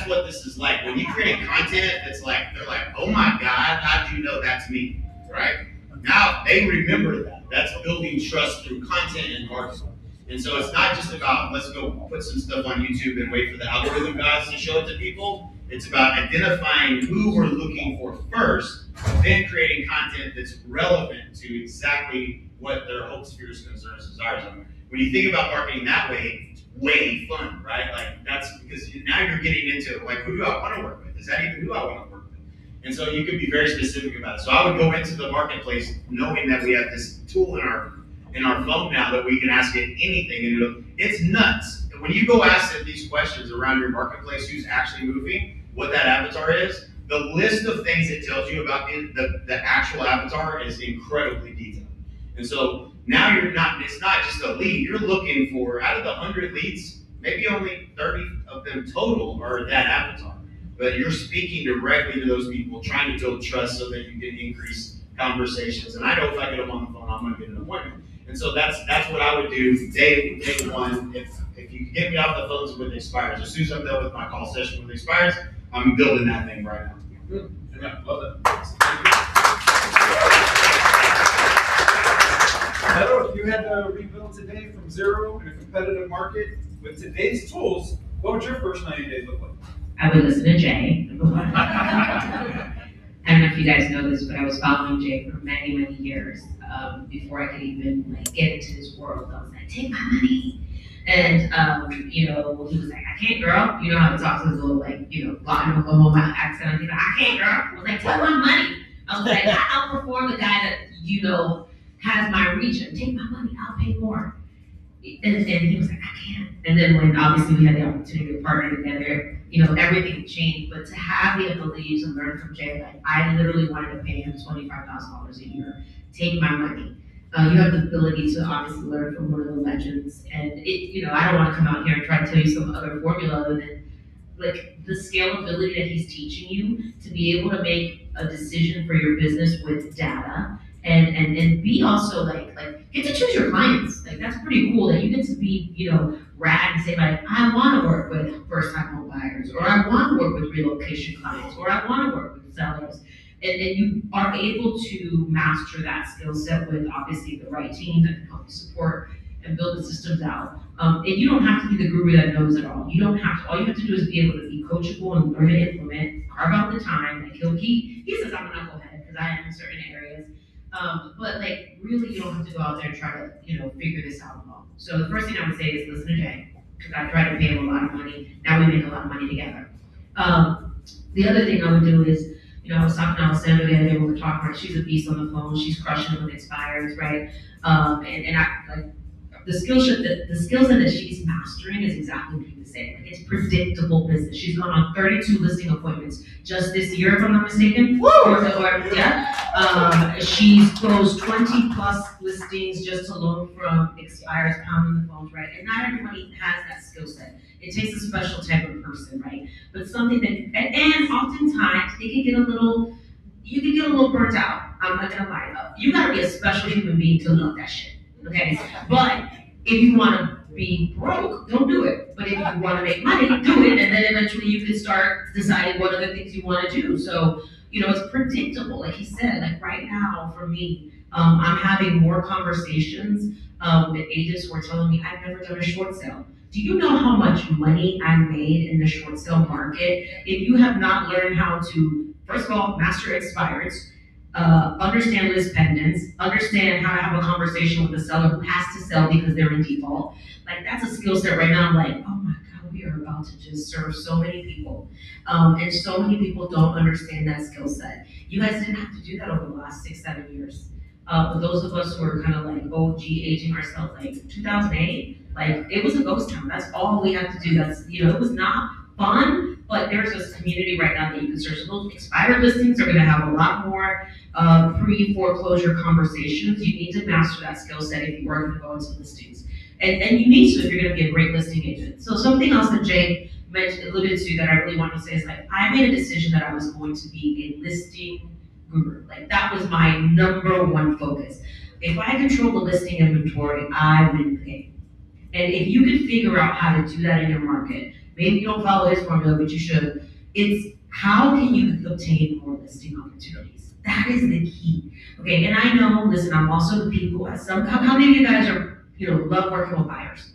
what this is like. When you create content, it's like they're like, oh my God, how did you know that's me, right? Now they remember that. That's building trust through content and marketing. And so it's not just about let's go put some stuff on YouTube and wait for the algorithm gods to show it to people. It's about identifying who we're looking for first, then creating content that's relevant to exactly what their hopes, fears, concerns, desires are. When you think about marketing that way, it's way fun, right? Like that's because now you're getting into like, who do I want to work with? Is that even who I want to work with? And so you could be very specific about it. So I would go into the marketplace knowing that we have this tool in our phone now that we can ask it anything, and it's nuts. And when you go ask it these questions around your marketplace, who's actually moving, what that avatar is, the list of things it tells you about the actual avatar is incredibly detailed. And so now it's not just a lead, you're looking for, out of the 100 leads, maybe only 30 of them total are that avatar. But you're speaking directly to those people, trying to build trust so that you can increase conversations. And I know if I get them on the phone, I'm going to get an appointment. And so that's what I would do day one. If you can get me off the phones with expires, as soon as I'm done with my call session with expires, I'm building that thing right now. Good. Yeah, love that. Heather, if you had to rebuild today from zero in a competitive market with today's tools, what would your first 90 days look like? I would listen to Jay, number one. I don't know if you guys know this, but I was following Jay for many, many years before I could even like get into his world. I was like, take my money. And he was like, I can't, girl. You know how he talks with his little like, Latin Oklahoma accent. He's like, I can't, girl. I was like, take my money. I was like, I outperform the guy that, has my region. Take my money, I'll pay more. And he was like, I can't. And then when obviously we had the opportunity to partner together, everything changed. But to have the ability to learn from Jay, like I literally wanted to pay him $25,000 a year. Take my money. You have the ability to obviously learn from one of the legends. And I don't want to come out here and try to tell you some other formula other than like the scalability that he's teaching you to be able to make a decision for your business with data and be also like get to choose your clients. Like that's pretty cool that you get to be, rad and say like, I want to work with first time home buyers, or I want to work with relocation clients, or I want to work with sellers. And you are able to master that skill set with obviously the right team that can help you support and build the systems out. And you don't have to be the guru that knows it all. You don't have to. All you have to do is be able to be coachable and learn to implement, carve out the time. Like he says I'm a knucklehead because I am in certain areas. But like really you don't have to go out there and try to, figure this out alone. So the first thing I would say is listen to Jay, because I tried to pay him a lot of money. Now we make a lot of money together. The other thing I would do is, I was talking to Alessandra the other day when we were talking, right? She's a beast on the phone. She's crushing it with expires, right? And I like the skill set that she's mastering is exactly what you say. Like it's predictable business. She's gone on 32 listing appointments just this year, if I'm not mistaken. She closed 20 plus listings just alone from expires, pounding the phones, right? And not everybody has that skill set. It takes a special type of person, right? But something that, and oftentimes it can get you can get a little burnt out. I'm not gonna lie though. You gotta be a special human being to love that shit, okay? But if you wanna be broke, don't do it. But if you wanna make money, do it, and then eventually you can start deciding what other things you wanna do. So, it's predictable, like he said, like right now for me, I'm having more conversations with agents who are telling me, I've never done a short sale. Do you know how much money I made in the short sale market? If you have not learned how to, first of all, master expireds, understand list pendants, understand how to have a conversation with the seller who has to sell because they're in default. Like that's a skill set right now. I'm like, oh my God, we are about to just serve so many people. And so many people don't understand that skill set. You guys didn't have to do that over the last 6-7 years. But those of us who are kind of like OG aging ourselves, like 2008, like it was a ghost town. That's all we had to do. That's, it was not fun, but there's this community right now that you can search. So those expired listings are gonna have a lot more pre-foreclosure conversations. You need to master that skill set if you are gonna go into listings. And you need to if you're gonna be a great listing agent. So something else that Jay alluded to that I really want to say is like, I made a decision that I was going to be a listing guru. Like that was my number one focus. If I control the listing inventory, I win the game. And if you can figure out how to do that in your market, maybe you don't follow his formula, but you should. It's how can you obtain more listing opportunities? That is the key. Okay, and I know, listen, I'm also the people, how many of you guys are, love working with buyers?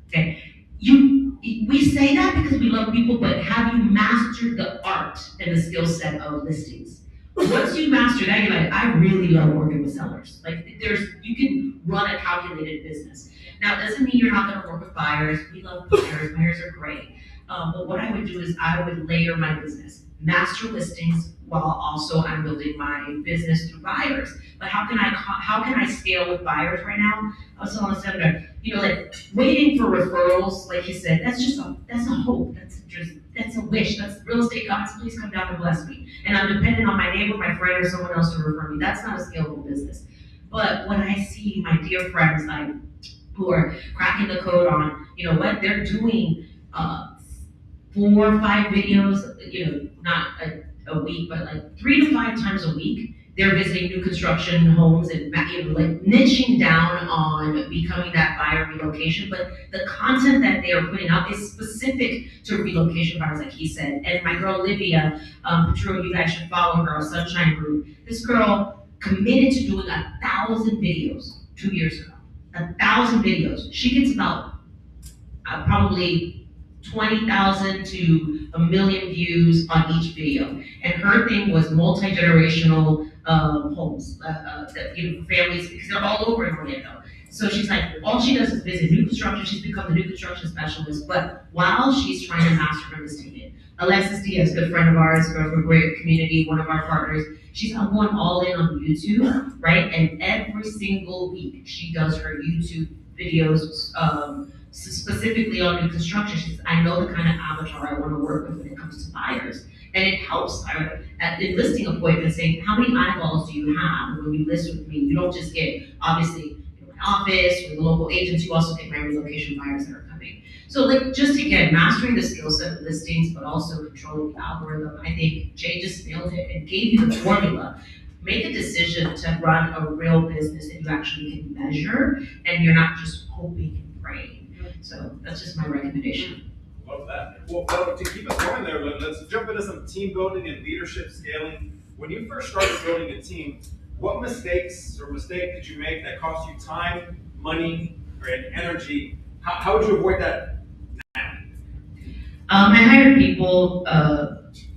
Okay, we say that because we love people, but have you mastered the art and the skill set of listings? Once you master that, you're like, I really love working with sellers. Like, you can run a calculated business. Now, it doesn't mean you're not gonna work with buyers. We love buyers, buyers are great. But what I would do is I would layer my business, master listings, while also I'm building my business through buyers. But how can I scale with buyers right now? I was telling Sandra, like waiting for referrals, like you said, that's a hope. That's a wish. That's real estate gods, please come down and bless me. And I'm dependent on my neighbor, my friend, or someone else to refer me. That's not a scalable business. But when I see my dear friends like who are cracking the code on, what they're doing, 4 or 5 videos, not a week, but like 3 to 5 times a week. They're visiting new construction homes and like niching down on becoming that buyer relocation. But the content that they are putting out is specific to relocation buyers, like he said. And my girl Olivia Petro, you guys should follow her, our Sunshine Group. This girl committed to doing 1,000 videos 2 years ago. 1,000 videos. She gets about probably 20,000 to 1 million views on each video. And her thing was multi-generational homes, families, because they're all over in Orlando. So she's like, all she does is visit new construction. She's become the new construction specialist. But while she's trying to master her listing, Alexis Diaz, good friend of ours, girl from a great community, one of our partners, she's going all in on YouTube, right? And every single week she does her YouTube videos, specifically on new construction. She says, I know the kind of avatar I want to work with when it comes to buyers. And it helps at the listing appointment saying, how many eyeballs do you have when you list with me? You don't just get, obviously, my office or the local agents, you also get my relocation buyers that are coming. So like, just again, mastering the skill set of listings, but also controlling the algorithm. I think Jay just nailed it and gave you the formula. Make a decision to run a real business that you actually can measure, and you're not just hoping and praying. So that's just my recommendation. Love that. Well, to keep us going there, let's jump into some team building and leadership scaling. When you first started building a team, what mistake did you make that cost you time, money, and energy? How would you avoid that now? I hired people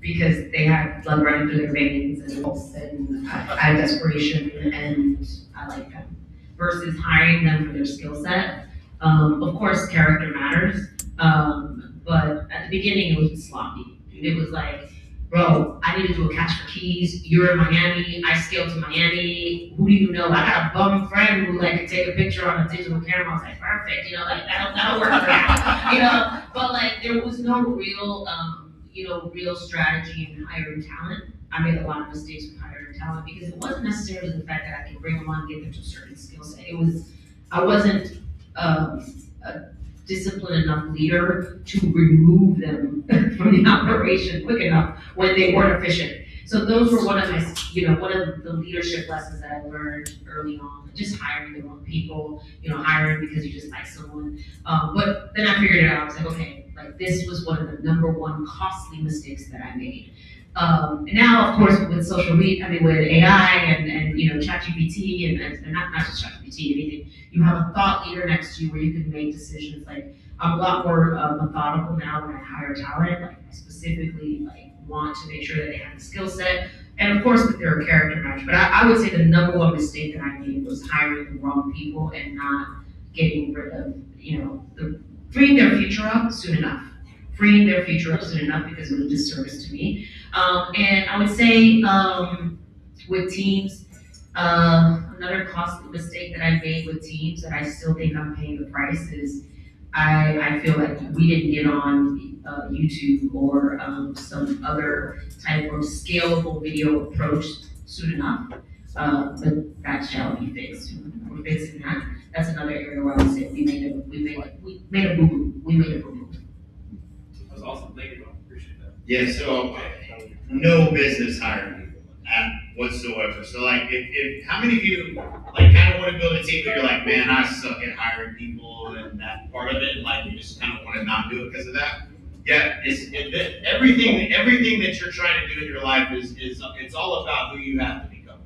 because they had blood running through their veins and I had desperation and I like them. Versus hiring them for their skill set. Of course, character matters, but at the beginning it was sloppy. It was like, bro, I need to do a catch for keys. You're in Miami. I scaled to Miami. Who do you know? I got a bum friend who like could take a picture on a digital camera. I was like, perfect. Like that'll work for now. But like there was no real, real strategy in hiring talent. I made a lot of mistakes with hiring talent because it wasn't necessarily the fact that I could bring them on and get them to a certain skill set. I wasn't a disciplined enough leader to remove them from the operation quick enough when they weren't efficient. So those were one of the leadership lessons that I learned early on. Just hiring the wrong people, hiring because you just like someone. But then I figured it out. I was like, okay, like this was one of the number one costly mistakes that I made. And now, of course, with social media, with AI and ChatGPT and not just ChatGPT, anything, you have a thought leader next to you where you can make decisions. Like I'm a lot more methodical now when I hire talent. Like I specifically want to make sure that they have the skill set, and of course that they're a character match. But I would say the number one mistake that I made was hiring the wrong people and not getting rid of freeing their future up soon enough. Freeing their future up soon enough because it was a disservice to me. And I would say with teams, another costly mistake that I made with teams that I still think I'm paying the price is I feel like we didn't get on YouTube or some other type of scalable video approach soon enough. But that shall be fixed. We're fixing that. That's another area where I would say we made a boo-boo. That's awesome. Thank you, Bob. Appreciate that. Yeah, so no business hiring people. whatsoever. So like, if how many of you like kind of want to build a team, but you're like, man, I suck at hiring people and that part of it, and like you just kind of want to not do it because of that? Yeah, everything that you're trying to do in your life is it's all about who you have to become,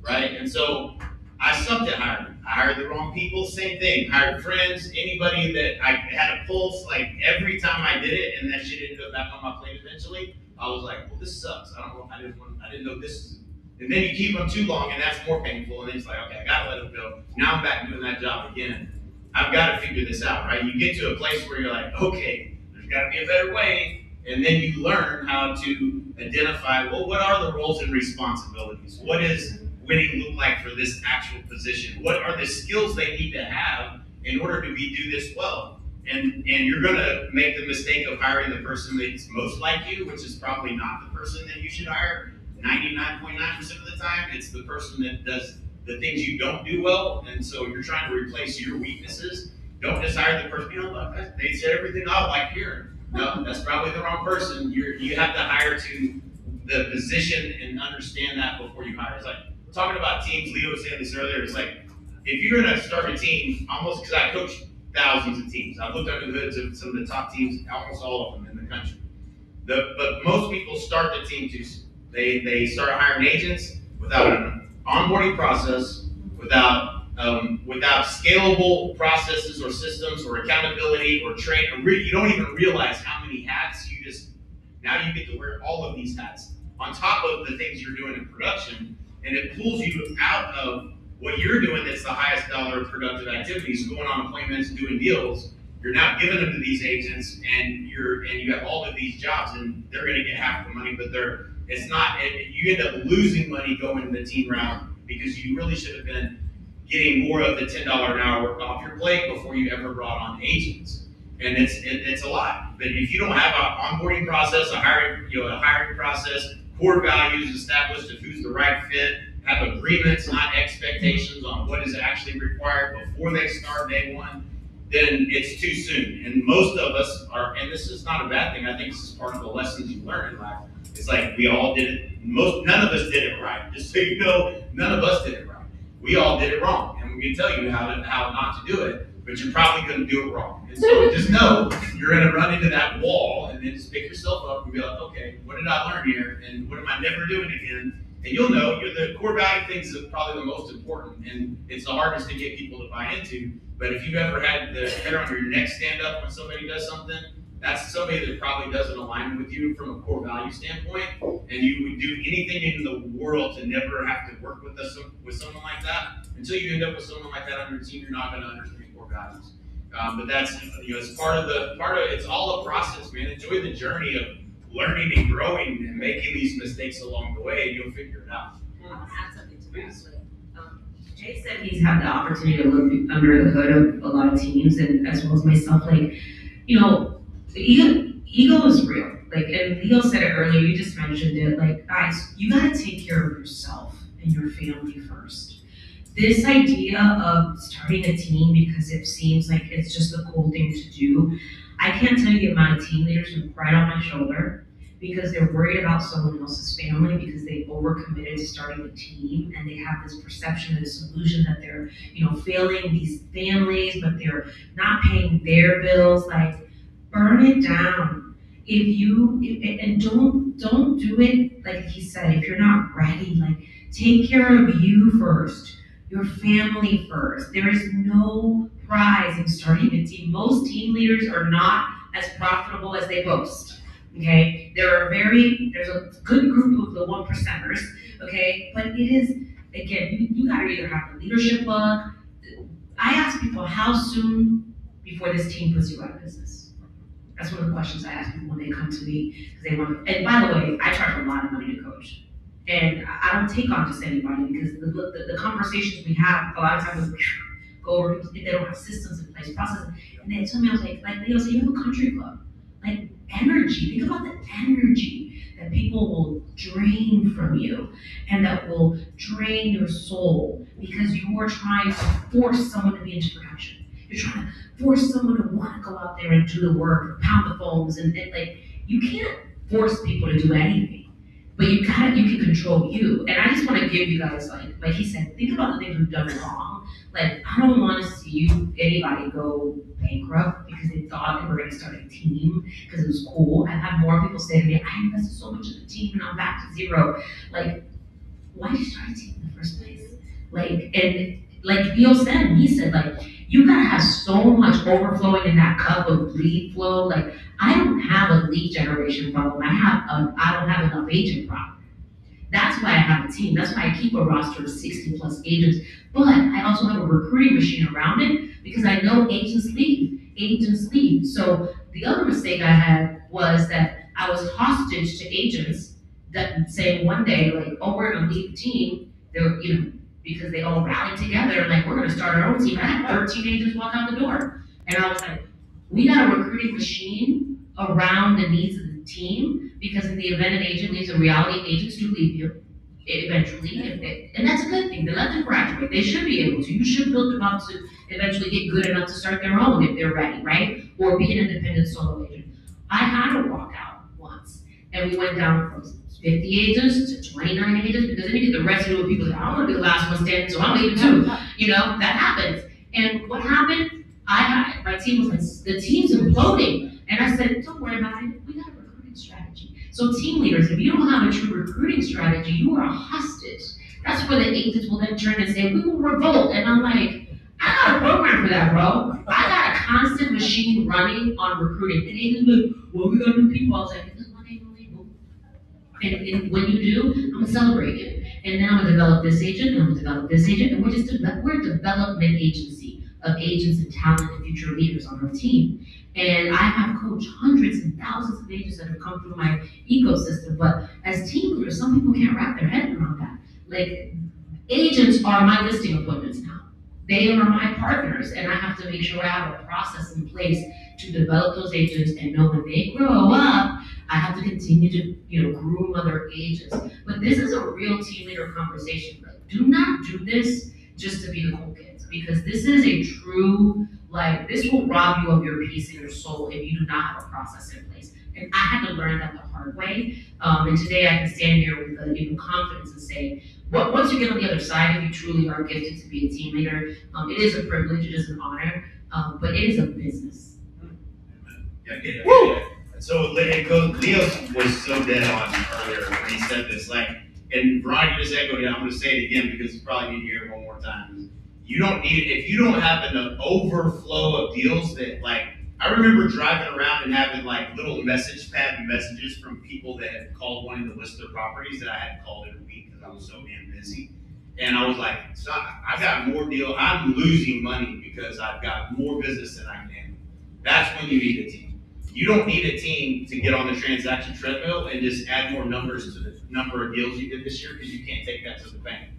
right? And so I sucked at hiring. I hired the wrong people, same thing. Hired friends, anybody that I had a pulse. Like every time I did it, and that shit ended up back on my plate eventually. I was like, well, this sucks. I didn't know this. And then you keep them too long, and that's more painful. And then it's like, okay, I gotta let them go. Now I'm back doing that job again. I've got to figure this out, right? You get to a place where you're like, okay, there's got to be a better way. And then you learn how to identify, well, what are the roles and responsibilities? What does winning look like for this actual position? What are the skills they need to have in order to do this well? And you're going to make the mistake of hiring the person that's most like you, which is probably not the person that you should hire. 99.9% of the time, it's the person that does the things you don't do well, and so you're trying to replace your weaknesses. Don't just hire the person, look, they said everything I like hearing. No, that's probably the wrong person. You have to hire to the position and understand that before you hire. It's like, we're talking about teams, Leo was saying this earlier, it's like, if you're gonna start a team, almost, because I coach thousands of teams. I've looked under the hoods of some of the top teams, almost all of them in the country. But most people start the team too soon. They start hiring agents without an onboarding process, without scalable processes or systems or accountability or training. You don't even realize how many hats now you get to wear all of these hats on top of the things you're doing in production, and it pulls you out of what you're doing that's the highest dollar productive activities, going on appointments, doing deals. You're now giving them to these agents, and you have all of these jobs, and they're going to get half the money, but you end up losing money going the team route because you really should have been getting more of the $10 an hour work off your plate before you ever brought on agents. And it's a lot. But if you don't have an onboarding process, a hiring process, core values established of who's the right fit, have agreements, not expectations on what is actually required before they start day one, then it's too soon. And most of us are, and this is not a bad thing, I think this is part of the lessons you learn in life. It's like we all did it, none of us did it right. Just so you know, none of us did it right. We all did it wrong. And we can tell you how not to do it, but you're probably going to do it wrong. And so just know you're going to run into that wall, and then just pick yourself up and be like, okay, what did I learn here? And what am I never doing again? And you'll know the core value things is probably the most important, and it's the hardest to get people to buy into. But if you've ever had the hair on your neck stand up when somebody does something, that's somebody that probably doesn't align with you from a core value standpoint, and you would do anything in the world to never have to work with someone like that. Until you end up with someone like that on your team, you're not going to understand core values. But that's it's part of it's all a process, man. Enjoy the journey of learning and growing and making these mistakes along the way, and you'll figure it out. I want to add something to that. Jay said he's had the opportunity to look under the hood of a lot of teams, and as well as myself, the ego is real. And Leo said it earlier, you just mentioned it, guys, you gotta take care of yourself and your family first. This idea of starting a team because it seems like it's just a cool thing to do, I can't tell you the amount of team leaders who cry on my shoulder because they're worried about someone else's family because they overcommitted to starting a team, and they have this perception and this illusion that they're, failing these families, but they're not paying their bills. Burn it down. And don't do it like he said, if you're not ready, take care of you first, your family first. There is no prize in starting a team. Most team leaders are not as profitable as they boast. Okay, there's a good group of the 1%ers, okay, but it is, again, you gotta either have a leadership book. I ask people, how soon before this team puts you out of business? That's one of the questions I ask people when they come to me, because they want to, and by the way, I charge a lot of money to coach. And I don't take on just anybody, because the conversations we have, a lot of times go over, if they don't have systems in place, processes, and they tell me, I was like Leo said, you have a country club. Energy, think about the energy that people will drain from you and that will drain your soul because you are trying to force someone to be into production. You're trying to force someone to want to go out there and do the work, pound the phones, and you can't force people to do anything. but you can control you. And I just want to give you guys, like he said, think about the things we've done wrong. Like, I don't want to see anybody go bankrupt because they thought they were going to start a team because it was cool. I've had more people say to me, I invested so much in the team and I'm back to zero. Like, why did you start a team in the first place? Like, and like Theo said, he said, like, you gotta have so much overflowing in that cup of lead flow. Like, I don't have a lead generation problem. I don't have enough agent problem. That's why I have a team. That's why I keep a roster of 60 plus agents. But I also have a recruiting machine around it because I know agents leave. Agents leave. So the other mistake I had was that I was hostage to agents that saying one day, like, oh, we're gonna leave the team. They're, because they all rallied together, like, we're gonna start our own team. I had 13 agents walk out the door. And I was like, we got a recruiting machine around the needs of the team, because in the event an agent leaves, a reality, agents do leave you eventually, and that's a good thing. They let them graduate. They should be able to. You should build them up to eventually get good enough to start their own if they're ready, right? Or be an independent solo agent. I had to walk out once, and we went down from 50 agents to 29 agents, because then you get the residual people that I want to be the last one standing, so I'm leaving too. That happens. And what happened? My team was like, the team's imploding. And I said, don't worry about it. We got a recruiting strategy. So team leaders, if you don't have a true recruiting strategy, you are a hostage. That's where the agents will then turn and say, we will revolt. And I'm like, I got a program for that, bro. I got a constant machine running on recruiting. And agents are like, well, we got new people. I was like, this is one ain't illegal. And when you do, I'm gonna celebrate it. And then I'm gonna develop this agent, and I'm gonna develop this agent, and we're a development agency of agents and talent and future leaders on our team. And I have coached hundreds and thousands of agents that have come through my ecosystem. But as team leaders, some people can't wrap their head around that. Like, agents are my listing appointments now. They are my partners, and I have to make sure I have a process in place to develop those agents and know when they grow up, I have to continue to groom other agents. But this is a real team leader conversation. Like, do not do this just to be the cool kids, because this is a true, like, this will rob you of your peace and your soul if you do not have a process in place. And I had to learn that the hard way. And today I can stand here with confidence and say, once you get on the other side, if you truly are gifted to be a team leader, it is a privilege, it is an honor, but it is a business. Yeah. Woo! So Leo was so dead on earlier when he said this, like, and Veronica just echoed it. I'm going to say it again because you probably need to hear it one more time. You don't need it if you don't have an overflow of deals that, like, I remember driving around and having like little message pad messages from people that had called wanting to list their properties that I hadn't called in a week because I was so damn busy. And I was like, so I've got more deal. I'm losing money because I've got more business than I can handle. That's when you need a team. You don't need a team to get on the transaction treadmill and just add more numbers to the number of deals you did this year, because you can't take that to the bank.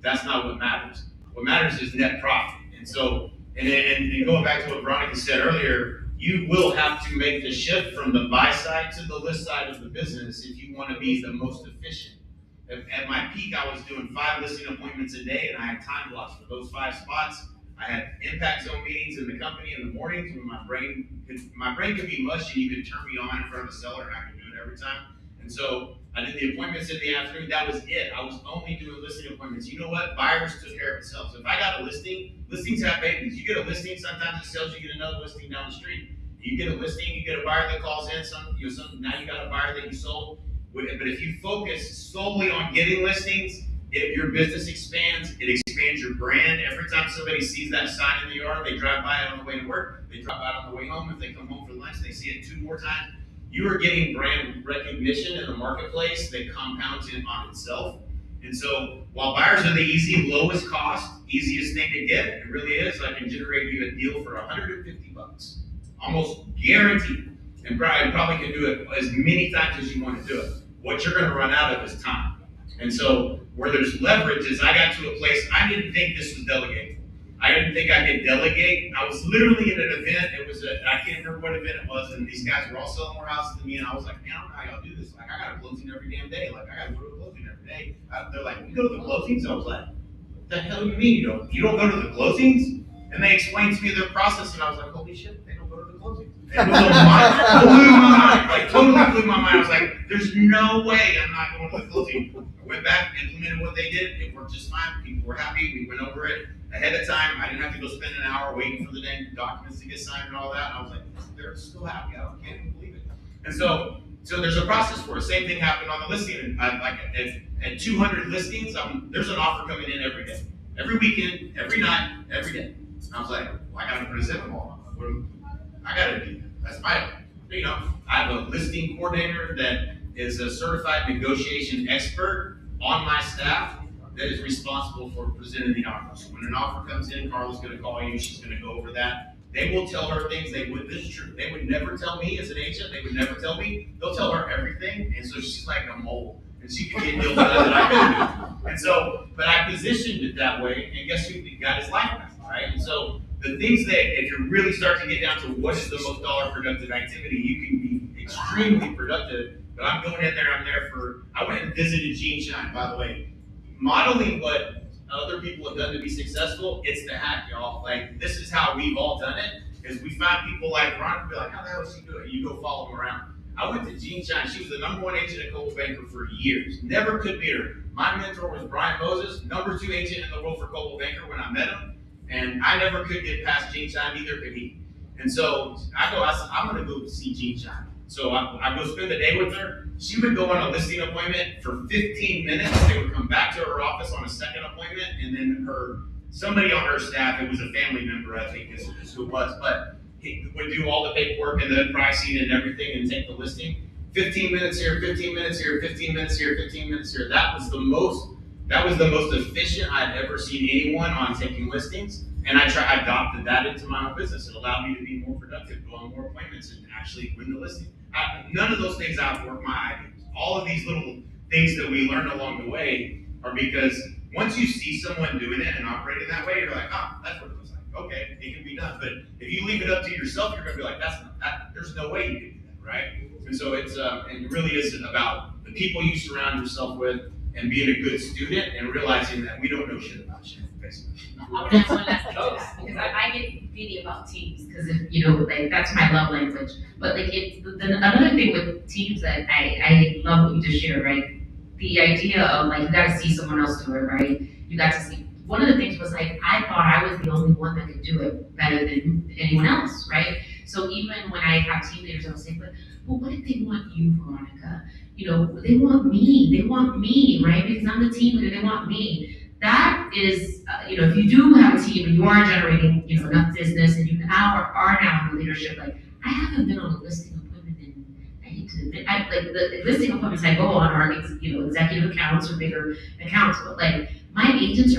That's not what matters. What matters is net profit. And so, and going back to what Veronica said earlier, you will have to make the shift from the buy side to the list side of the business if you want to be the most efficient. At my peak, I was doing 5 listing appointments a day, and I had time blocks for those 5 spots. I had impact zone meetings in the company in the mornings when my brain could be mush and you could turn me on in front of a seller and I could do it every time. And so I did the appointments in the afternoon. That was it. I was only doing listing appointments. You know what? Buyers took care of itself. So if I got a listing, listings have babies. You get a listing, sometimes it sells, you get another listing down the street. You get a listing, you get a buyer that calls in, now you got a buyer that you sold. But if you focus solely on getting listings, if your business expands, it expands your brand. Every time somebody sees that sign in the yard, they drive by it on the way to work, they drive by it on the way home. If they come home for lunch, they see it 2 more times. You are getting brand recognition in the marketplace that compounds in on itself. And so while buyers are the easy, lowest cost, easiest thing to get, it really is. I can generate you a deal for $150, almost guaranteed. And probably can do it as many times as you want to do it. What you're going to run out of is time. And so where there's leverage is I got to a place, I didn't think this was delegatable. I didn't think I could delegate. I was literally in an event. I can't remember what event it was, and these guys were all selling more houses than me, and I was like, man, I don't know how y'all do this. Like, I got a closing every damn day. Like, I got to go to a closing every day. They're like, we go to the closings? I was like, what the hell do you mean you don't go to the closings? And they explained to me their process, and I was like, holy shit, they don't go to the closing. It blew my mind, like totally blew my mind. I was like, there's no way I'm not going to the closing. I went back, implemented what they did. It worked just fine. People were happy. We went over it ahead of time. I didn't have to go spend an hour waiting for the dang documents to get signed and all that. And I was like, they're still happy. I can't even believe it. And so there's a process for it. Same thing happened on the listing. At 200 listings, there's an offer coming in every day, every weekend, every night, every day. And I was like, well, I got to present them all. I got to do that. That's my, I have a listing coordinator that is a certified negotiation expert on my staff that is responsible for presenting the offer. So when an offer comes in, Carla's going to call you. She's going to go over that. They will tell her things this is true. They would never tell me as an agent. They would never tell me. They'll tell her everything. And so she's like a mole. And she can get deals done that I couldn't do. And so, but I positioned it that way. And guess who got his life back, right? And so the things that, if you really start to get down to what is the most dollar productive activity, you can be extremely productive. But I'm going in there, I went and visited Gene Shine, by the way. Modeling what other people have done to be successful, it's the hack, y'all. Like, this is how we've all done it, is we find people like Veronica, be like, how the hell is she doing it? You go follow them around. I went to Gene Shine. She was the #1 agent at Coldwell Banker for years. Never could beat her. My mentor was Brian Moses, #2 agent in the world for Coldwell Banker when I met him. And I never could get past Gene Shine, neither could he. And so I said, I'm gonna go see Gene Shine. So I go spend the day with her. She would go on a listing appointment for 15 minutes. They would come back to her office on a second appointment, and then somebody on her staff, it was a family member, I think is who it was, but he would do all the paperwork and the pricing and everything and take the listing. 15 minutes here, 15 minutes here, 15 minutes here, 15 minutes here. That was the most efficient I'd ever seen anyone on taking listings. And I adopted that into my own business. It allowed me to be more productive, go on more appointments, and actually win the listing. None of those things outwork my ideas. All of these little things that we learn along the way are because once you see someone doing it and operating that way, you're like, that's what it looks like. Okay, it can be done. But if you leave it up to yourself, you're gonna be like, there's no way you can do that, right? And so it really is about the people you surround yourself with and being a good student and realizing that we don't know shit about shit, basically. I want to ask one last thing because I get greedy about teams because that's my love language. But another thing with teams that I love what you just shared, right? The idea of you got to see someone else do it, right? You got to see. One of the things was I thought I was the only one that could do it better than anyone else, right? So even when I have team leaders, I'll say, but what if they want you, Veronica? They want me, right? Because I'm the team leader, they want me. That is, if you do have a team and you are generating, enough business and you are now in leadership, I haven't been on a listing appointment the listing appointments I go on are, executive accounts or bigger accounts, but my agents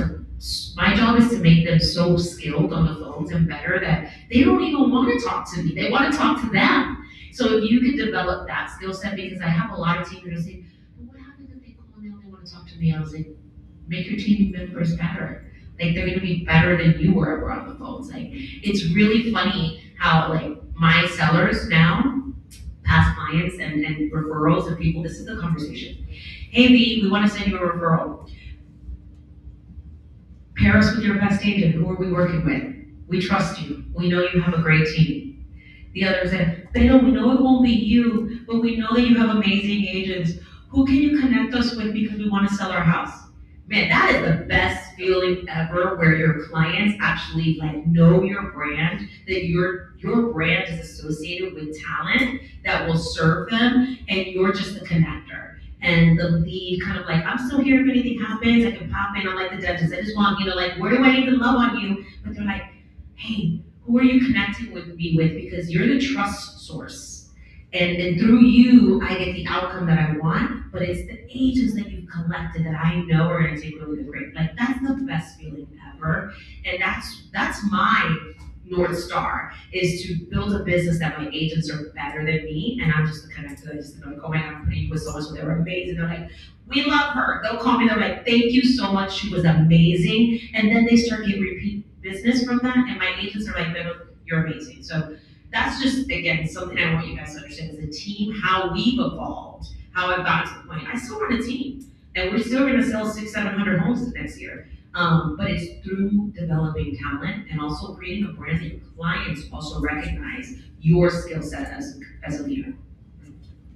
my job is to make them so skilled on the phones and better that they don't even want to talk to me. They want to talk to them. So if you could develop that skill set, because I have a lot of team members say, but what happens if they call and they only want to talk to me? I was like, make your team members better. They're going to be better than you were ever on the phones. It's really funny how my sellers now, past clients and referrals of people, this is the conversation. Hey V, we want to send you a referral. Pair us with your best agent. Who are we working with? We trust you. We know you have a great team. The other said, Beto, we know it won't be you, but we know that you have amazing agents. Who can you connect us with because we want to sell our house? Man, that is the best feeling ever, where your clients actually know your brand, that your brand is associated with talent that will serve them, and you're just the connector. And the lead kind of I'm still here if anything happens, I can pop in, I'm like the dentist, I just want, where do I need to love on you? But they're like, hey, who are you connecting with me with? Because you're the trust source. And through you, I get the outcome that I want, but it's the agents that you've collected that I know are gonna take really good rate. That's the best feeling ever. And that's my North Star, is to build a business that my agents are better than me, and I'm just the connector. I just oh my God, I'm putting you with so much, so they're amazing. They're like, we love her. They'll call me, they're like, thank you so much, she was amazing. And then they start getting repeat business from that, and my agents are like, you're amazing. So that's just, again, something I want you guys to understand as a team, how we've evolved, how I've gotten to the point. I still run a team, and we're still gonna sell 600-700 homes next year. But it's through developing talent and also creating a brand that your clients also recognize your skill set as a leader.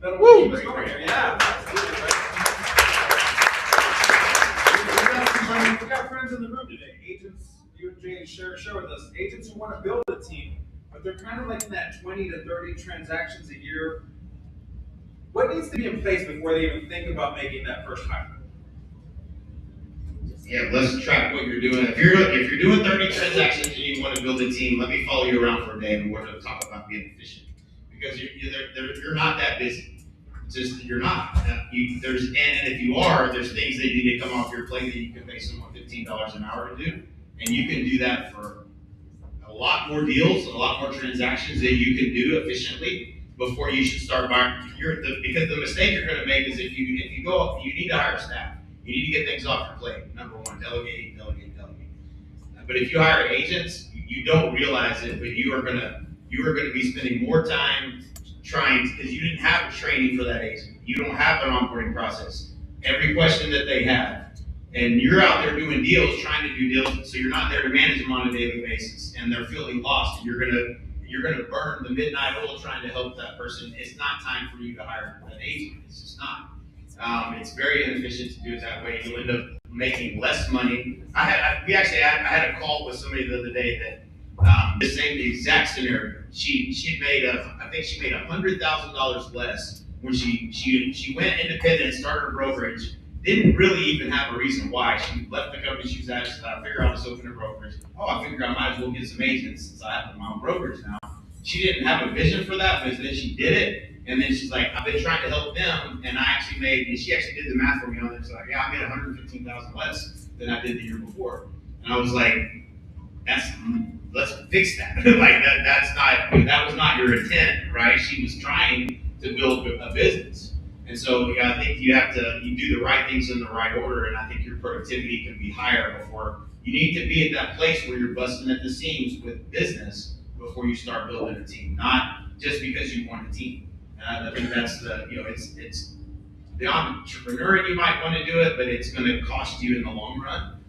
Woo! Yeah. We got friends in the room today. Agents, you and Jay share with us. Agents who want to build a team, but they're kind of like in that 20 to 30 transactions a year. What needs to be in place before they even think about making that first hire? Yeah, let's track what you're doing. If you're doing 30 transactions and you want to build a team, let me follow you around for a day and we're going to talk about being efficient. Because you're not that busy. Just you're not. And if you are, there's things that need to come off your plate that you can pay someone $15 an hour to do, and you can do that for a lot more deals, a lot more transactions that you can do efficiently before you should start buying. Because the mistake you're going to make is if you go, you need to hire staff. You need to get things off your plate. Number one, delegate. But if you hire agents, you don't realize it, but you are going to be spending more time trying, because you didn't have training for that agent. You don't have an onboarding process. Every question that they have, and you're out there doing deals, trying to do deals, so you're not there to manage them on a daily basis, and they're feeling lost. And you're gonna burn the midnight oil trying to help that person. It's not time for you to hire an agent. It's just not. It's very inefficient to do it that way. You'll end up making less money. I had a call with somebody the other day that the same exact scenario. She made $100,000 less when she went independent and started a brokerage. Didn't really even have a reason why. She left the company she was at. She said, I figure I'll just open a brokerage. Oh, I figure I might as well get some agents since I have my own brokerage now. She didn't have a vision for that, but then she did it. And then she's like, I've been trying to help them, and she actually did the math for me on it. She's like, yeah, I made $115,000 less than I did the year before. And I was like, let's fix that. That was not your intent, right? She was trying to build a business. And so I think you do the right things in the right order, and I think your productivity can be higher before you need to be at that place where you're busting at the seams with business before you start building a team, not just because you want a team. I think that's it's the entrepreneur, you might want to do it, but it's going to cost you in the long run.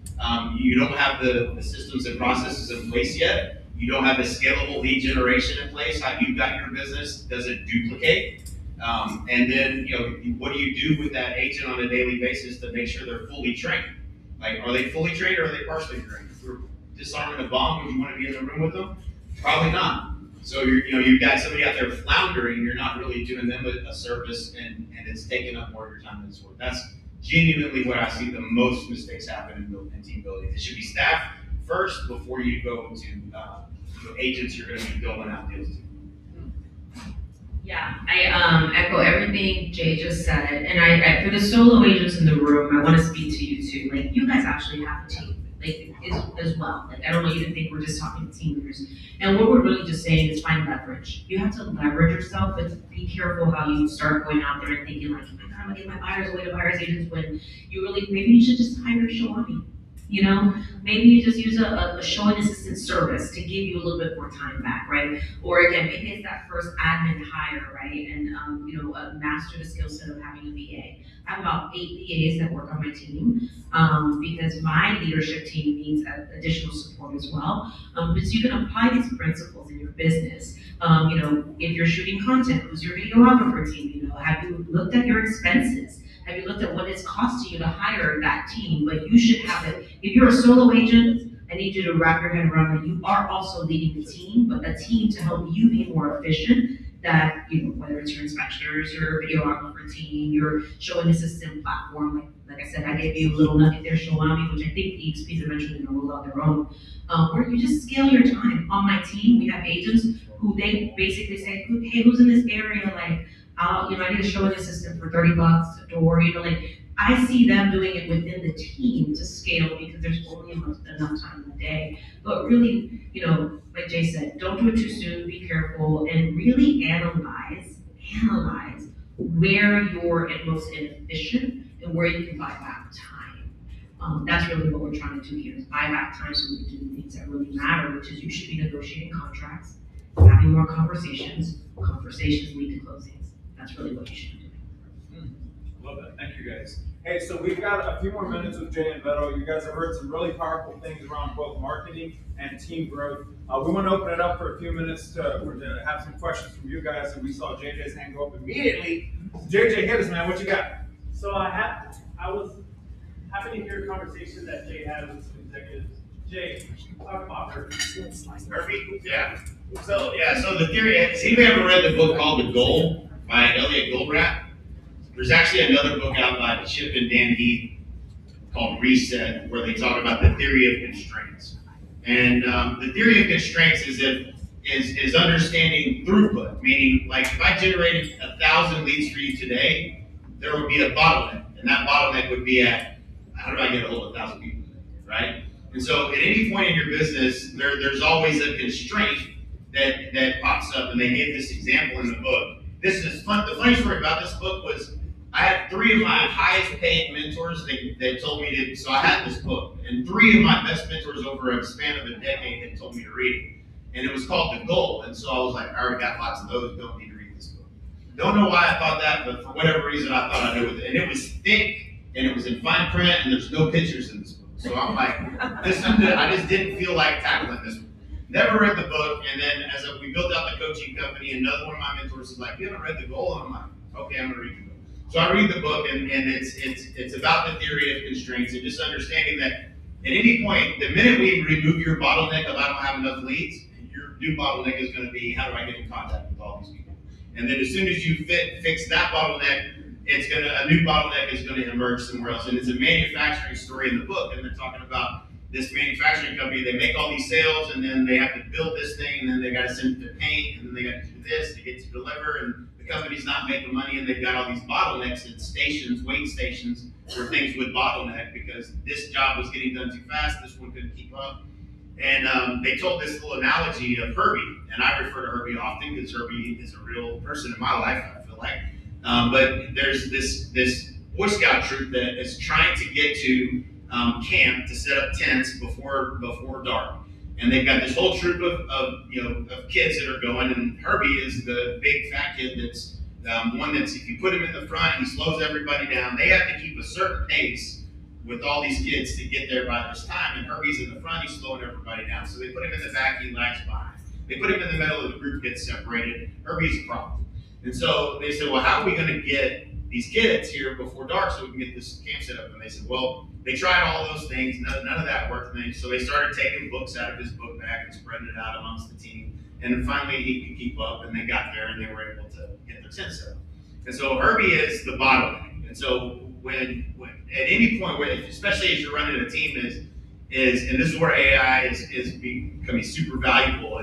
You don't have the systems and processes in place yet. You don't have the scalable lead generation in place. How you've got your business doesn't duplicate. And then, what do you do with that agent on a daily basis to make sure they're fully trained? Like, are they fully trained or are they partially trained? If we're disarming a bomb, would you want to be in the room with them? Probably not. So you've got somebody out there floundering. You're not really doing them a service, and it's taking up more of your time than it's worth. That's genuinely what I see the most mistakes happen in team building. It should be staff first before you go to agents you're going to be building out deals to. Yeah, I echo everything Jay just said, and I for the solo agents in the room, I want to speak to you too. Like, you guys actually have a team, like, as well. Like, I don't want you to think we're just talking to team leaders. And what we're really just saying is find leverage. You have to leverage yourself, but be careful how you start going out there and thinking like, oh my God, I'm gonna get my buyers away to buyers agents, when maybe you should just hire a Shawami. Maybe you just use a showing assistant service to give you a little bit more time back, right? Or again, maybe it's that first admin hire, right? And master the skill set of having a VA. I have about 8 VAs that work on my team because my leadership team needs additional support as well. But you can apply these principles in your business. If you're shooting content, who's your videographer team? Have you looked at your expenses? Have you looked at what it's costing you to hire that team? But you should have it. If you're a solo agent, I need you to wrap your head around that you are also leading a team, but a team to help you be more efficient. That, whether it's your inspectors, your videographer team, your showing assistant platform, like I said, I gave you a little nugget there, Showami, which I think EXP's eventually going to roll out their own, where you just scale your time. On my team, we have agents who they basically say, hey, who's in this area? Like, I need a showing assistant for $30 a door. I see them doing it within the team to scale because there's only enough time in the day. But really, like Jay said, don't do it too soon. Be careful and really analyze where you're most inefficient and where you can buy back time. That's really what we're trying to do here, is buy back time so we can do the things that really matter, which is you should be negotiating contracts, having more conversations. Conversations lead to closings. That's really what you should be doing. Love that. Thank you guys. Hey, so we've got a few more minutes with Jay and Vero. You guys have heard some really powerful things around both marketing and team growth. We want to open it up for a few minutes to have some questions from you guys. And we saw JJ's hand go up immediately. JJ, hit us, man. What you got? So I was happy to hear a conversation that Jay had with some executives. Jay, talk about her. Herbie? Yeah. So the theory, has anybody ever read the book called The Goal by Elliot Goldratt? There's actually another book out by Chip and Dan Heath called Reset, where they talk about the theory of constraints. And the theory of constraints is understanding throughput, meaning like if I generated 1,000 leads for you today, there would be a bottleneck, and that bottleneck would be at how do I get a hold of 1,000 people, right? And so at any point in your business, there's always a constraint that pops up, and they gave this example in the book. This is fun. The funny story about this book was I had 3 of my highest paid mentors that told me to, so I had this book, and 3 of my best mentors over a span of a decade that told me to read it. And it was called The Goal, and so I was like, I already got lots of those, don't need to read this book. Don't know why I thought that, but for whatever reason I thought I'd do with it. And it was thick, and it was in fine print, and there's no pictures in this book. So I'm like, I just didn't feel like tackling this one. Never read the book, and then as we built out the coaching company, another one of my mentors was like, you haven't read The Goal? And I'm like, okay, I'm gonna read the book. So I read the book, and it's about the theory of constraints and just understanding that at any point, the minute we remove your bottleneck of I don't have enough leads, your new bottleneck is gonna be how do I get in contact with all these people? And then as soon as you fix that bottleneck, a new bottleneck is gonna emerge somewhere else. And it's a manufacturing story in the book, and they're talking about this manufacturing company, they make all these sales, and then they have to build this thing, and then they gotta send it to paint, and then they gotta do this, they get to deliver, and the company's not making money, and they've got all these bottlenecks at stations, wait stations, where things would bottleneck because this job was getting done too fast, this one couldn't keep up. And they told this little analogy of Herbie, and I refer to Herbie often because Herbie is a real person in my life, I feel like. But there's this Boy Scout troop that is trying to get to camp to set up tents before dark, and they've got this whole troop of kids that are going. And Herbie is the big fat kid that's one that's if you put him in the front, he slows everybody down. They have to keep a certain pace with all these kids to get there by this time. And Herbie's in the front, he's slowing everybody down. So they put him in the back, he lags behind. They put him in the middle, the group gets separated. Herbie's a problem. And so they said, well, how are we going to get these kids here before dark so we can get this camp set up? And they said, well, they tried all those things, none of that worked. And so they started taking books out of his book bag and spreading it out amongst the team. And then finally he could keep up, and they got there and they were able to get their tent set up. And so Herbie is the bottleneck. And so when at any point, especially as you're running a team, and this is where AI is becoming super valuable,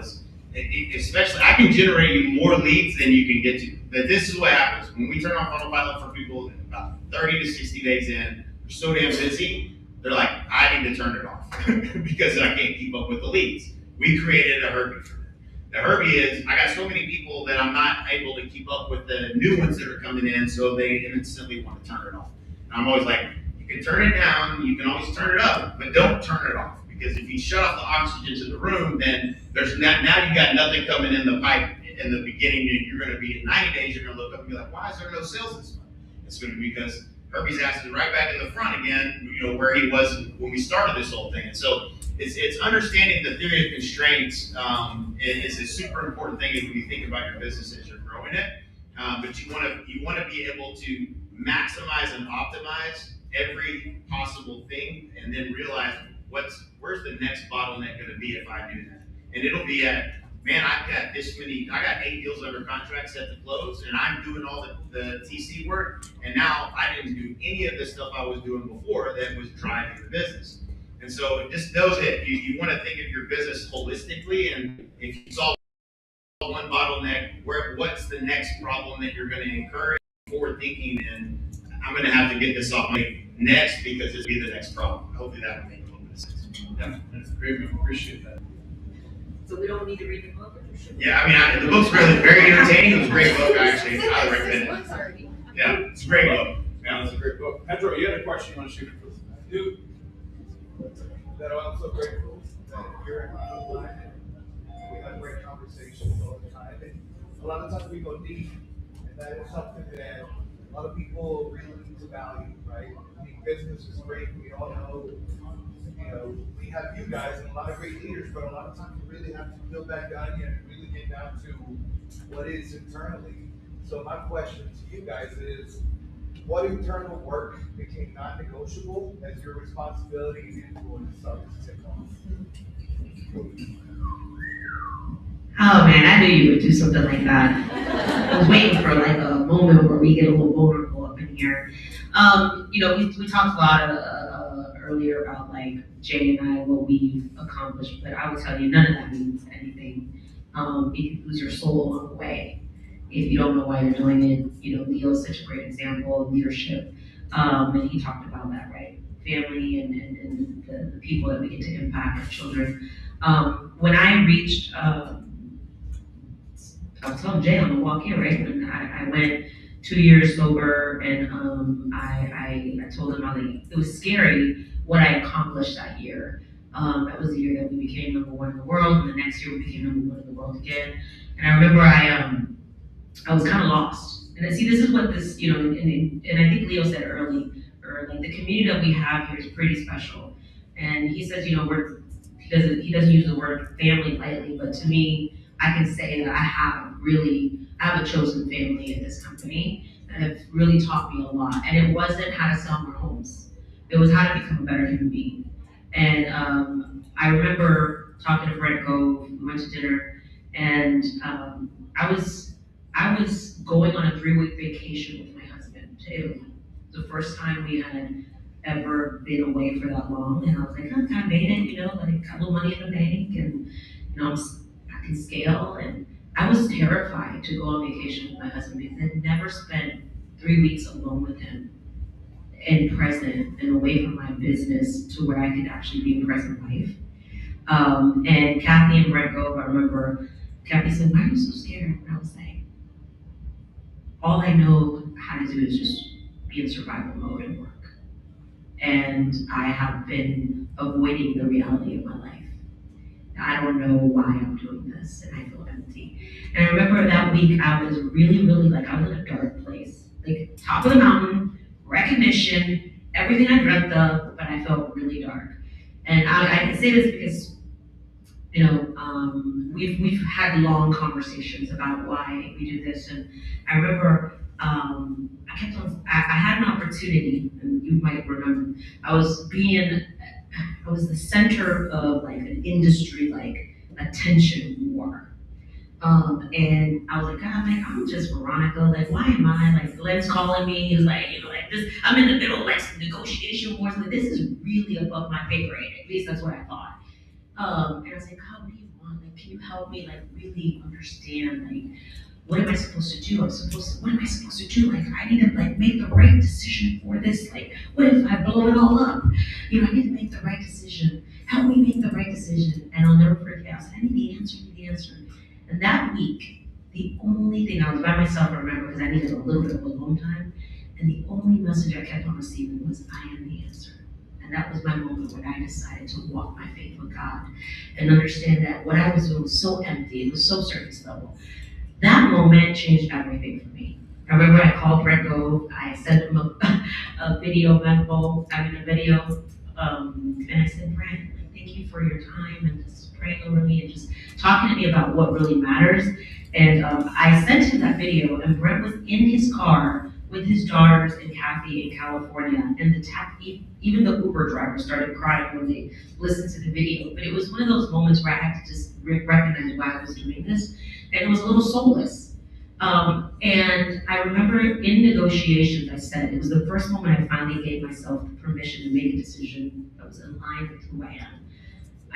especially I can generate you more leads than you can get to. But this is what happens when we turn on Funnel Pilot for people about 30 to 60 days in. They're so damn busy, they're like, I need to turn it off because I can't keep up with the leads. We created a Herbie for them. The Herbie is, I got so many people that I'm not able to keep up with the new ones that are coming in, so they instantly want to turn it off. And I'm always like, you can turn it down, you can always turn it up, but don't turn it off. Because if you shut off the oxygen to the room, then now you got nothing coming in the pipe in the beginning, and you're going to be in 90 days, you're going to look up and be like, why is there no sales this month? It's going to be because Herbie's ass is right back in the front again, where he was when we started this whole thing. And so it's understanding the theory of constraints is a super important thing when you think about your business as you're growing it. But you want to be able to maximize and optimize every possible thing, and then realize where's the next bottleneck going to be if I do that. And it'll be at, man, I got 8 deals under contract set to close, and I'm doing all the TC work, and now I didn't do any of the stuff I was doing before that was driving the business. And so just know that you want to think of your business holistically, and if you solve one bottleneck, what's the next problem that you're going to incur? Forward thinking, and I'm going to have to get this off my next because it'll be the next problem. Hopefully that will make a little bit of sense. Yeah, that's great. We appreciate that. So we don't need to read the book? Yeah, I mean, the book's really very entertaining. It was a great book, actually. I highly recommend it. Yeah, it's a great book. Yeah, it's a great book. Pedro, you had a question you want to shoot for us? Dude, I'm so grateful that you're in my life. We have great conversations all the time. And a lot of times we go deep, and that is something that A lot of people really need to value, right? I mean, business is great. We all know, we have you guys and a lot of great leaders, but a lot of times we really have to peel back the onion and really get down to what is internally. So my question to you guys is, what internal work became non-negotiable as your responsibility and influence started to take off? Oh man, I knew you would do something like that. I was waiting for like a moment where we get a little vulnerable up in here. We talked a lot earlier about like Jay and I, what we've accomplished, but I will tell you, none of that means anything. You can lose your soul along the way if you don't know why you're doing it. Leo is such a great example of leadership, and he talked about that, right? Family and the people that we get to impact, children. When I reached, I was telling Jay on the walk in, right? When I went 2 years sober, and I told him it was scary what I accomplished that year. That was the year that we became #1 in the world, and the next year we became #1 in the world again. And I remember I was kind of lost. And I see, this is what this, and I think Leo said earlier, like the community that we have here is pretty special. And he says, he doesn't use the word family lightly, but to me, I can say that I have a chosen family in this company that have really taught me a lot. And it wasn't how to sell more homes. It was how to become a better human being. And I remember talking to Brent Gove, we went to dinner, and I was going on a 3-week vacation with my husband to Italy. The first time we had ever been away for that long, and I was like, oh, I made it, like got a little money in the bank, and I can scale. And I was terrified to go on vacation with my husband because I'd never spent 3 weeks alone with him and present and away from my business to where I could actually be in present life. And Kathy and Brent Gove, I remember Kathy said, why are you so scared? And I was like, all I know how to do is just be in survival mode and work. And I have been avoiding the reality of my life. I don't know why I'm doing this, and I feel empty. And I remember that week I was really, really I was in a dark place. Like top of the mountain, recognition, everything I dreamt of, but I felt really dark. And I can say this because we've had long conversations about why we do this. And I remember I had an opportunity, and you might remember, I was the center of an industry attention war. And I was like, God, I'm just Veronica. Why am I? Glenn's calling me. He was this. I'm in the middle of some negotiation wars. This is really above my pay grade. At least that's what I thought. And I was like, God, what do you want? Can you help me really understand what am I supposed to do? What am I supposed to do? I need to make the right decision for this. What if I blow it all up? I need to make the right decision. Help me make the right decision. And I'll never forget. I said, I need the answer. And that week, the only thing, I was by myself, I remember, because I needed a little bit of alone time. And the only message I kept on receiving was, I am the answer. And that was my moment when I decided to walk my faith with God and understand that what I was doing was so empty, it was so surface level. That moment changed everything for me. I remember I called Brent Gove, I sent him a video memo, and I said, Brent, thank you for your time and just praying over me and just talking to me about what really matters. And I sent him that video, and Brent was in his car with his daughters and Kathy in California, and even the Uber driver started crying when they listened to the video. But it was one of those moments where I had to just recognize why I was doing this, and it was a little soulless. And I remember in negotiations, I said, it was the first moment I finally gave myself the permission to make a decision that was in line with who I am.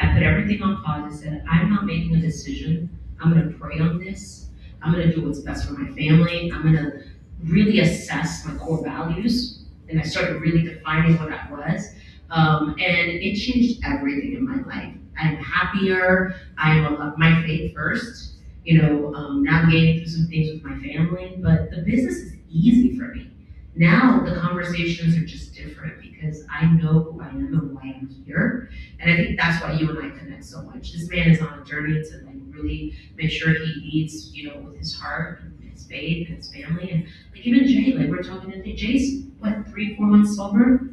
I put everything on pause. I said, I'm not making a decision. I'm going to pray on this. I'm going to do what's best for my family. I'm going to really assess my core values, and I started really defining what that was, and it changed everything in my life. I'm happier. I'm my faith first, navigating through some things with my family, but the business is easy for me. Now the conversations are just different because I know who I am and why I'm here, and I think that's why you and I connect so much. This man is on a journey to really make sure he leads, with his heart, his faith and his family. And like even Jay, like we're talking today, Jay's what, 3-4 months sober?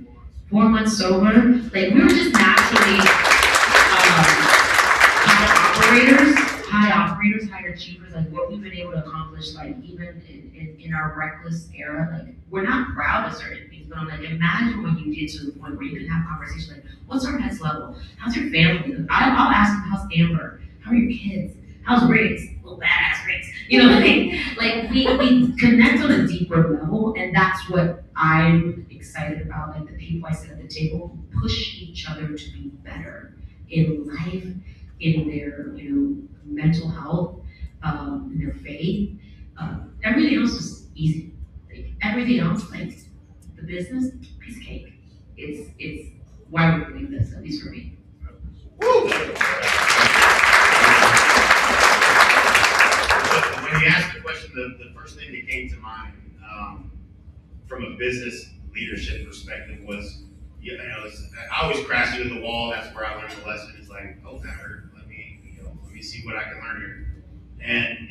4 months sober? Like we were just naturally high operators, high achievers, like what we've been able to accomplish, like even in our reckless era, like we're not proud of certain things, but I'm like, imagine what you did to the point where you can have conversations like, what's our next level? How's your family? I'll ask them, how's Amber? How are your kids? How's Riggs? Little badass Riggs. You know, like we connect on a deeper level, and that's what I'm excited about. Like the people I sit at the table who push each other to be better in life, in their mental health, in their faith. Everything else is easy. Like, everything else, like the business, piece of cake. It's why we believe this, at least for me. Woo! When you asked the question, the first thing that came to mind from a business leadership perspective was, I always crash into the wall. That's where I learned the lesson. It's like, oh, that hurt. Let me see what I can learn here. And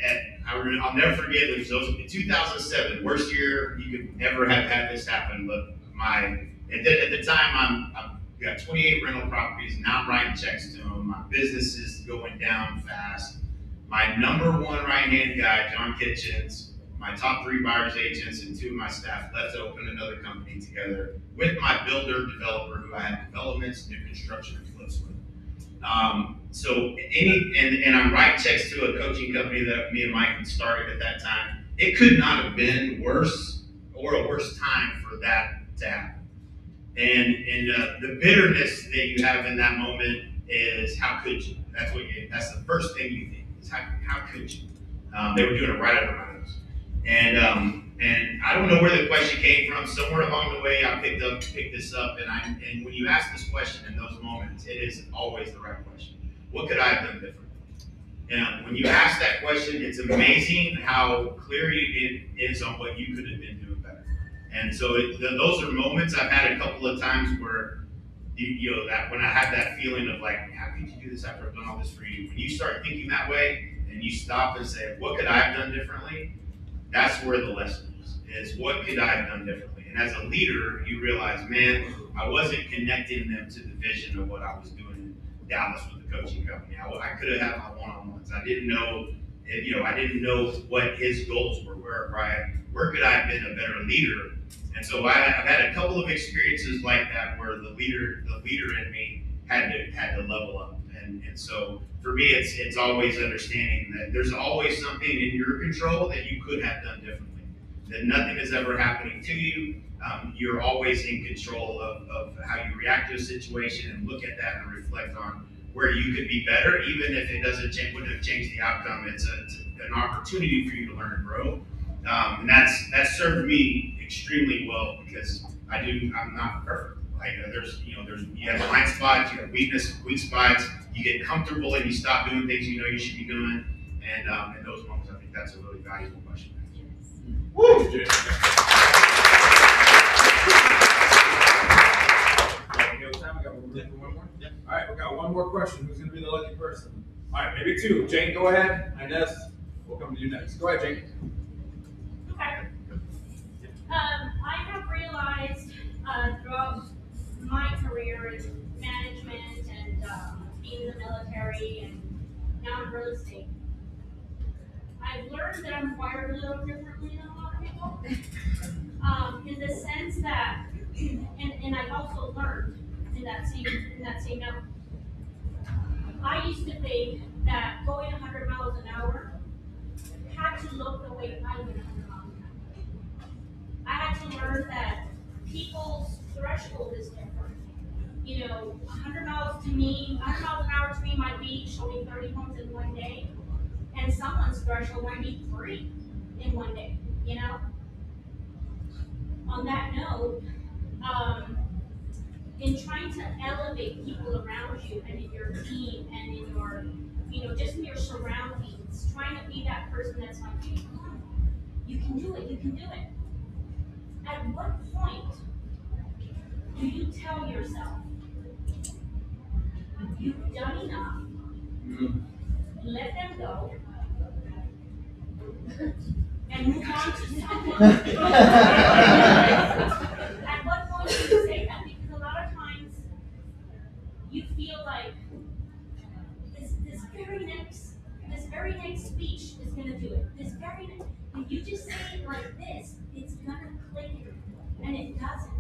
I'll never forget, it was in 2007, worst year you could ever have had this happen. But at the time, I've got 28 rental properties, not writing checks to them. My business is going down fast. My number one right-hand guy, John Kitchens, my top 3 buyers agents, and 2 of my staff left to open another company together with my builder developer who I had developments, new construction, and flips with. And I'm writing checks to a coaching company that me and Mike had started at that time. It could not have been worse or a worse time for that to happen. And the bitterness that you have in that moment is, how could you? That's the first thing you think is, how could you? They were doing it right under my nose. And I don't know where the question came from. Somewhere along the way, I picked this up. And when you ask this question in those moments, it is always the right question. What could I have done differently? And when you ask that question, it's amazing how clear it is on what you could have been doing better. And so those are moments I've had a couple of times where, that when I have that feeling of like, how could you do this after I've done all this for you? When you start thinking that way and you stop and say, what could I have done differently? That's where the lesson is what could I have done differently? And as a leader, you realize, man, I wasn't connecting them to the vision of what I was doing in Dallas with the coaching company. I could have had my one-on-ones. I didn't know what his goals were. Where could I have been a better leader? And so I've had a couple of experiences like that where the leader in me had to level up. And so for me, it's always understanding that there's always something in your control that you could have done differently. That nothing is ever happening to you. You're always in control of how you react to a situation and look at that and reflect on where you could be better, even if it wouldn't have changed the outcome. It's an opportunity for you to learn and grow. And that's served me extremely well because I'm not perfect. Like you have blind spots, you have weak spots, you get comfortable and you stop doing things you know you should be doing. And in those moments, I think that's a really valuable question. Woo! All right, we got one more question. Who's going to be the lucky person? All right, maybe 2. Jane, go ahead. Inez, we'll come to you next. Go ahead, Jane. Okay. I have realized throughout my career in management and being in the military and now in real estate, I've learned that I'm wired a little differently than a lot of people. In the sense that, and I've also learned in that same note, I used to think that going 100 miles an hour had to look the way I went 100 miles an hour. I had to learn that people's threshold is different. 100 miles an hour to me might be showing 30 homes in one day, and someone's threshold might be 3 in one day. On that note, in trying to elevate people around you and in your team and in your, just in your surroundings, trying to be that person that's like, hey, come on, you can do it. At what point do you tell yourself, you've done enough, let them go, and move on to someone. At what point do you say that? Because a lot of times you feel like this very next speech is gonna do it. This very next, if you just say it like this, it's gonna click, and it doesn't.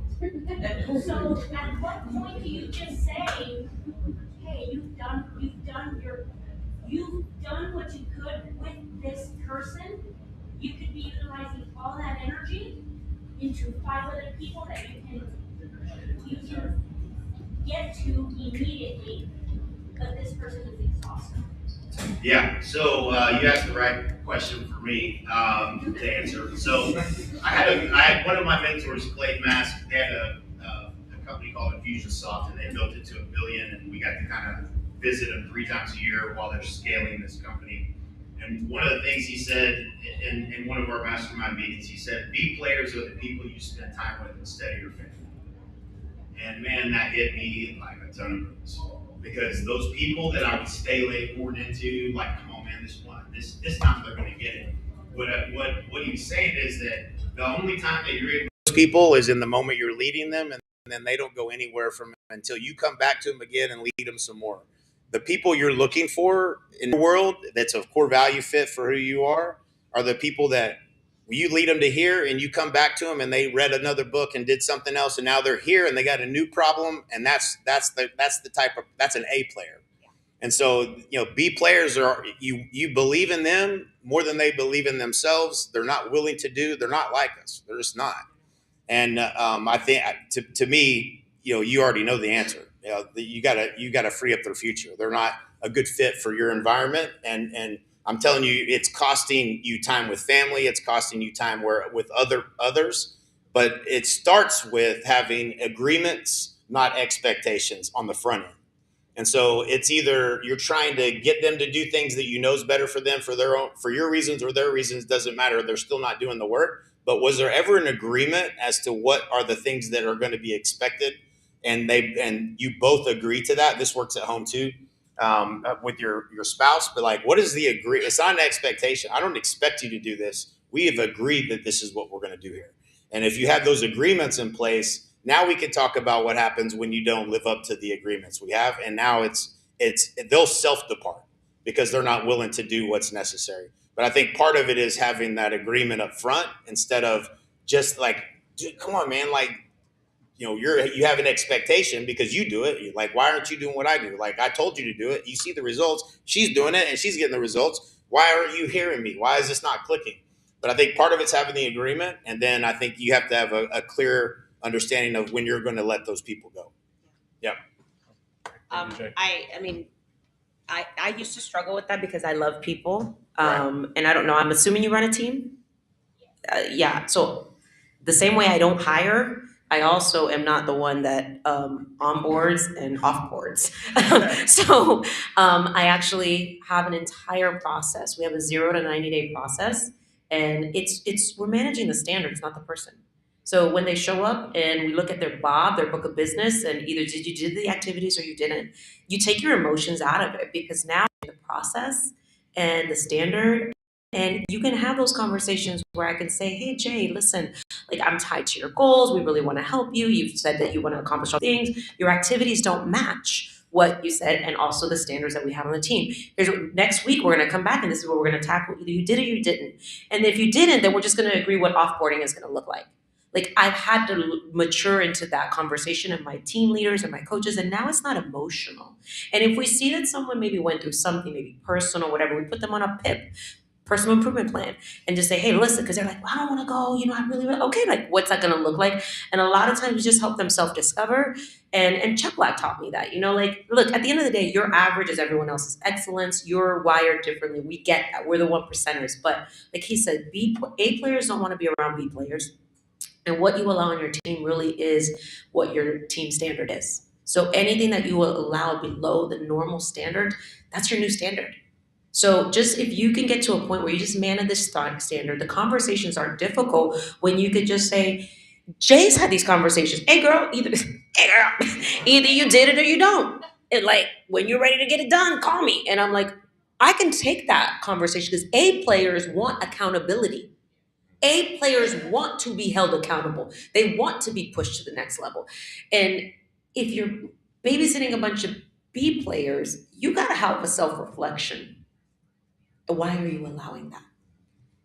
So at what point do you just say, hey, you've done what you could with this person. You could be utilizing all that energy into 5 other people that you can get to immediately, but this person is exhausted. Yeah, so you asked the right question for me to answer. So I had one of my mentors, Clay Mask, they had a company called Infusionsoft, and they built it to $1 billion, and we got to kind of visit them 3 times a year while they're scaling this company. And one of the things he said in one of our mastermind meetings, he said, B players are the people you spend time with instead of your family. And man, that hit me like a ton of bricks. Because those people that I would stay late poured into, like, come on, man, this time they're going to get it. What he was saying is that the only time that you're able to those people is in the moment you're leading them, and then they don't go anywhere from it until you come back to them again and lead them some more. The people you're looking for in the world that's a core value fit for who you are the people that you lead them to here and you come back to them and they read another book and did something else and now they're here and they got a new problem, and that's an A player. And so, B players are you believe in them more than they believe in themselves. They're not willing to do. They're not like us. They're just not. And I think to me, you already know the answer. You gotta free up their future. They're not a good fit for your environment, and I'm telling you, it's costing you time with family. It's costing you time with others. But it starts with having agreements, not expectations, on the front end. And so it's either you're trying to get them to do things that you know is better for them for your reasons or their reasons, doesn't matter. They're still not doing the work. But was there ever an agreement as to what are the things that are going to be expected? And you both agree to that. This works at home too, with your spouse. But like, what is the agree? It's not an expectation. I don't expect you to do this. We have agreed that this is what we're going to do here. And if you have those agreements in place, now we can talk about what happens when you don't live up to the agreements we have. And now they'll self-depart because they're not willing to do what's necessary. But I think part of it is having that agreement up front instead of just like, dude, come on, man. Like, you have an expectation because you do it. You're like, why aren't you doing what I do? Like, I told you to do it. You see the results. She's doing it and she's getting the results. Why aren't you hearing me? Why is this not clicking? But I think part of it's having the agreement. And then I think you have to have a clear understanding of when you're going to let those people go. Yeah. I mean, I used to struggle with that because I love people. And I don't know, I'm assuming you run a team? Yeah. So the same way I don't hire, I also am not the one that onboards and offboards. So I actually have an entire process. We have a 0 to 90-day process, and we're managing the standards, not the person. So when they show up and we look at their book of business, and either you did the activities or you didn't, you take your emotions out of it because now the process and the standard. And you can have those conversations where I can say, hey, Jay, listen, like, I'm tied to your goals. We really want to help you. You've said that you want to accomplish all things. Your activities don't match what you said and also the standards that we have on the team. Next week, we're going to come back and this is what we're going to tackle. Either you did or you didn't. And if you didn't, then we're just going to agree what offboarding is going to look like. Like, I've had to mature into that conversation of my team leaders and my coaches, and now it's not emotional. And if we see that someone maybe went through something, maybe personal, whatever, we put them on a PIP, personal improvement plan, and just say, hey, listen, because they're like, well, I don't want to go, I really, okay, like, what's that going to look like? And a lot of times we just help them self-discover, and Chuck Black taught me that, like, look, at the end of the day, your average is everyone else's excellence. You're wired differently. We get that. We're the 1%ers. But like he said, A players don't want to be around B players. And what you allow on your team really is what your team standard is. So anything that you will allow below the normal standard, that's your new standard. So just if you can get to a point where you just manage this standard, the conversations aren't difficult when you could just say, Jay's had these conversations. Hey girl, either you did it or you don't. And like, when you're ready to get it done, call me. And I'm like, I can take that conversation because A players want accountability. A players want to be held accountable. They want to be pushed to the next level. And if you're babysitting a bunch of B players, you got to have a self-reflection. Why are you allowing that?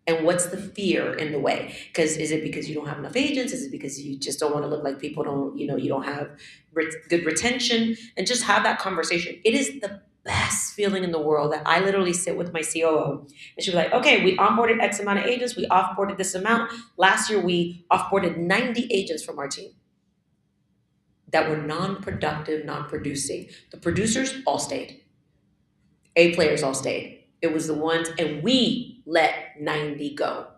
And what's the fear in the way? Because is it because you don't have enough agents? Is it because you just don't want to look like people don't, you don't have good retention? And just have that conversation. It is the best feeling in the world that I literally sit with my COO and she'll be like, okay, we onboarded X amount of agents. We offboarded this amount. Last year, we offboarded 90 agents from our team that were non-productive, non-producing. The producers all stayed. A players all stayed. It was the ones, and we let 90 go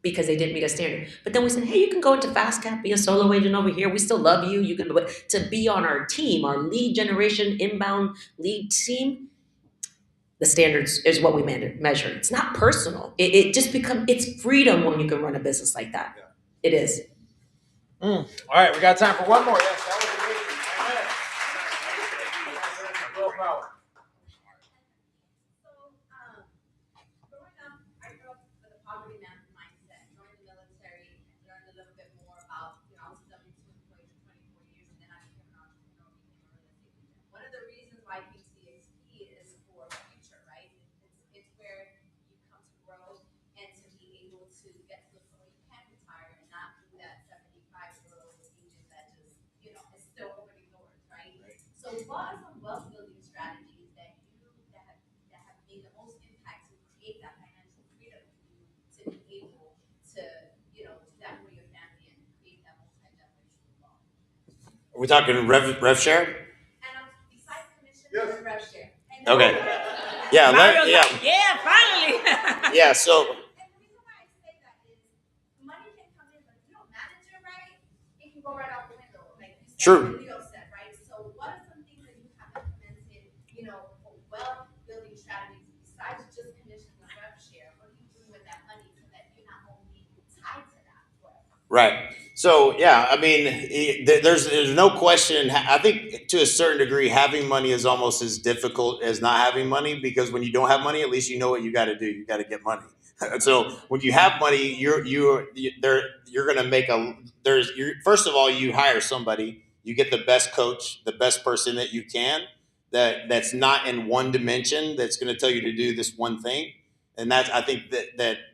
because they didn't meet a standard. But then we said, hey, you can go into FastCap, be a solo agent over here. We still love you. You can, but to be on our team, our lead generation, inbound lead team, the standards is what we measure. It's not personal. It just it's freedom when you can run a business like that. Yeah. It is. All right, we got time for one more. Yes, that was amazing. Amen. Real power. Growing up, I grew up with a poverty mindset. Joined the military, learned a little bit more about, I was a W-2 employee for 24 years, and then I became an entrepreneur, became a real estate agent. One of the reasons why I came to EXP is for the future, right? It's where you come to grow and to be able to get to the point where you can retire and not be that 75-year-old agent that just, is still opening doors, right? So what are some wealth building strategies that have made the most impact to create that financial freedom to be able to, do that for your family and create that multi-generational wealth? Are we talking rev share? And besides commission, yes. Rev share. Okay. Yeah. Yeah, finally. Yeah. So. And the reason why I say that is money can come in, but if you don't manage it right, it can go right out the window. Like you said, True. Leo said, right? So what are some things that you have implemented, for wealth building strategies besides just commission and rev share? What are you doing with that money so that you're not only tied to that forever? Right. So yeah, I mean, there's no question. I think to a certain degree, having money is almost as difficult as not having money, because when you don't have money, at least you know what you got to do. You got to get money. So when you have money, you're going to make first of all, you hire somebody, you get the best coach, the best person that you can, that's not in one dimension, that's going to tell you to do this one thing. And I think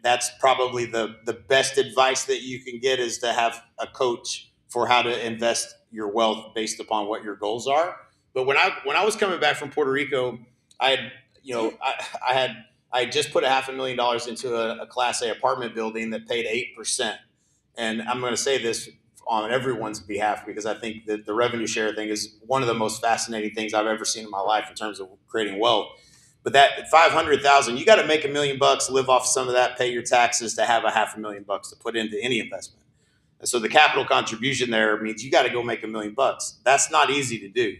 that's probably the best advice that you can get, is to have a coach for how to invest your wealth based upon what your goals are. But when I was coming back from Puerto Rico, I had just put $500,000 into a Class A apartment building that paid 8%. And I'm going to say this on everyone's behalf, because I think that the revenue share thing is one of the most fascinating things I've ever seen in my life in terms of creating wealth. But that $500,000, you got to make $1 million, live off some of that, pay your taxes to have $500,000 to put into any investment. And so the capital contribution there means you got to go make $1 million. That's not easy to do.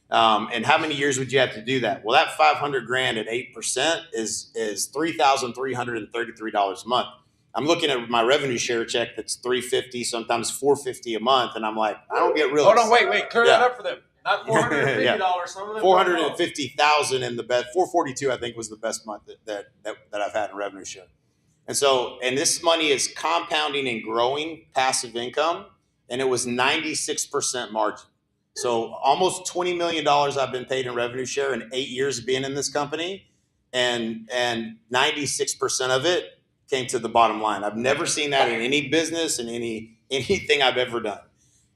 And how many years would you have to do that? Well, that $500,000 at 8% is $3,333 a month. I'm looking at my revenue share check that's $350, sometimes $450 a month, and I'm like, I don't get real. Hold on, wait, clear that up for them. Not $450. Yeah. Some of them $450,000 in the best. $442, I think, was the best month that I've had in revenue share. And so, and this money is compounding and growing passive income, and it was 96% margin. So almost $20 million I've been paid in revenue share in 8 years of being in this company, and 96% of it came to the bottom line. I've never seen that in any business and anything I've ever done,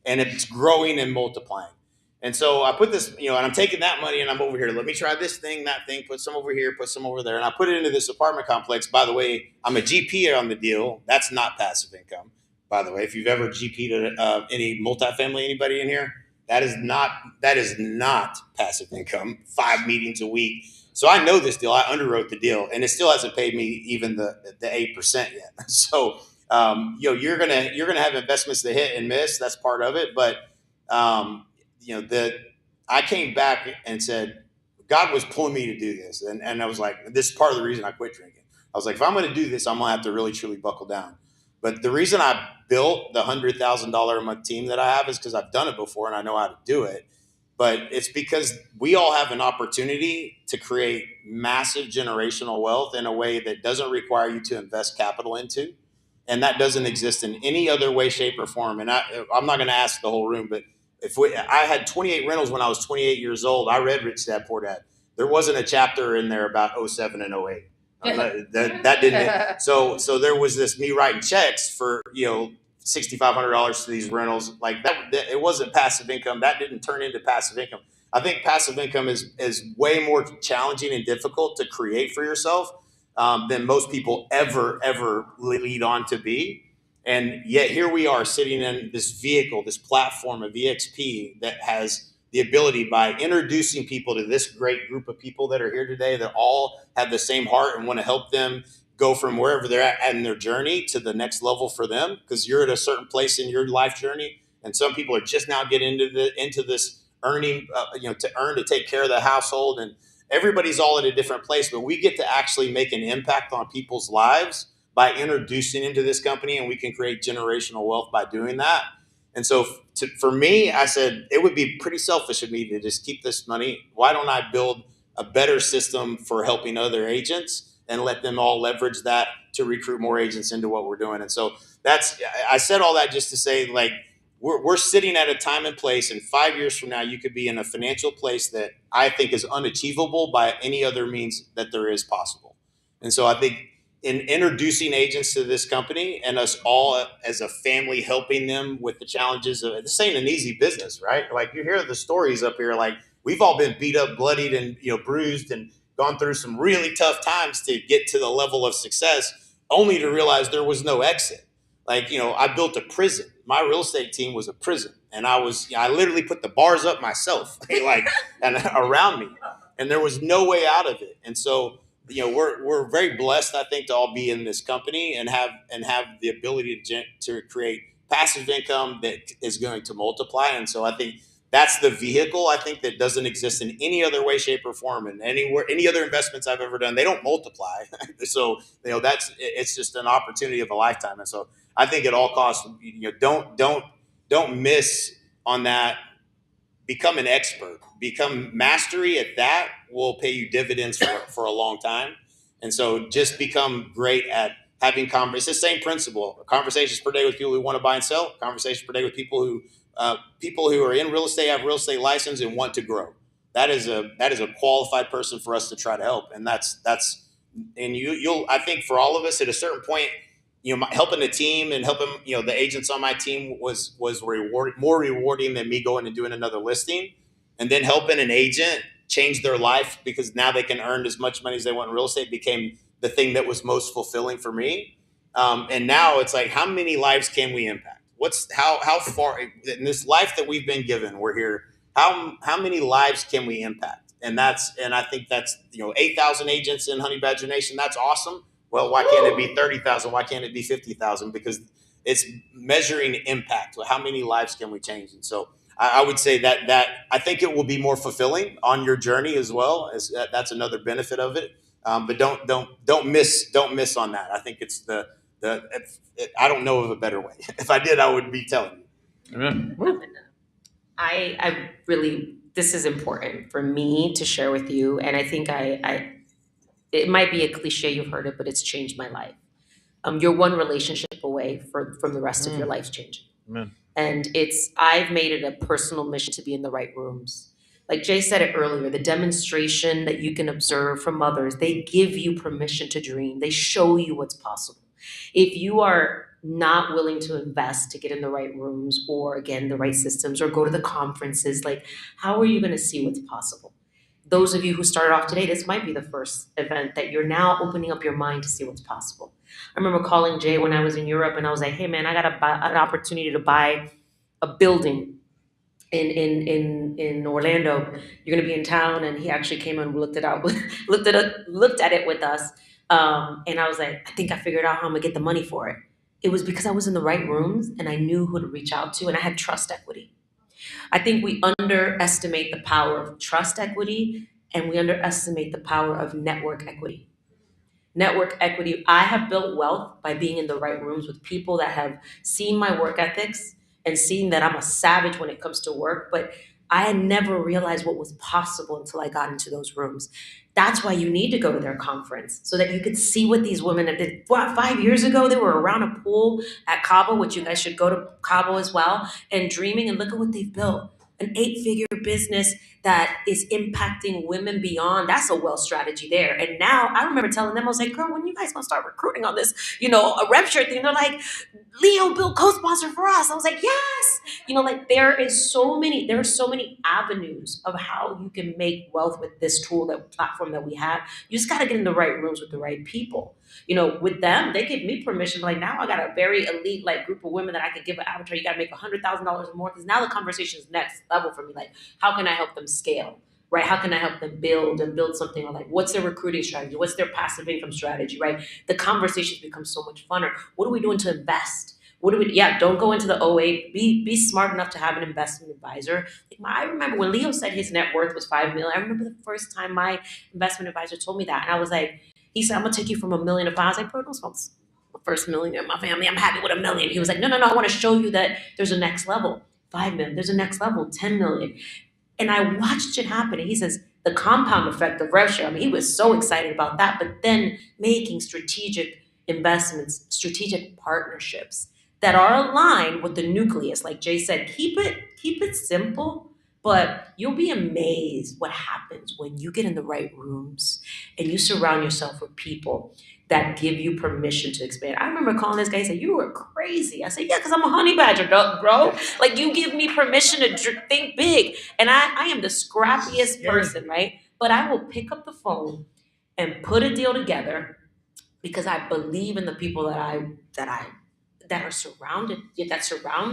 and it's growing and multiplying. And so I put this, and I'm taking that money and I'm over here. Let me try this thing, that thing, put some over here, put some over there. And I put it into this apartment complex. By the way, I'm a GP on the deal. That's not passive income, by the way. If you've ever GP'd any multifamily, anybody in here, that is not passive income. 5 meetings a week. So I know this deal. I underwrote the deal, and it still hasn't paid me even the 8% yet. So, you're gonna have investments that hit and miss. That's part of it. But I came back and said, God was pulling me to do this. And I was like, this is part of the reason I quit drinking. I was like, if I'm going to do this, I'm going to have to really, truly buckle down. But the reason I built the $100,000 a month team that I have is because I've done it before and I know how to do it. But it's because we all have an opportunity to create massive generational wealth in a way that doesn't require you to invest capital into. And that doesn't exist in any other way, shape, or form. And I'm not going to ask the whole room, but I had 28 rentals when I was 28 years old. I read Rich Dad Poor Dad. There wasn't a chapter in there about 07 and 08. That didn't. So there was this me writing checks for $6,500 to these rentals like that. It wasn't passive income. That didn't turn into passive income. I think passive income is way more challenging and difficult to create for yourself than most people ever lead on to be. And yet here we are sitting in this vehicle, this platform of EXP that has the ability, by introducing people to this great group of people that are here today that all have the same heart and want to help them go from wherever they're at in their journey to the next level for them, because you're at a certain place in your life journey. And some people are just now getting into this earning, to take care of the household, and everybody's all at a different place, but we get to actually make an impact on people's lives by introducing them to this company, and we can create generational wealth by doing that. And so for me, I said, it would be pretty selfish of me to just keep this money. Why don't I build a better system for helping other agents and let them all leverage that to recruit more agents into what we're doing? And so I said all that just to say, like, we're sitting at a time and place, and 5 years from now, you could be in a financial place that I think is unachievable by any other means that there is possible. And so I think in introducing agents to this company and us all as a family helping them with the challenges of this ain't an easy business, right? Like, you hear the stories up here, like we've all been beat up, bloodied, and bruised and gone through some really tough times to get to the level of success, only to realize there was no exit. Like, I built a prison. My real estate team was a prison, and I literally put the bars up myself, and around me, and there was no way out of it. And so, we're very blessed, I think, to all be in this company and have the ability to create passive income that is going to multiply. And so I think that's the vehicle, I think, that doesn't exist in any other way, shape, or form. And any other investments I've ever done, they don't multiply. So, it's just an opportunity of a lifetime. And so I think at all costs, don't miss on that. Become an expert. Become mastery at that will pay you dividends for a long time. And so just become great at having conversations. It's the same principle. Conversations per day with people who want to buy and sell. Conversations per day with people who are in real estate, have real estate license, and want to grow. That is a qualified person for us to try to help. And you'll I think for all of us at a certain point, helping the team and helping the agents on my team was more rewarding than me going and doing another listing. And then helping an agent change their life because now they can earn as much money as they want in real estate became the thing that was most fulfilling for me. And now it's like, how many lives can we impact? How far in this life that we've been given, we're here, how many lives can we impact? And I think that's 8,000 agents in Honey Badger Nation. That's awesome. Well, why can't it be 30,000? Why can't it be 50,000? Because it's measuring impact. How many lives can we change? And so I would say that I think it will be more fulfilling on your journey as well. As that's another benefit of it. But don't miss on that. I think it's I don't know of a better way. If I did, I would be telling you. Amen. I really, this is important for me to share with you, and I think it might be a cliche, you've heard it, but it's changed my life. You're one relationship away from the rest of your life changing. Amen. And I've made it a personal mission to be in the right rooms. Like Jay said it earlier, the demonstration that you can observe from others, they give you permission to dream. They show you what's possible. If you are not willing to invest to get in the right rooms or, again, the right systems or go to the conferences, like, how are you going to see what's possible? Those of you who started off today, this might be the first event that you're now opening up your mind to see what's possible. I remember calling Jay when I was in Europe and I was like, hey man, I got an opportunity to buy a building in Orlando. You're gonna be in town. And he actually came and looked at it with us. And I was like, I think I figured out how I'm gonna get the money for it. It was because I was in the right rooms and I knew who to reach out to and I had trust equity. I think we underestimate the power of trust equity and we underestimate the power of network equity. Network equity, I have built wealth by being in the right rooms with people that have seen my work ethics and seen that I'm a savage when it comes to work, but I had never realized what was possible until I got into those rooms. That's why you need to go to their conference, so that you could see what these women have did. 5 years ago, they were around a pool at Cabo, which you guys should go to Cabo as well, and dreaming, and look at what they've built. An 8-figure business that is impacting women beyond. That's a wealth strategy there. And now I remember telling them, I was like, girl, when you guys gonna start recruiting on this, a rev share thing? They're like, Leo built co-sponsor for us. I was like, yes. There are so many avenues of how you can make wealth with this tool, that platform that we have. You just got to get in the right rooms with the right people. With them, they give me permission. Like, now I got a very elite group of women that I can give an avatar. You got to make $100,000 or more, because now the conversation is next level for me. Like, how can I help them scale? Right? How can I help them build something? Or what's their recruiting strategy? What's their passive income strategy? Right? The conversations become so much funner. What are we doing to invest? Don't go into the OA. Be smart enough to have an investment advisor. I remember when Leo said his net worth was $5 million. I remember the first time my investment advisor told me that, and I was like, he said, I'm gonna take you from $1 million to $5 million. I was like, bro, don't smoke the first million in my family. I'm happy with $1 million. He was like, no, I want to show you that there's a next level. 5 million. There's a next level. 10 million. And I watched it happen. And he says, the compound effect of rev share. He was so excited about that. But then making strategic investments, strategic partnerships that are aligned with the nucleus. Like Jay said, keep it simple, but you'll be amazed what happens when you get in the right rooms and you surround yourself with people that give you permission to expand. I remember calling this guy and saying, you were crazy. I said, yeah, because I'm a honey badger, bro. You give me permission to think big. And I am the scrappiest person, right? But I will pick up the phone and put a deal together, because I believe in the people that surround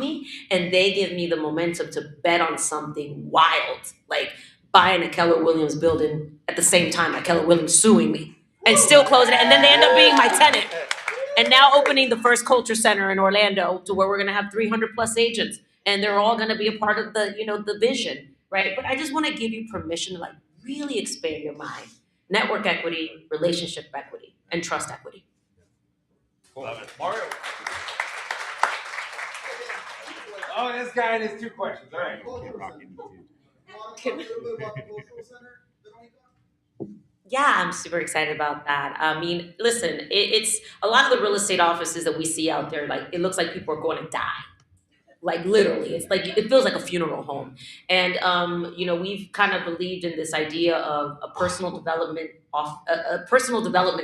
me, and they give me the momentum to bet on something wild, like buying a Keller Williams building at the same time that Keller Williams suing me, and still closing it, and then they end up being my tenant, and now opening the first culture center in Orlando, to where we're gonna have 300 plus agents, and they're all gonna be a part of the vision, right? But I just want to give you permission to really expand your mind. Network equity, relationship equity, and trust equity. Love it. Mario. Oh, this guy has 2 questions. All right. Yeah, I'm super excited about that. I mean, listen, it's a lot of the real estate offices that we see out there, it looks like people are going to die. Literally, it's it feels like a funeral home. And we've kind of believed in this idea of a personal development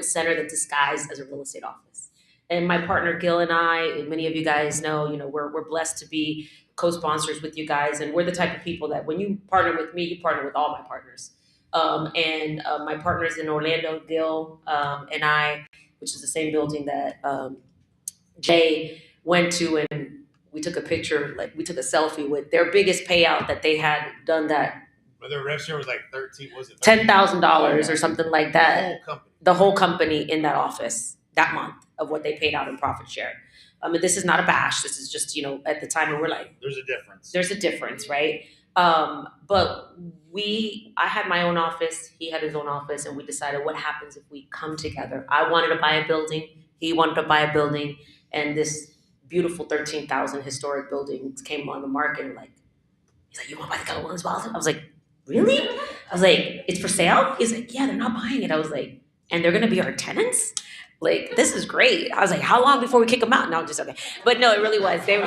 center that disguised as a real estate office. And my partner Gil and I, and many of you guys know, we're blessed to be co-sponsors with you guys, and we're the type of people that when you partner with me, you partner with all my partners. My partners in Orlando, Gil and I, which is the same building that Jay went to, and we took a picture, we took a selfie with their biggest payout that they had done that. But their rev share was $10,000 or something like that. The whole company in that office that month of what they paid out in profit share. This is not a bash. This is just, at the time when we're there's a difference. There's a difference, right? But I had my own office, he had his own office, and we decided what happens if we come together. I wanted to buy a building, he wanted to buy a building, and this beautiful 13,000 historic buildings came on the market, and he's like, you want to buy the Keller Williams Plaza? I was like, really? I was like, it's for sale? He's like, yeah, they're not buying it. I was like, and they're gonna be our tenants? This is great. I was like, how long before we kick them out? No, just okay. But no, it really was. They were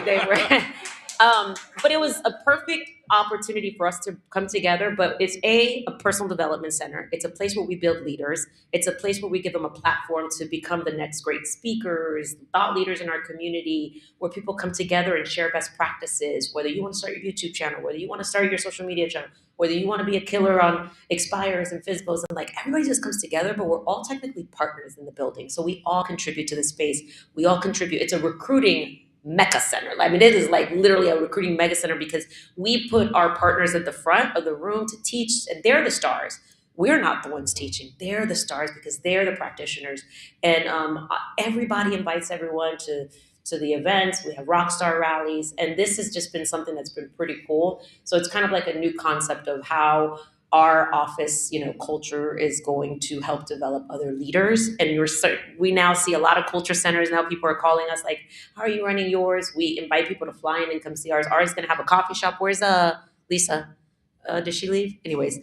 but it was a perfect opportunity for us to come together. But it's a personal development center. It's a place where we build leaders. It's a place where we give them a platform to become the next great speakers, thought leaders in our community, where people come together and share best practices, whether you want to start your YouTube channel, whether you want to start your social media channel, whether you want to be a killer on expires and FSBOs, and everybody just comes together, but we're all technically partners in the building. So we all contribute to the space. We all contribute. It's a recruiting mecca center. It is literally a recruiting mega center, because we put our partners at the front of the room to teach, and they're the stars. We're not the ones teaching. They're the stars, because they're the practitioners. And everybody invites everyone to the events. We have rock star rallies, and this has just been something that's been pretty cool. So it's kind of like a new concept of how our office, culture is going to help develop other leaders. And we now see a lot of culture centers now. People are calling us how are you running yours? We invite people to fly in and come see ours. Ours is going to have a coffee shop. Where's Lisa? Did she leave? Anyways,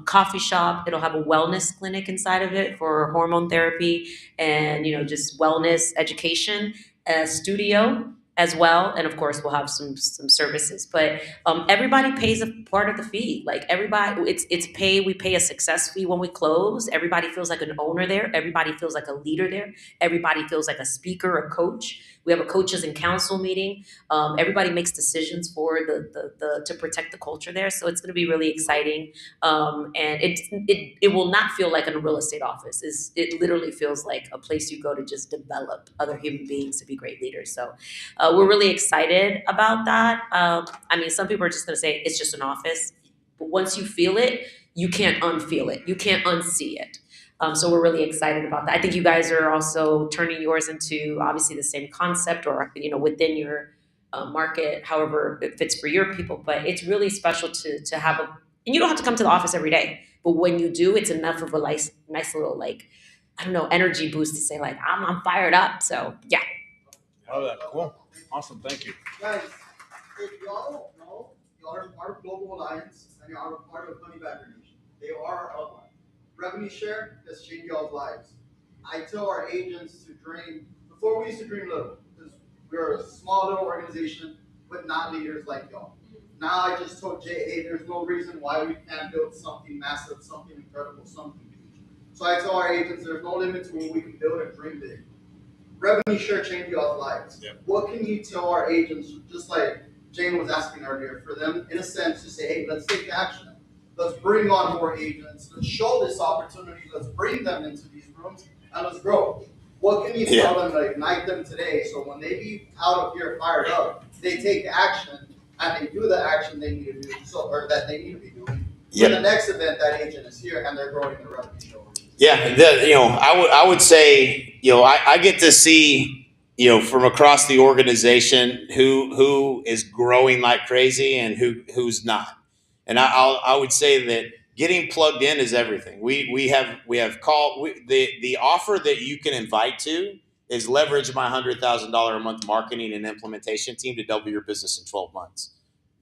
coffee shop. It'll have a wellness clinic inside of it for hormone therapy and, you know, just wellness education. A studio as well, and of course we'll have some services. But everybody pays a part of the fee. Like everybody, it's pay. We pay a success fee when we close. Everybody feels like an owner there. Everybody feels like a leader there. Everybody feels like a speaker, a coach. We have a coaches and council meeting. Everybody makes decisions for the to protect the culture there. So it's going to be really exciting, and it will not feel like a real estate office. It literally feels like a place you go to just develop other human beings to be great leaders. So we're really excited about that. I mean, some people are just going to say it's just an office, but once you feel it, you can't unfeel it. You can't unsee it. So we're really excited about that. I think you guys are also turning yours into obviously the same concept, or, you know, within your market, however it fits for your people. But it's really special to have a, and you don't have to come to the office every day, but when you do, it's enough of a nice little, like, I don't know, energy boost to say like, I'm fired up. So yeah. Oh, that cool. Awesome. Thank you. Guys, if y'all don't know, y'all are part of Global Alliance and y'all are part of Honeybacker Nation. They are our upline. Revenue share has changed y'all's lives. I tell our agents to dream, before we used to dream little, because we're a small little organization, but not leaders like y'all. Now I just told Jay, hey, there's no reason why we can't build something massive, something incredible, something huge. So I tell our agents there's no limit to what we can build and dream big. Revenue share change y'all's lives. Yep. What can you tell our agents, just like Jane was asking earlier, for them, in a sense, to say, hey, let's take action. Let's bring on more agents. Let's show this opportunity. Let's bring them into these rooms and let's grow. What can you tell them to ignite them today so when they be out of here fired up, they take action and they do the action they need to do, or that they need to be doing. For the next event, that agent is here and they're growing their revenue. Yeah, I would say, I get to see, from across the organization who is growing like crazy and who's not. And I would say that getting plugged in is everything. We have called the offer that you can invite to is leverage my $100,000 a month marketing and implementation team to double your business in 12 months.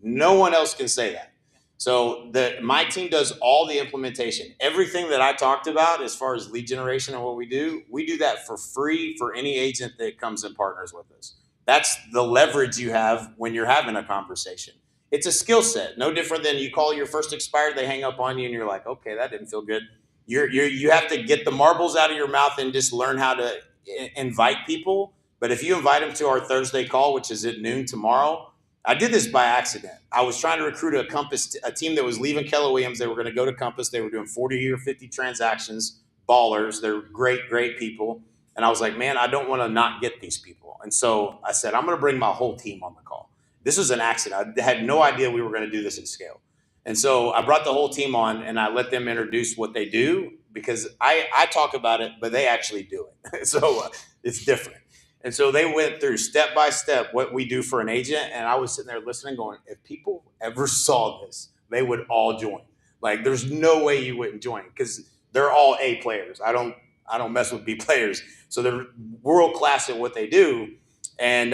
No one else can say that. So my team does all the implementation. Everything that I talked about as far as lead generation and what we do that for free for any agent that comes and partners with us. That's the leverage you have when you're having a conversation. It's a skill set, no different than you call your first expired, they hang up on you and you're like, okay, that didn't feel good. You have to get the marbles out of your mouth and just learn how to invite people. But if you invite them to our Thursday call, which is at noon tomorrow, I did this by accident. I was trying to recruit a team that was leaving Keller Williams. They were going to go to Compass. They were doing 40 or 50 transactions, ballers. They're great people. And I was like, man, I don't want to not get these people. And so I said, I'm going to bring my whole team on the call. This was an accident. I had no idea we were going to do this at scale. And so I brought the whole team on and I let them introduce what they do, because I talk about it, but they actually do it. So it's different. And so they went through step by step what we do for an agent. And I was sitting there listening going, if people ever saw this, they would all join. Like, there's no way you wouldn't join, because they're all A players. I don't mess with B players. So they're world class at what they do. And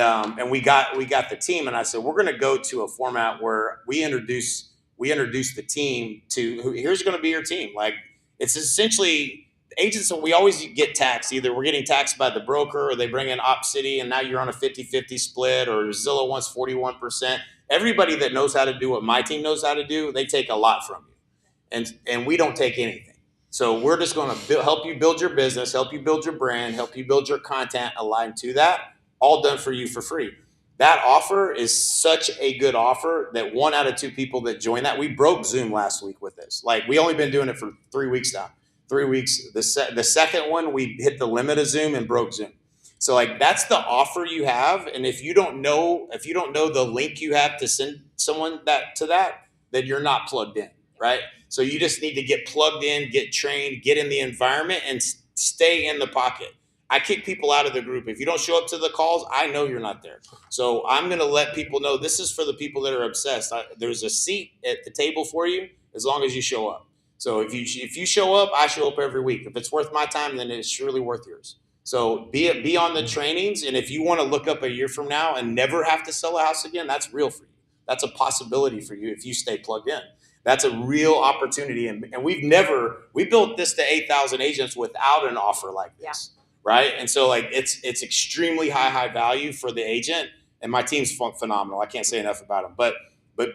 we got the team. And I said, we're going to go to a format where we introduce the team to here's going to be your team. Like, it's essentially agents, we always get taxed. Either we're getting taxed by the broker, or they bring in Op City and now you're on a 50-50 split, or Zillow wants 41%. Everybody that knows how to do what my team knows how to do, they take a lot from you. And we don't take anything. So we're just going to help you build your business, help you build your brand, help you build your content aligned to that, all done for you for free. That offer is such a good offer that 1 out of 2 people that join that, we broke Zoom last week with this. Like, we only been doing it for 3 weeks now. 3 weeks. The second one, we hit the limit of Zoom and broke Zoom. So like, that's the offer you have. And if you don't know the link you have to send someone to that, then you're not plugged in, right? So you just need to get plugged in, get trained, get in the environment, and stay in the pocket. I kick people out of the group. If you don't show up to the calls, I know you're not there. So I'm going to let people know this is for the people that are obsessed. There's a seat at the table for you as long as you show up. So if you show up, I show up every week. If it's worth my time, then it's surely worth yours. So be on the trainings. And if you want to look up a year from now and never have to sell a house again, that's real for you. That's a possibility for you if you stay plugged in. That's a real opportunity. And we built this to 8,000 agents without an offer like this. Right. And so like it's extremely high value for the agent, and my team's phenomenal. I can't say enough about them, but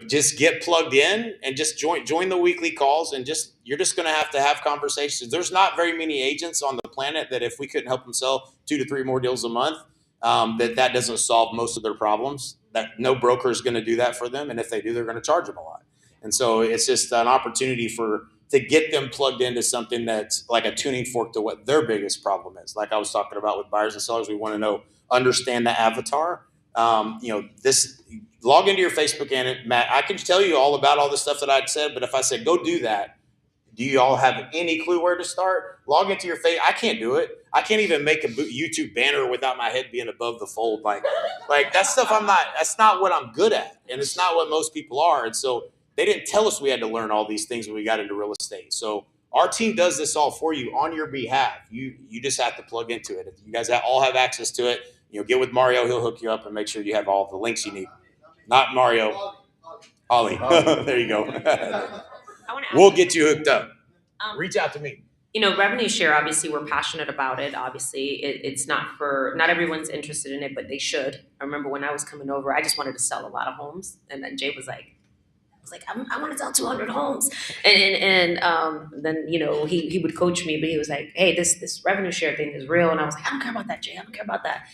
just get plugged in and just join the weekly calls, and you're just going to have conversations. There's not very many agents on the planet that if we couldn't help them sell 2 to 3 more deals a month, that doesn't solve most of their problems. That no broker is going to do that for them. And if they do, they're going to charge them a lot. And so it's just an opportunity to get them plugged into something that's like a tuning fork to what their biggest problem is. Like I was talking about with buyers and sellers, we want to understand the avatar. Log into your Facebook, and Matt, I can tell you all about all the stuff that I'd said, but if I said, go do that, do you all have any clue where to start? Log into your face. I can't do it. I can't even make a YouTube banner without my head being above the fold. Like that stuff that's not what I'm good at. And it's not what most people are. And so they didn't tell us we had to learn all these things when we got into real estate. So our team does this all for you on your behalf. You just have to plug into it. If you guys all have access to it, get with Mario. He'll hook you up and make sure you have all the links you need. Not Mario. Ollie. There you go. We'll get you hooked up. Reach out to me. Revenue share, obviously, we're passionate about it. Obviously, it's not everyone's interested in it, but they should. I remember when I was coming over, I just wanted to sell a lot of homes. And then Jay was like, I want to sell 200 homes. And then, he would coach me, but he was like, hey, this revenue share thing is real. And I was like, I don't care about that, Jay. I don't care about that.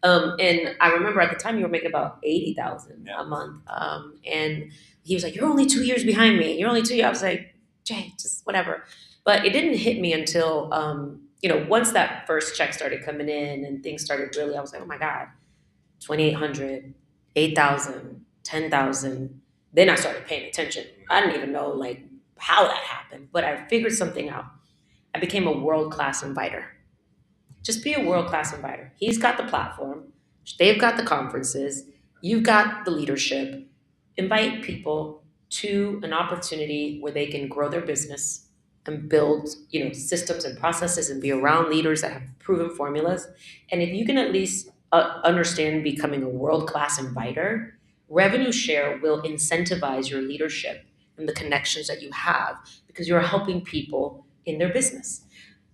And I remember at the time you were making about 80,000 a month. And he was like, you're only 2 years behind me. You're only 2 years. I was like, Jay, just whatever. But it didn't hit me until, once that first check started coming in and things started really, I was like, oh my God, 2,800, 8,000, 10,000. Then I started paying attention. I didn't even know how that happened, but I figured something out. I became a world-class inviter. Just be a world-class inviter. He's got the platform. They've got the conferences. You've got the leadership. Invite people to an opportunity where they can grow their business and build, systems and processes and be around leaders that have proven formulas. And if you can at least understand becoming a world-class inviter, revenue share will incentivize your leadership and the connections that you have because you're helping people in their business.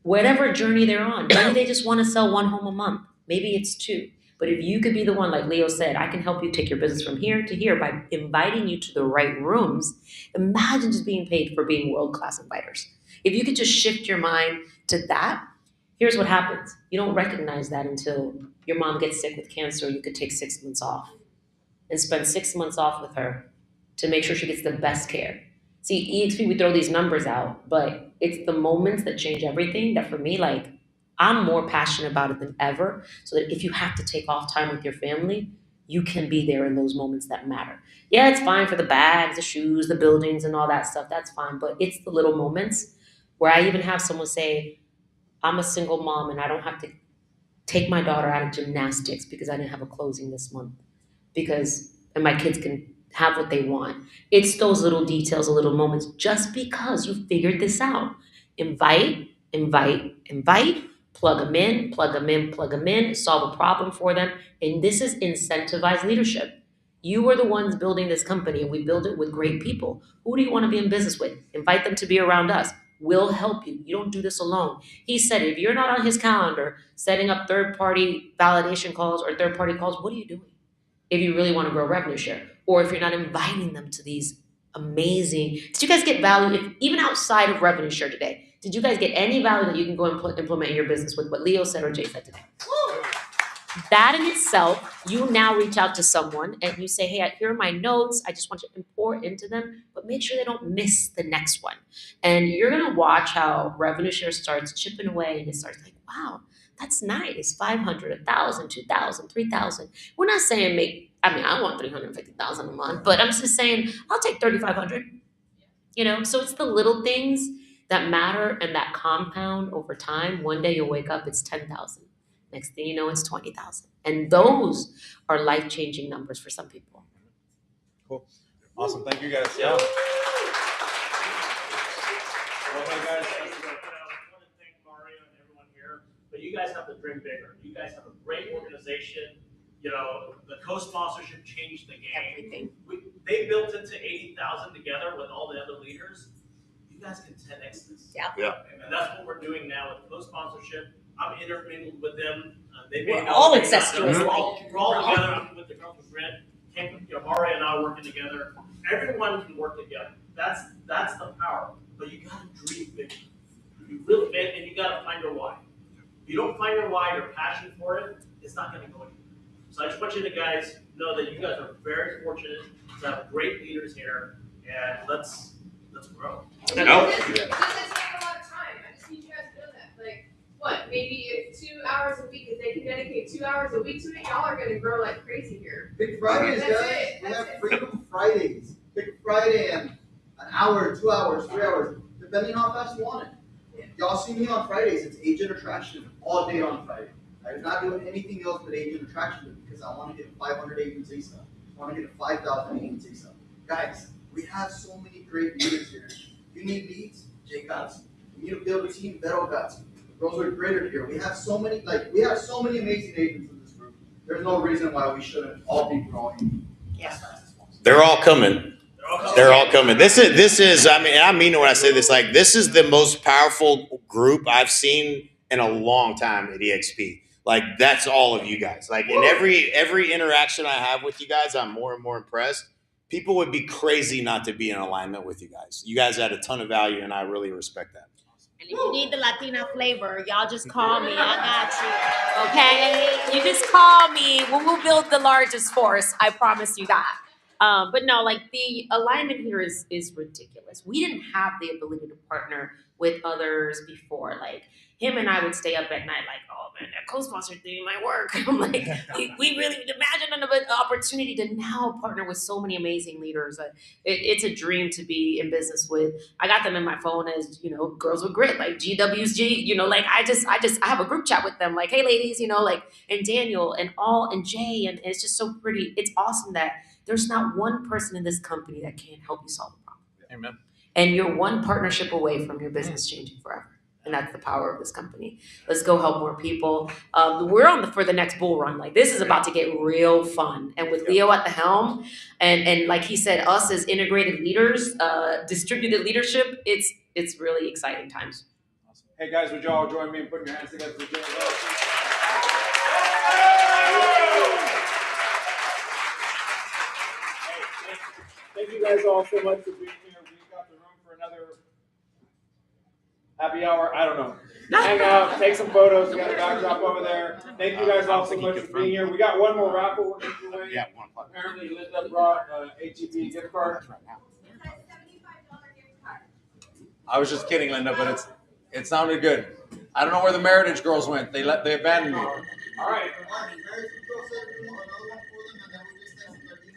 Whatever journey they're on, maybe they just want to sell 1 home a month. Maybe it's 2. But if you could be the one, like Leo said, I can help you take your business from here to here by inviting you to the right rooms. Imagine just being paid for being world-class inviters. If you could just shift your mind to that, here's what happens. You don't recognize that until your mom gets sick with cancer. You could take 6 months off and spend 6 months off with her to make sure she gets the best care. See, EXP, we throw these numbers out, but it's the moments that change everything that for me, I'm more passionate about it than ever. So that if you have to take off time with your family, you can be there in those moments that matter. Yeah, it's fine for the bags, the shoes, the buildings, and all that stuff. That's fine. But it's the little moments where I even have someone say, I'm a single mom and I don't have to take my daughter out of gymnastics because I didn't have a closing this month. And my kids can have what they want. It's those little details, the little moments, just because you figured this out. Invite, plug them in, solve a problem for them. And this is incentivized leadership. You are the ones building this company, and we build it with great people. Who do you want to be in business with? Invite them to be around us. We'll help you. You don't do this alone. He said, if you're not on his calendar, setting up third-party validation calls or third-party calls, what are you doing? If you really want to grow revenue share, or if you're not inviting them to these amazing, did you guys get value, even outside of revenue share today? Did you guys get any value that you can go and implement in your business with what Leo said or Jay said today? That in itself, you now reach out to someone and you say, hey, here are my notes. I just want you to pour into them, but make sure they don't miss the next one. And you're going to watch how revenue share starts chipping away and it starts like, wow, that's nice. 500, 1,000, 2,000, 3,000. We're not saying I want 350,000 a month, but I'm just saying I'll take 3,500. So it's the little things that matter and that compound over time. One day you'll wake up, it's 10,000. Next thing you know, it's 20,000. And those are life-changing numbers for some people. Cool. Awesome. Thank you guys. Yeah. Well, hey guys, I want to thank Mario and everyone here, but you guys have to dream bigger. You guys have a great organization. The co-sponsorship changed the game. Everything. they built into 80,000 together with all the other leaders. You guys can 10x this. Yeah. And that's what we're doing now with co-sponsorship. I'm intermingled with them. They We're may know, all they may not incestuous, know. like. We're all together. I'm with the girls with Brent. Mari and I are working together. Everyone can work together. That's the power. But you gotta dream big. You really, and you gotta find your why. If you don't find your why, your passion for it, it's not gonna go anywhere. So I just want you to guys know that you guys are very fortunate to have great leaders here, and let's grow. It doesn't take a lot of time. I just need you guys to know that. Like, what? Maybe if 2 hours a week, if they can dedicate 2 hours a week to it, y'all are gonna grow like crazy here. Big Fridays, That's guys. it. We That's have it. Freedom Fridays. Big Friday and an hour, 2 hours, 3 hours, depending on how fast you want it. Y'all see me on Fridays. It's agent attraction all day on Friday. I'm not doing anything else but agent attraction because I want to get 500 agents ASAP. I want to get 5,000 agents ASAP. Guys, we have so many great leaders here. You need leads, Jay got you. You need to build a team, Vero got you. The girls are greater here. We have so many amazing agents in this group. There's no reason why we shouldn't all be growing as fast as possible. They're all coming. They're all coming. This is, I mean it when I say this, like, this is the most powerful group I've seen in a long time at EXP. Like, that's all of you guys. Like, in every interaction I have with you guys, I'm more and more impressed. People would be crazy not to be in alignment with you guys. You guys add a ton of value, and I really respect that. And if you need the Latina flavor, y'all just call me. I got you. Okay? You just call me. We'll build the largest force. I promise you that. But no, like, the alignment here is ridiculous. We didn't have the ability to partner with others before. Like, him and I would stay up at night like, oh man, that co-sponsor thing might work. I'm like, we really imagine an opportunity to now partner with so many amazing leaders. It's a dream to be in business with. I got them in my phone as, Girls with Grit, like GWG, like I have a group chat with them, like, hey ladies, like, and Daniel and Jay, and it's just so pretty. It's awesome that there's not one person in this company that can't help you solve a problem. Amen. And you're one partnership away from your business changing forever. And that's the power of this company. Let's go help more people. We're for the next bull run. Like, this is about to get real fun. And with Leo at the helm, and like he said, us as integrated leaders, distributed leadership, it's really exciting times. Awesome. Hey guys, would you all join me in putting your hands together for Jay? Thank you guys all so much for being here. We've got the room for another happy hour. I don't know. Hang out, take some photos. We got a backdrop over there. Thank you guys all so much for being here. We got one more raffle we're going to do away. Yeah, apparently Linda brought HEB gift card. I was just kidding, Linda, but it sounded good. I don't know where the Meritage girls went. They abandoned me. All right.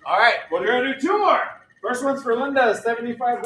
All right. Well, we're going to do two more. First one's for Linda, $75